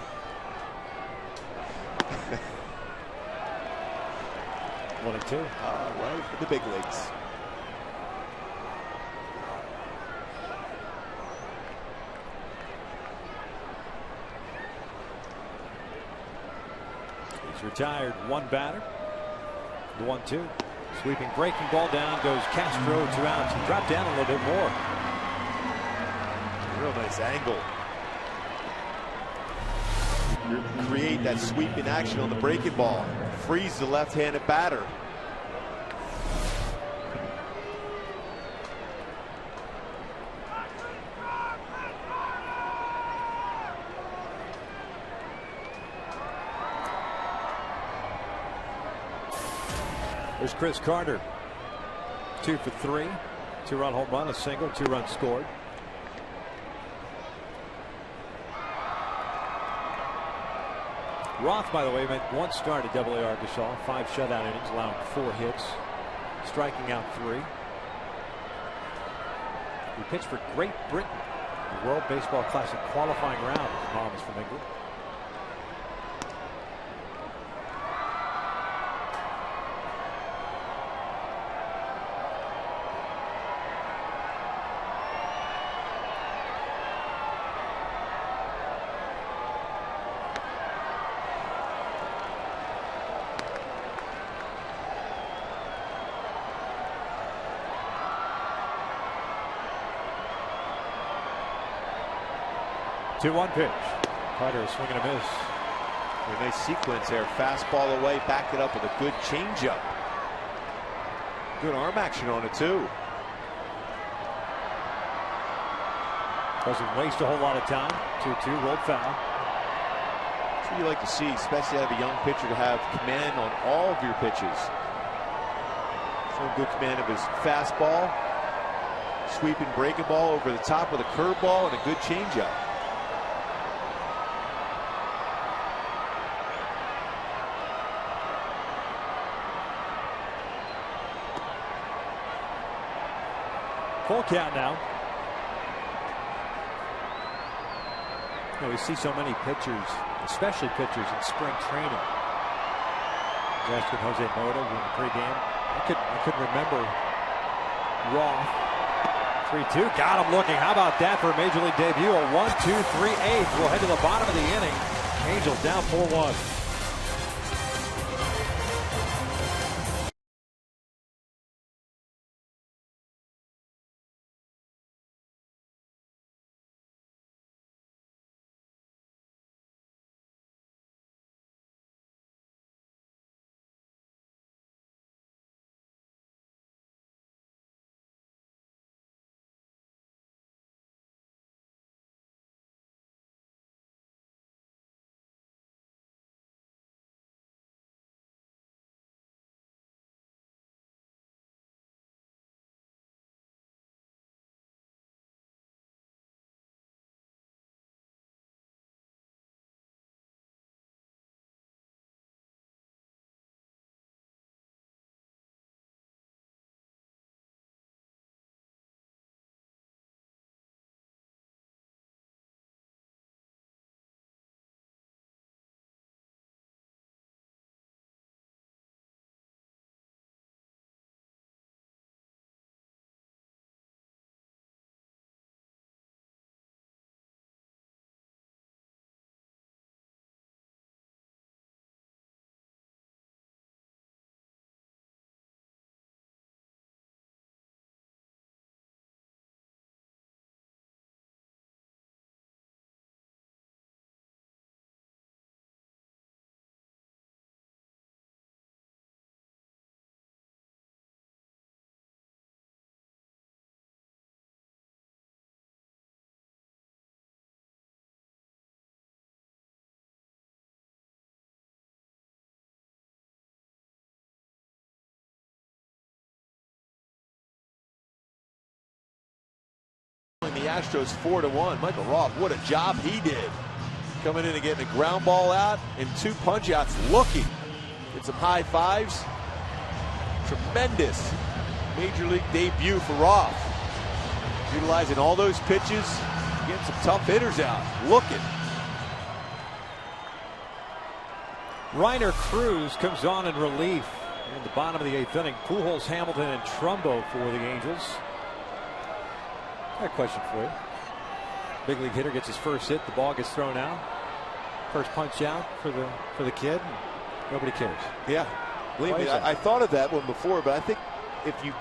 One and 2. Right for the big leagues. He's retired. 1 batter. The 1-2. Sweeping breaking ball down goes Castro. 2 outs. He dropped down a little bit more. Real nice angle. Create that sweep in action on the breaking ball. Freeze the left-handed batter. There's Chris Carter. 2 for 3. 2-run home run, a single, 2 runs scored. Roth, by the way, made 1 start at AA Arkansas, 5 shutout innings, allowing 4 hits, striking out 3. He pitched for Great Britain, the World Baseball Classic qualifying round. His mom is from England. Two-one pitch. Carter swinging a miss. A nice sequence there. Fastball away, back it up with a good changeup. Good arm action on it too. Doesn't waste a whole lot of time. 2-2, rolled foul. That's what you like to see, especially out of a young pitcher, to have command on all of your pitches. Showing good command of his fastball, sweeping breaking ball over the top with a curveball and a good changeup. Full count now. You know, we see so many pitchers, especially pitchers in spring training. I was asking Jose Mota in the pregame. I couldn't remember Roth. 3-2. Got him looking. How about that for a major league debut? A 1-2-3-8. We'll head to the bottom of the inning. Angels down 4-1. The Astros 4-1. Michael Roth, what a job he did. Coming in and getting a ground ball out and 2 punch outs looking. Get some high fives. Tremendous major league debut for Roth. Utilizing all those pitches, getting some tough hitters out. Looking. Reiner Cruz comes on in relief in the bottom of the 8th inning. Pujols, Hamilton, and Trumbo for the Angels. I got a question for you. Big league hitter gets his first hit. The ball gets thrown out. First punch out for the kid. Nobody cares. Yeah. Believe me, I thought of that one before, but I think if you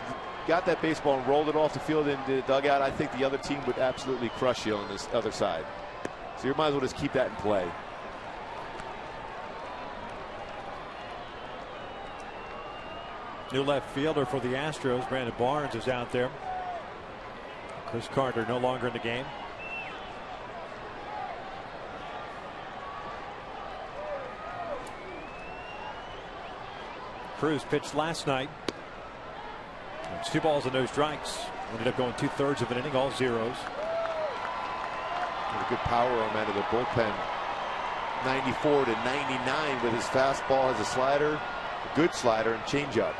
got that baseball and rolled it off the field into the dugout, I think the other team would absolutely crush you on this other side. So you might as well just keep that in play. New left fielder for the Astros, Brandon Barnes, is out there. Chris Carter no longer in the game. Cruz pitched last night. It's 2 balls and no strikes. Ended up going 2/3 of an inning, all zeros. With a good power arm out of the bullpen. 94-99 with his fastball, has a slider, a good slider, and changeup.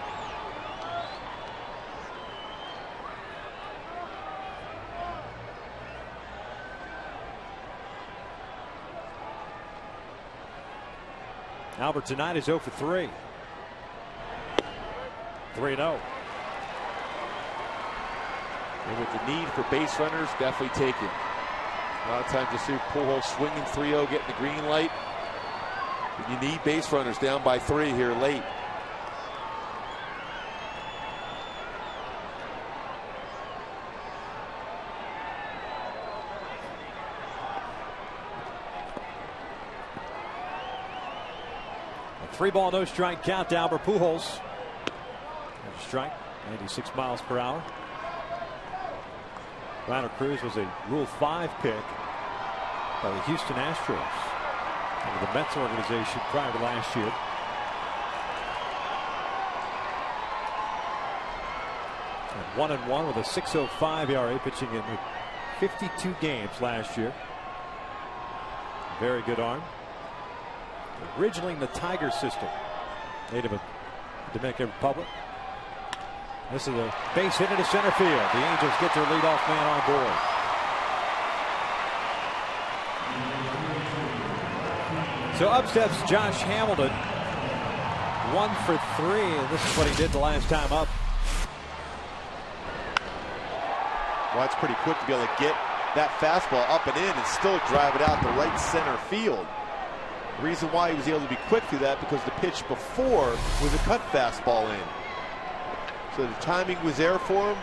Albert tonight is 0 for 3. 3-0. And with the need for base runners, definitely taken. A lot of times you see Pujols swinging 3-0, getting the green light. But you need base runners down by 3 here late. A 3-ball, no strike count to Albert Pujols. There's a strike, 96 miles per hour. Reiner Cruz was a Rule 5 pick by the Houston Astros under the Mets organization prior to last year. And 1-1 with a 6.05 ERA, pitching in 52 games last year. Very good arm. Originally in the Tiger system, native of the Dominican Republic. This is a base hit into center field. The Angels get their leadoff man on board. So up steps Josh Hamilton, 1 for 3, and this is what he did the last time up. Well, it's pretty quick to be able to get that fastball up and in and still drive it out to right center field. The reason why he was able to be quick through that because the pitch before was a cut fastball in. So the timing was there for him,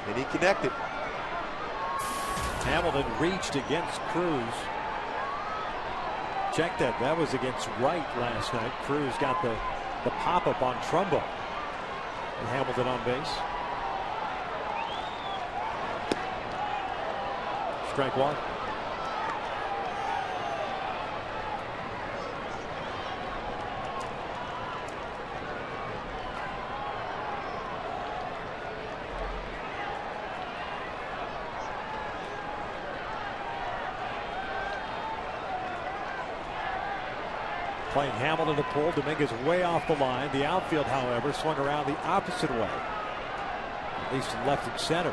and he connected. Hamilton reached against Cruz. Check that. That was against Wright last night. Cruz got the pop-up on Trumbo. And Hamilton on base. Strike one. Playing Hamilton to pull. Dominguez way off the line. The outfield, however, swung around the opposite way. At least in left and center.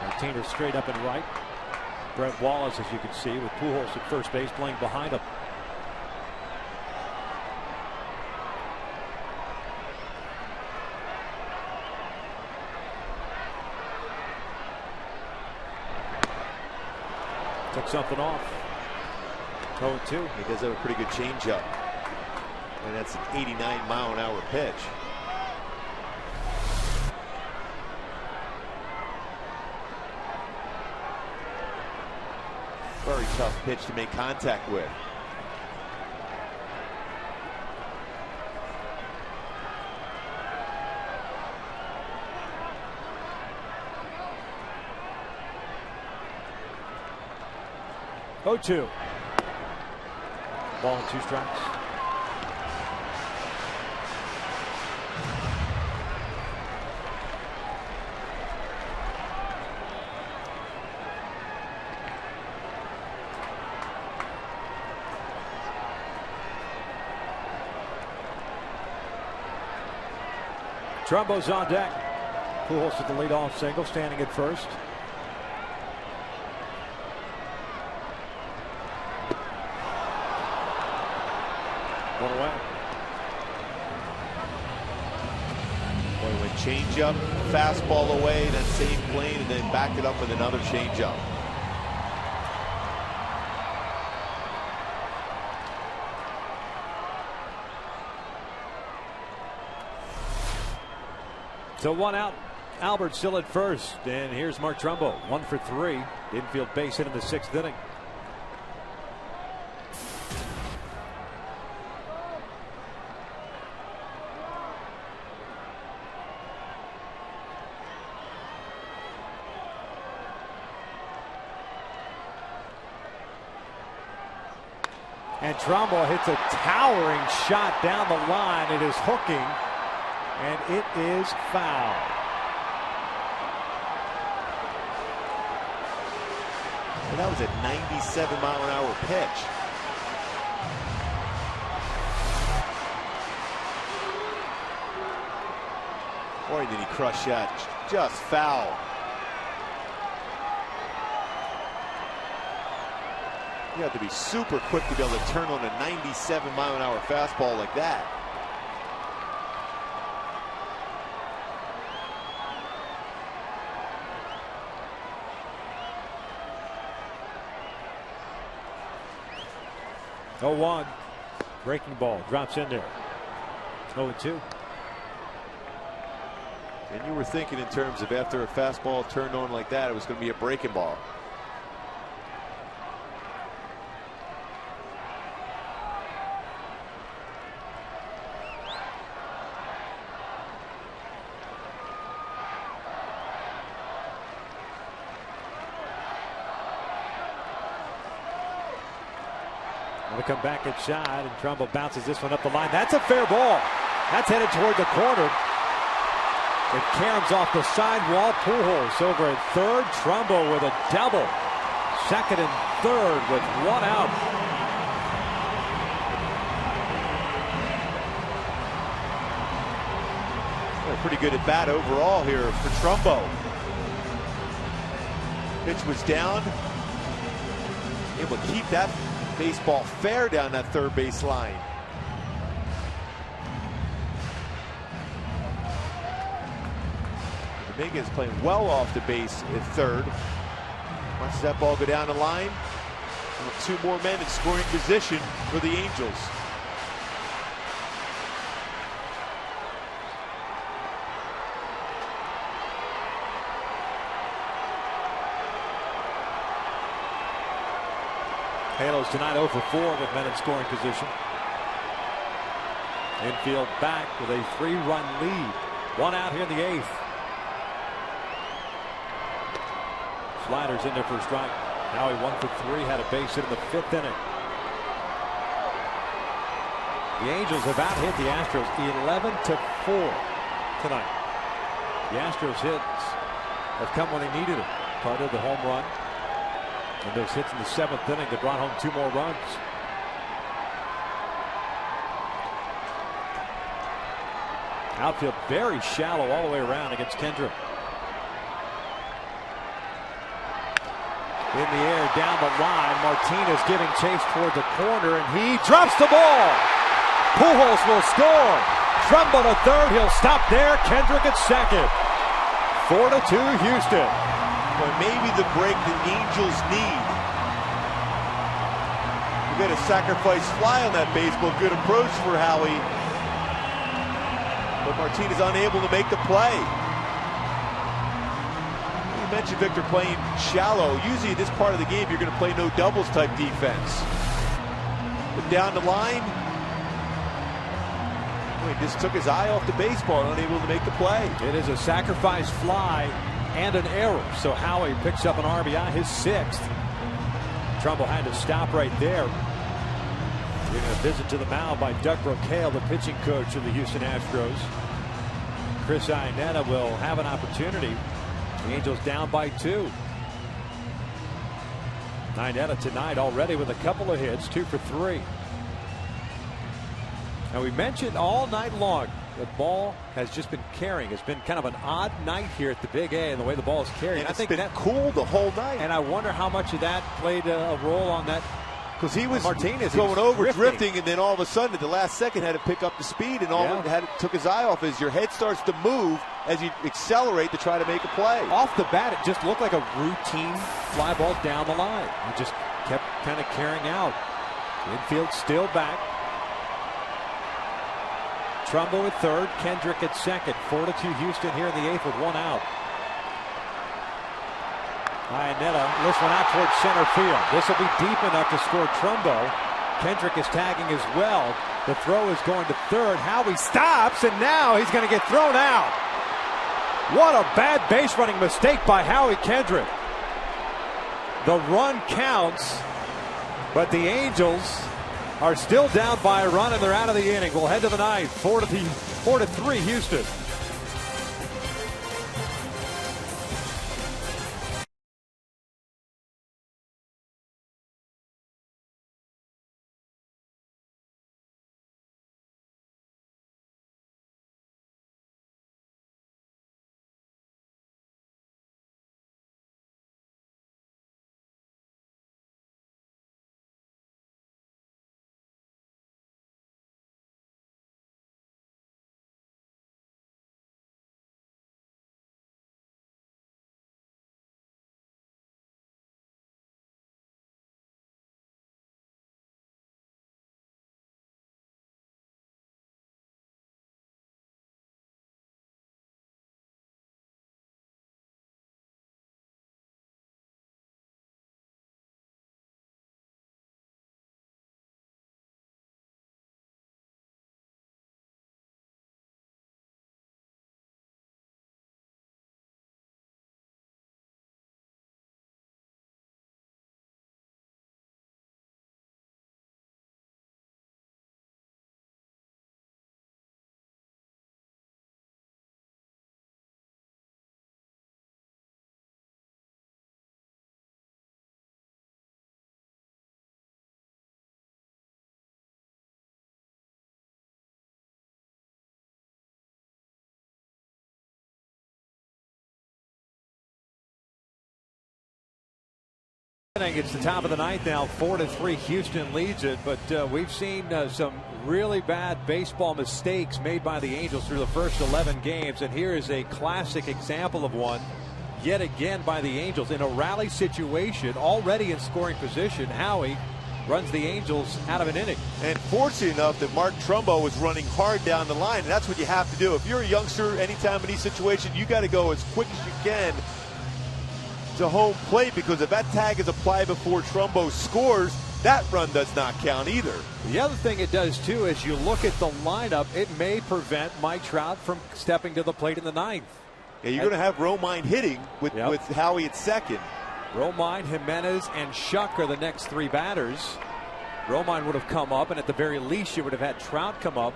Martiner straight up and right. Brett Wallace, as you can see, with Pujols at first base playing behind him. Took something off. 0-2. He does have a pretty good changeup. And that's an 89-mile-an-hour pitch. Very tough pitch to make contact with. Oh, 2. Ball and 2 strikes. Trumbo's on deck. Pujols with the leadoff single, standing at first. One away. Boy, went changeup, fastball away, that same plane, and then backed it up with another changeup. So 1 out. Albert still at first, and here's Mark Trumbo, 1 for 3. Infield base hit in the 6th inning. And Trumbo hits a towering shot down the line. It is hooking, and it is foul. And that was a 97-mile-an-hour pitch. Boy, did he crush that. Just foul. You have to be super quick to be able to turn on a 97-mile-an-hour fastball like that. Oh, 1. Breaking ball drops in there. 0-2. And you were thinking in terms of after a fastball turned on like that, it was going to be a breaking ball. Going to come back inside, and Trumbo bounces this one up the line. That's a fair ball. That's headed toward the corner. It caroms off the sidewall. Pujols over at third. Trumbo with a double. Second and third with one out. Pretty good at bat overall here for Trumbo. Pitch was down. Able to keep that baseball fair down that third base line. Dominguez playing well off the base at third. Watches that ball go down the line. With two more men in scoring position for the Angels. Halos tonight 0 for 4 with men in scoring position. Infield back with a 3-run lead. One out here in the 8th. Sliders in there for a strike. Now he 1 for 3, had a base hit in the 5th inning. The Angels have out-hit the Astros 11 to 4 tonight. The Astros hits have come when they needed it. Carter, the home run. And those hits in the 7th inning that brought home 2 more runs. Outfield very shallow all the way around against Kendrick. In the air, down the line, Martinez giving chase toward the corner, and he drops the ball. Pujols will score. Trumbo to third, he'll stop there. Kendrick at second. 4-2 Houston. But maybe the break the Angels need. You got a sacrifice fly on that baseball. Good approach for Howie. But Martinez unable to make the play. You mentioned Victor playing shallow. Usually in this part of the game, you're going to play no doubles type defense. But down the line, he just took his eye off the baseball and unable to make the play. It is a sacrifice fly and an error. So Howie picks up an RBI, his 6th. Trumbo had to stop right there. We're going to visit to the mound by Doug Brocail, the pitching coach of the Houston Astros. Chris Iannetta will have an opportunity. The Angels down by 2. Iannetta tonight already with a couple of hits, 2 for 3. Now we mentioned all night long the ball has just been carrying. It's been kind of an odd night here at the Big A and the way the ball is carried. And I think that cool the whole night. And I wonder how much of that played a role on that. Because he was Martinez going over, drifting, and then all of a sudden at the last second had to pick up the speed, and took his eye off as your head starts to move as you accelerate to try to make a play. Off the bat, it just looked like a routine fly ball down the line. He just kept kind of carrying out. Infield still back. Trumbo at third, Kendrick at second. 4-2 Houston here in the 8th with 1 out. Iannetta lifts one out towards center field. This will be deep enough to score Trumbo. Kendrick is tagging as well. The throw is going to third. Howie stops, and now he's going to get thrown out. What a bad base running mistake by Howie Kendrick. The run counts, but the Angels are still down by a run, and they're out of the inning. We'll head to the 9th. 4-3 Houston. It's the top of the ninth now, 4-3. Houston leads it, but we've seen some really bad baseball mistakes made by the Angels through the first 11 games, and here is a classic example of one yet again by the Angels in a rally situation, already in scoring position. Howie runs the Angels out of an inning. And fortunate enough that Mark Trumbo was running hard down the line, and that's what you have to do. If you're a youngster, anytime in these situations, you got to go as quick as you can to home plate, because if that tag is applied before Trumbo scores, that run does not count either. The other thing it does too, as you look at the lineup, it may prevent Mike Trout from stepping to the plate in the ninth. Yeah, you're going to have Romine hitting with Howie at second. Romine, Jimenez, and Shuck are the next three batters. Romine would have come up, and at the very least you would have had Trout come up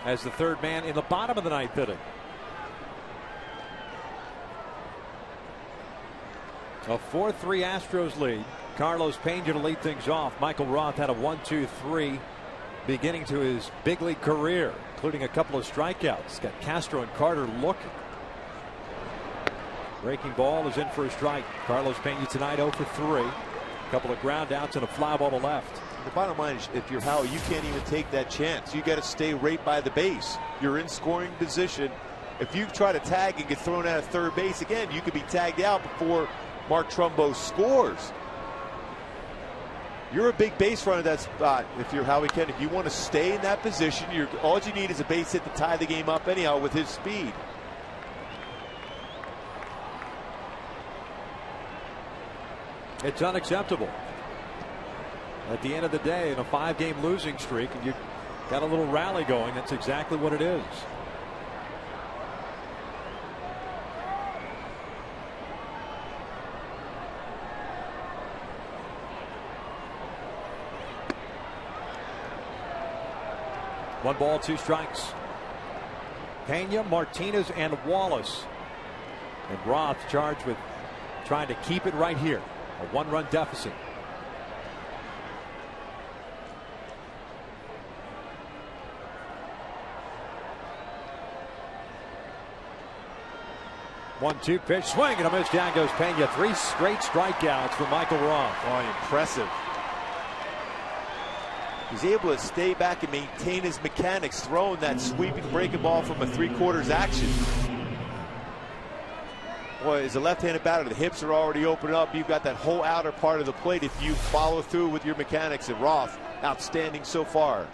as the third man in the bottom of the ninth inning. A 4-3 Astros lead. Carlos Pena to lead things off. Michael Roth had a 1-2-3 beginning to his big league career, including a couple of strikeouts. Got Castro and Carter looking. Breaking ball is in for a strike. Carlos Pena tonight 0 for 3. A couple of ground outs and a fly ball to left. The bottom line is, if you're Howie, you can't even take that chance. You got to stay right by the base. You're in scoring position. If you try to tag and get thrown out of third base again, you could be tagged out before Mark Trumbo scores. You're a big base runner at that spot if you're Howie Kent. If you want to stay in that position, all you need is a base hit to tie the game up anyhow with his speed. It's unacceptable. At the end of the day, in a 5-game losing streak, and you got a little rally going, that's exactly what it is. One ball, 2 strikes. Pena, Martinez, and Wallace. And Roth charged with trying to keep it right here. A 1-run deficit. One-two pitch, swing and a miss. Down goes Pena. 3 straight strikeouts for Michael Roth. Oh, impressive. He's able to stay back and maintain his mechanics, throwing that sweeping breaking ball from a 3/4 action. Boy, as a left-handed batter, the hips are already open up. You've got that whole outer part of the plate if you follow through with your mechanics. And Roth, outstanding so far.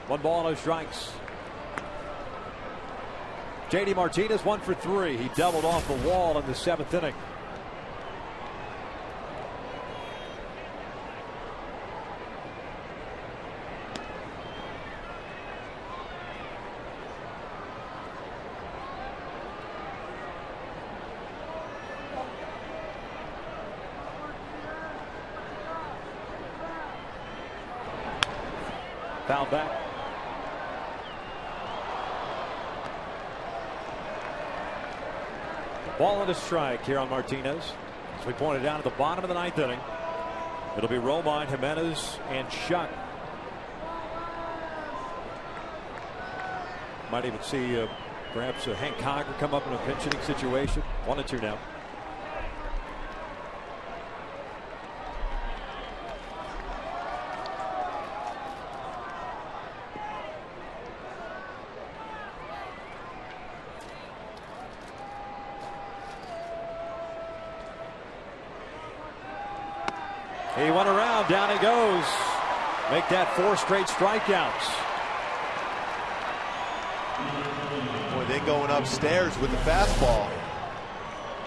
One ball, no strikes. J.D. Martinez 1 for 3. He doubled off the wall in the 7th inning. Foul back. Ball and a strike here on Martinez. As we pointed out at the bottom of the 9th inning, it'll be Romine, Jimenez, and Shuck. Might even see perhaps Hank Conger come up in a pinch hitting situation. 1-2 now. He went around, down he goes. Make that 4 straight strikeouts. Boy, they going upstairs with the fastball.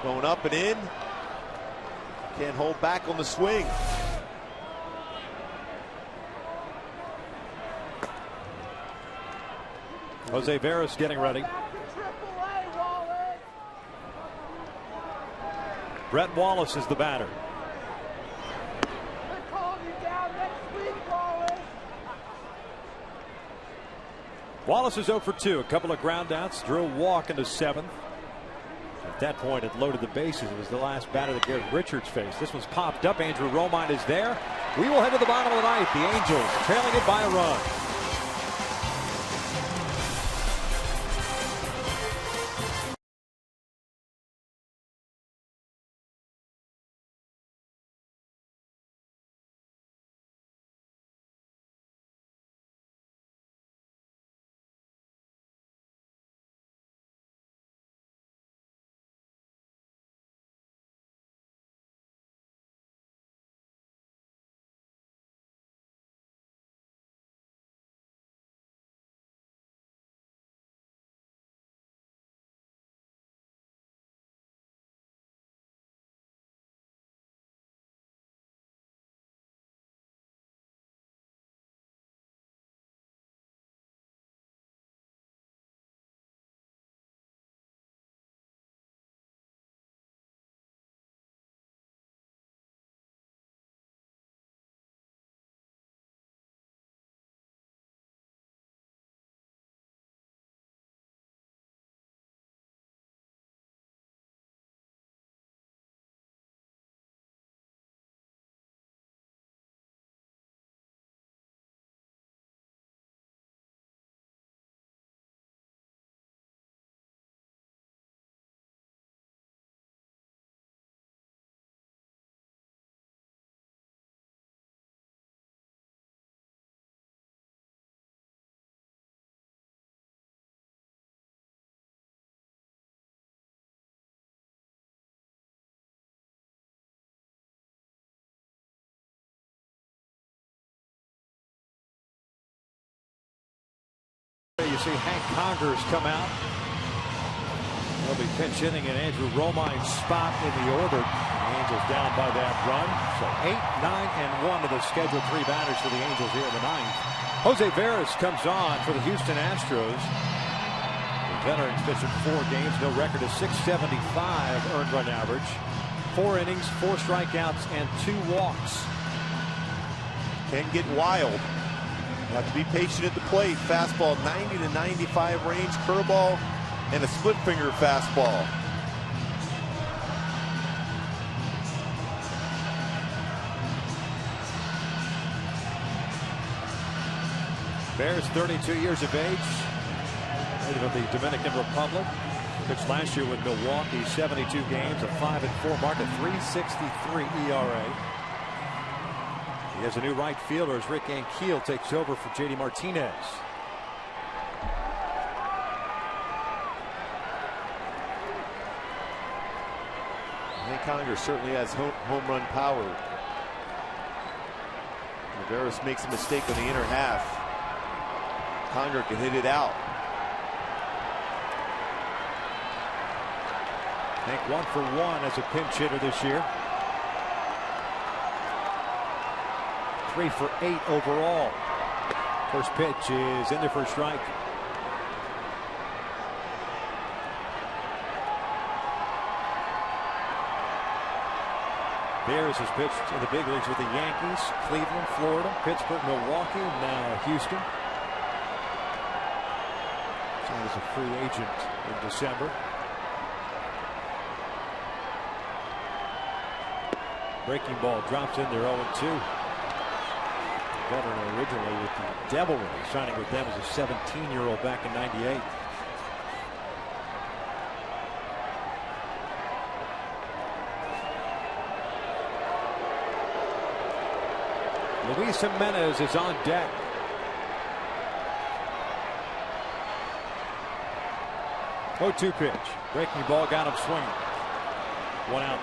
Going up and in. Can't hold back on the swing. Jose Veras getting ready. Brett Wallace is the batter. Wallace is 0 for 2. A couple of ground outs. Drew a walk in the 7th. At that point, it loaded the bases. It was the last batter that Garrett Richards faced. This one's popped up. Andrew Romine is there. We will head to the bottom of the 9th. The Angels trailing it by a run. you see Hank Congers come out. He'll be pinch hitting in Andrew Romine's spot in the order. The Angels down by that run. So 8, 9, and 1 to the scheduled 3 batters for the Angels here in the 9th. Jose Veras comes on for the Houston Astros. The veterans pitched in 4 games. No record of .675 earned run average. 4 innings, 4 strikeouts, and 2 walks. Can get wild. Have to be patient at the plate. Fastball 90 to 95 range. Curveball and a split finger fastball. Bears 32 years of age. Native of the Dominican Republic. Pitched last year with Milwaukee, 72 games, a 5-4 mark, a 3.63 ERA. He has a new right fielder as Rick Ankiel takes over for J.D. Martinez. Hank Congers certainly has home run power. Rivera makes a mistake on the inner half. Conger can hit it out. Hank 1 for 1 as a pinch hitter this year. 3 for 8 overall. First pitch is in there for a strike. Bears has pitched in the big leagues with the Yankees, Cleveland, Florida, Pittsburgh, Milwaukee, now Houston. Signed as a free agent in December. Breaking ball drops in there 0-2. Veteran originally with the Devilry, signing with them as a 17-year-old back in '98. Luis Jimenez is on deck. Oh, 2 pitch. Breaking ball got him swinging. 1 out.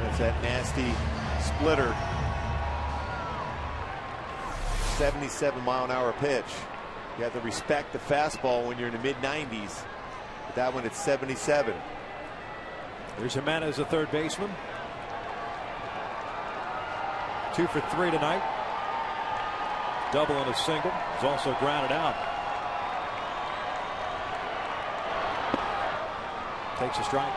That's that nasty splitter. 77-mile-an-hour pitch. You have to respect the fastball when you're in the mid-90s. But that one at 77. There's Jimenez, the third baseman. 2 for 3 tonight. Double and a single. He's also grounded out. Takes a strike.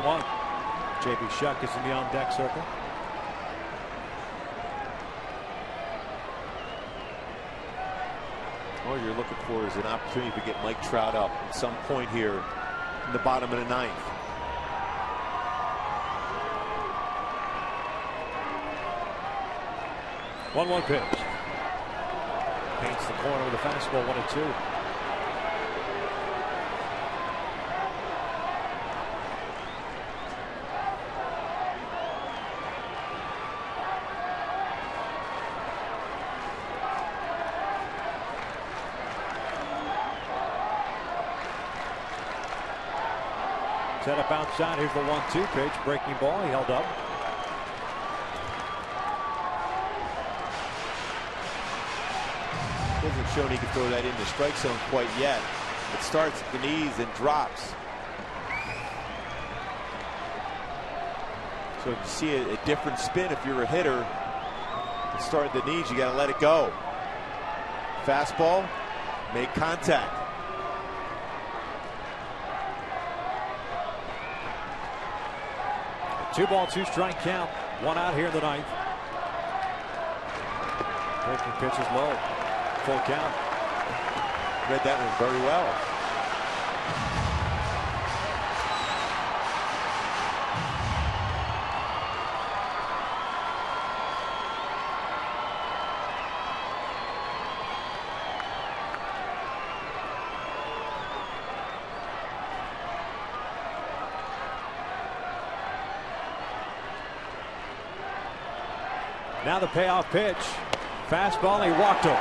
One. J.B. Shuck is in the on-deck circle. All you're looking for is an opportunity to get Mike Trout up at some point here in the bottom of the 9th. One pitch. Paints the corner with a fastball, 1-2. Set up outside. Here's the 1-2 pitch. Breaking ball. He held up. Hasn't shown he can throw that in the strike zone quite yet. It starts at the knees and drops. So if you see a different spin, if you're a hitter, it start at the knees, you got to let it go. Fastball, make contact. Two ball, 2 strike count. 1 out here in the 9th. Breaking pitch is low. Full count. Read that one very well. Now the payoff pitch. Fastball, and he walked him.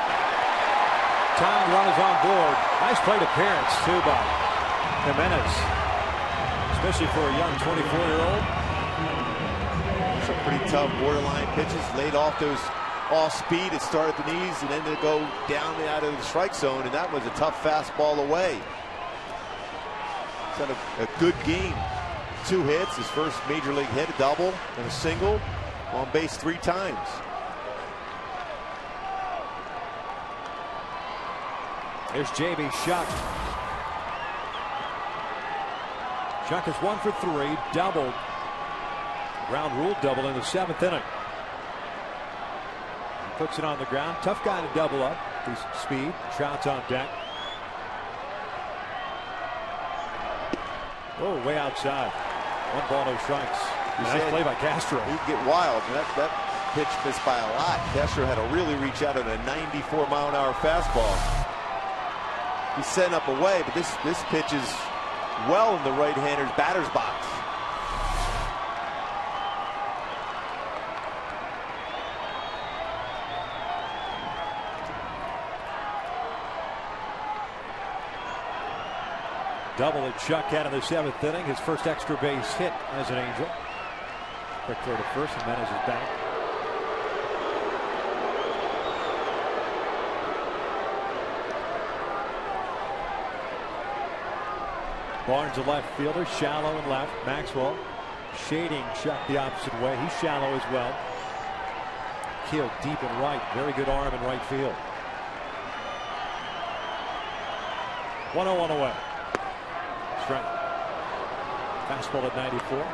Tying run is on board. Nice plate appearance, too, by Jimenez. Especially for a young 24-year-old. Some pretty tough borderline pitches. Laid off those off speed. It started at the knees and then to go down and out of the strike zone. And that was a tough fastball away. He's had a good game. 2 hits. His first major league hit, a double and a single. On base 3 times. There's J.B. Shuck. Shuck is 1 for 3, doubled. Ground rule double in the 7th inning. He puts it on the ground. Tough guy to double up. He's speed. Trout's on deck. Oh, way outside. 1 ball, no strikes. Nice play by Castro. He'd get wild. That pitch missed by a lot. Castro had to really reach out on a 94-mile-an-hour fastball. He's setting up away, but this pitch is well in the right-hander's batter's box. Double that Chuck had in the 7th inning. His first extra base hit as an Angel. Quick throw to first, and Jimenez is back. Barnes, a left fielder, shallow and left. Maxwell shading Chuck the opposite way. He's shallow as well. Keel deep and right. Very good arm in right field. 1-0 away. Strike. Fastball at 94.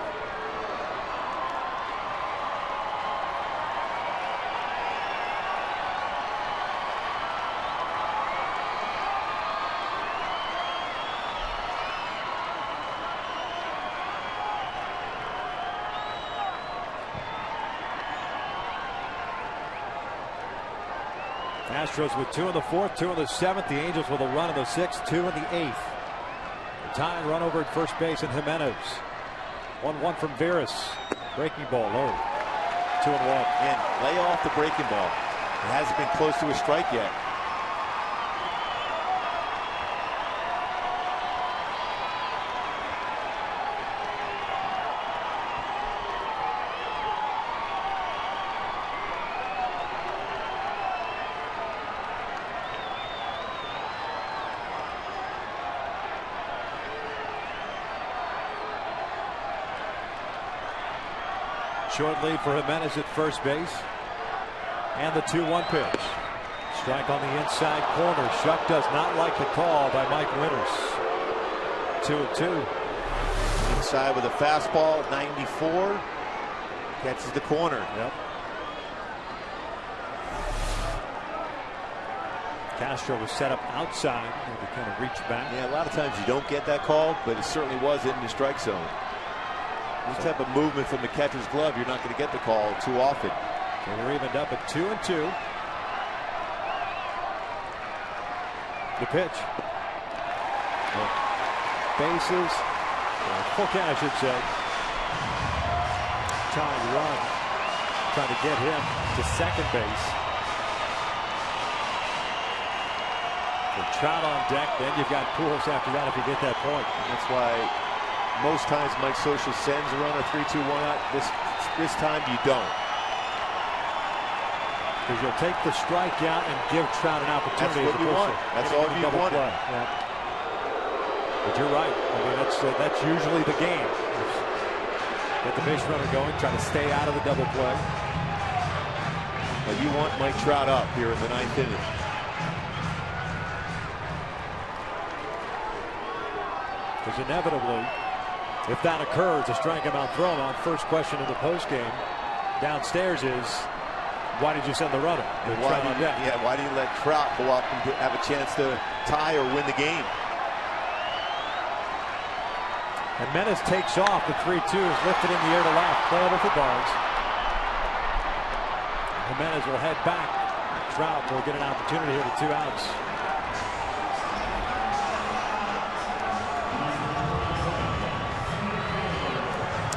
Astros with 2 in the 4th, 2 in the 7th. The Angels with a run in the 6th, 2 in the 8th. The tying run over at first base, and Jimenez. 1-1 from Veras. Breaking ball low. 2-1. And lay off the breaking ball. It hasn't been close to a strike yet. Short lead for Jimenez at first base. And the 2-1 pitch. Strike on the inside corner. Shuck does not like the call by Mike Winters. 2-2. Inside with a fastball at 94. Catches the corner. Yep. Castro was set up outside to kind of reach back. Yeah, a lot of times you don't get that call, but it certainly was in the strike zone. This type of movement from the catcher's glove, you're not going to get the call too often. So they're evened up at 2-2. The pitch. Bases. Full count, I should say. Tying run. Trying to get him to second base. The Trout on deck. Then you've got Pujols after that if you get that point. And that's why most times Mike Scioscia sends a runner 3-2-1 out. This time you don't. Because you'll take the strikeout and give Trout an opportunity. That's what you want. That's all you want. Yeah. But you're right. I mean, that's usually the game. Get the base runner going, try to stay out of the double play. But you want Mike Trout up here in the 9th inning. Because inevitably, if that occurs, a strike him out, throw him out. First question in the postgame downstairs is, why did you send the runner? Why do you let Trout go up and have a chance to tie or win the game? And Jimenez takes off. The 3-2 is lifted in the air to left. Playable for Barnes. Jimenez will head back. Trout will get an opportunity here with 2 outs.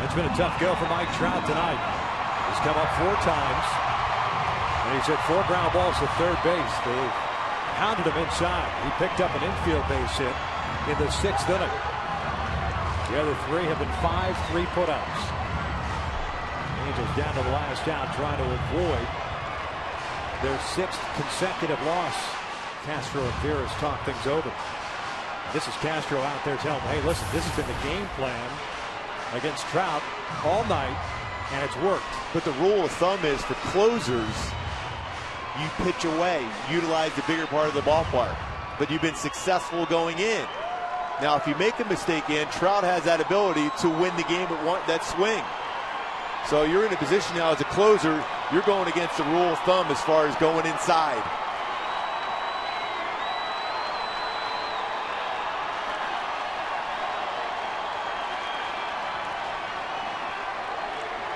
It's been a tough go for Mike Trout tonight. He's come up 4 times. He's hit 4 ground balls to third base. They pounded him inside. He picked up an infield base hit in the 6th inning. The other 3 have been 5 3-putouts. Angels down to the last out, trying to avoid their 6th consecutive loss. Castro and Veras talk things over. This is Castro out there telling them, hey, listen, this has been the game plan against Trout all night, and it's worked. But the rule of thumb is for closers, you pitch away, utilize the bigger part of the ballpark. But you've been successful going in. Now, if you make a mistake in, Trout has that ability to win the game at that swing. So you're in a position now as a closer, you're going against the rule of thumb as far as going inside.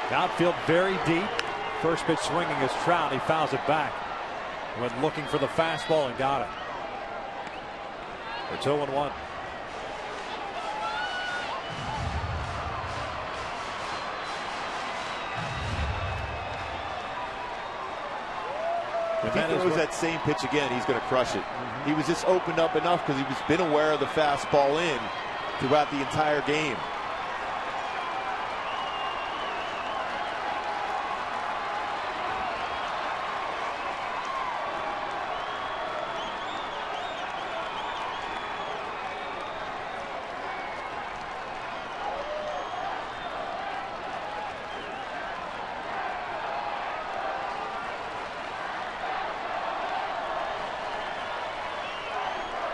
Outfield very deep. First pitch swinging is Trout. He fouls it back. Went looking for the fastball and got it. It's 0-1. If he throws that same pitch again, he's going to crush it. He was just opened up enough because he was been aware of the fastball in throughout the entire game.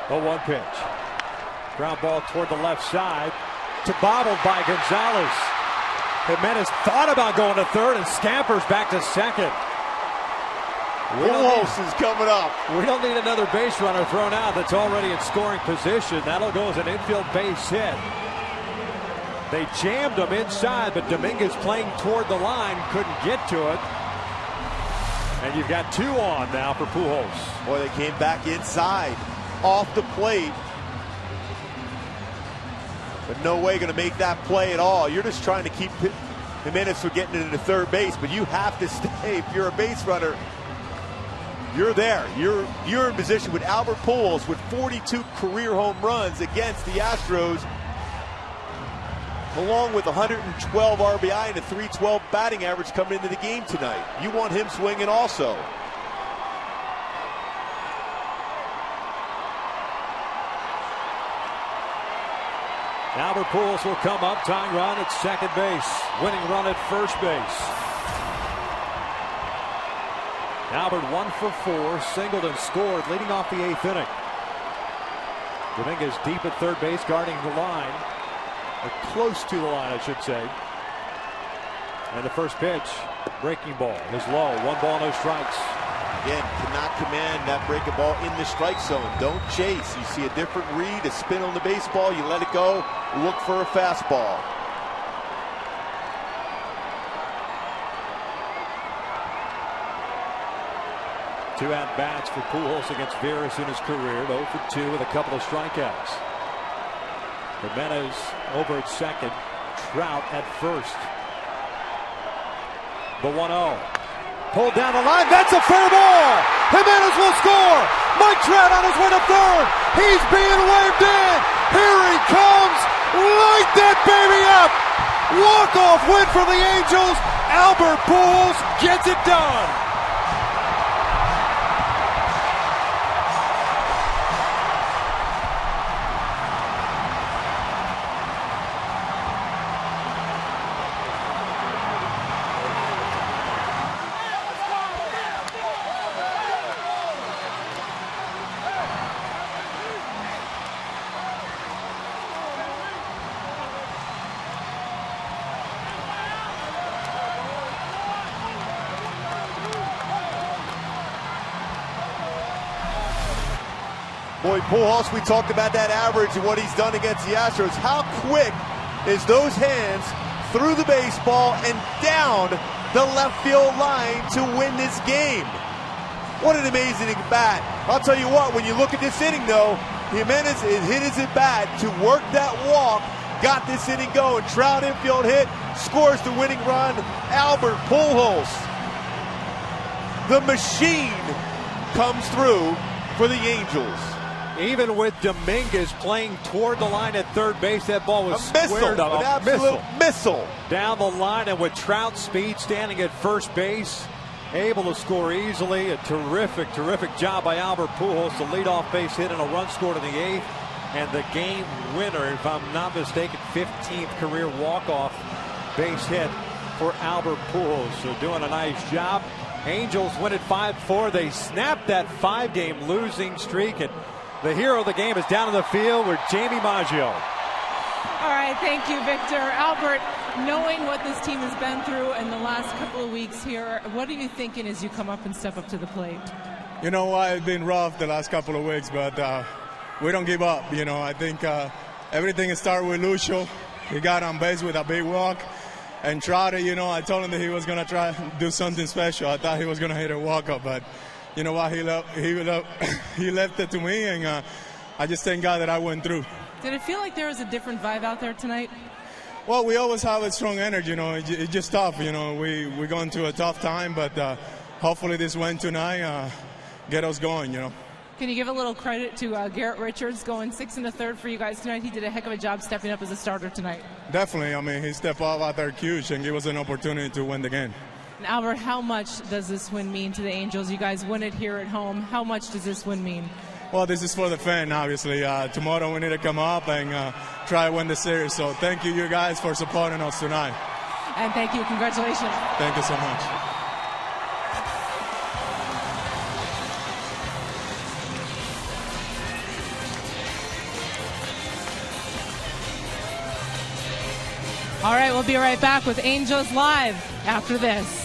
The 1 pitch. Ground ball toward the left side. To bobbled by Gonzalez. Jimenez thought about going to third and scampers back to second. Pujols is coming up. We don't need another base runner thrown out that's already in scoring position. That'll go as an infield base hit. They jammed him inside, but Dominguez playing toward the line couldn't get to it. And you've got 2 on now for Pujols. Boy, they came back inside. Off the plate, but no way going to make that play at all. You're just trying to keep Jimenez from getting into third base, but you have to stay. If you're a base runner, you're there. You're in position with Albert Pujols with 42 career home runs against the Astros, along with 112 RBI and a .312 batting average coming into the game tonight. You want him swinging also. Albert Pujols will come up, tying run at second base, winning run at first base. Albert 1 for 4, singled and scored, leading off the 8th inning. Dominguez deep at third base, guarding the line, or close to the line, I should say. And the first pitch, breaking ball, is low. 1 ball, no strikes. Again, cannot command that breaking ball in the strike zone. Don't chase. You see a different read, a spin on the baseball, you let it go, look for a fastball. Two at-bats for Pujols against Veras in his career. 0 for 2 with a couple of strikeouts. Jimenez over at second. Trout at first. The 1-0. Pulled down the line. That's a fair ball. Jimenez will score. Mike Trout on his way to third. He's being waved in. Here he comes. Light that baby up. Walk-off win for the Angels. Albert Pujols gets it done. Boy, Pujols, we talked about that average and what he's done against the Astros. How quick is those hands through the baseball and down the left field line to win this game? What an amazing bat. I'll tell you what, when you look at this inning, though, Jimenez hit his at bat to work that walk, got this inning going. Trout infield hit, scores the winning run. Albert Pujols. The machine comes through for the Angels. Even with Dominguez playing toward the line at third base, that ball was A missile, squared up. an absolute missile. Down the line, and with Trout speed standing at first base, able to score easily. A terrific job by Albert Pujols to lead off base hit and a run scored in the 8th. And the game winner, if I'm not mistaken, 15th career walk-off base hit for Albert Pujols. So doing a nice job. Angels win at 5-4. They snapped that 5-game losing streak, and the hero of the game is down in the field with Jamie Maggio. All right, thank you, Victor. Albert, knowing what this team has been through in the last couple of weeks here, what are you thinking as you come up and step up to the plate? You know what, it's been rough the last couple of weeks, but we don't give up. You know, I think everything started with Lucio. He got on base with a big walk. And Trout, you know, I told him that he was going to try to do something special. I thought he was going to hit a walk-up, but you know what, he left it to me, and I just thank God that I went through. Did it feel like there was a different vibe out there tonight? Well, we always have a strong energy, you know. It's just tough, you know. We're going through a tough time, but hopefully this win tonight get us going, you know. Can you give a little credit to Garrett Richards going 6 1/3 for you guys tonight? He did a heck of a job stepping up as a starter tonight. Definitely. I mean, he stepped up out there huge and gave us an opportunity to win the game. And Albert, how much does this win mean to the Angels? You guys win it here at home. How much does this win mean? Well, this is for the fan, obviously. Tomorrow we need to come up and try to win the series. So thank you guys for supporting us tonight. And thank you. Congratulations. Thank you so much. All right, we'll be right back with Angels Live after this.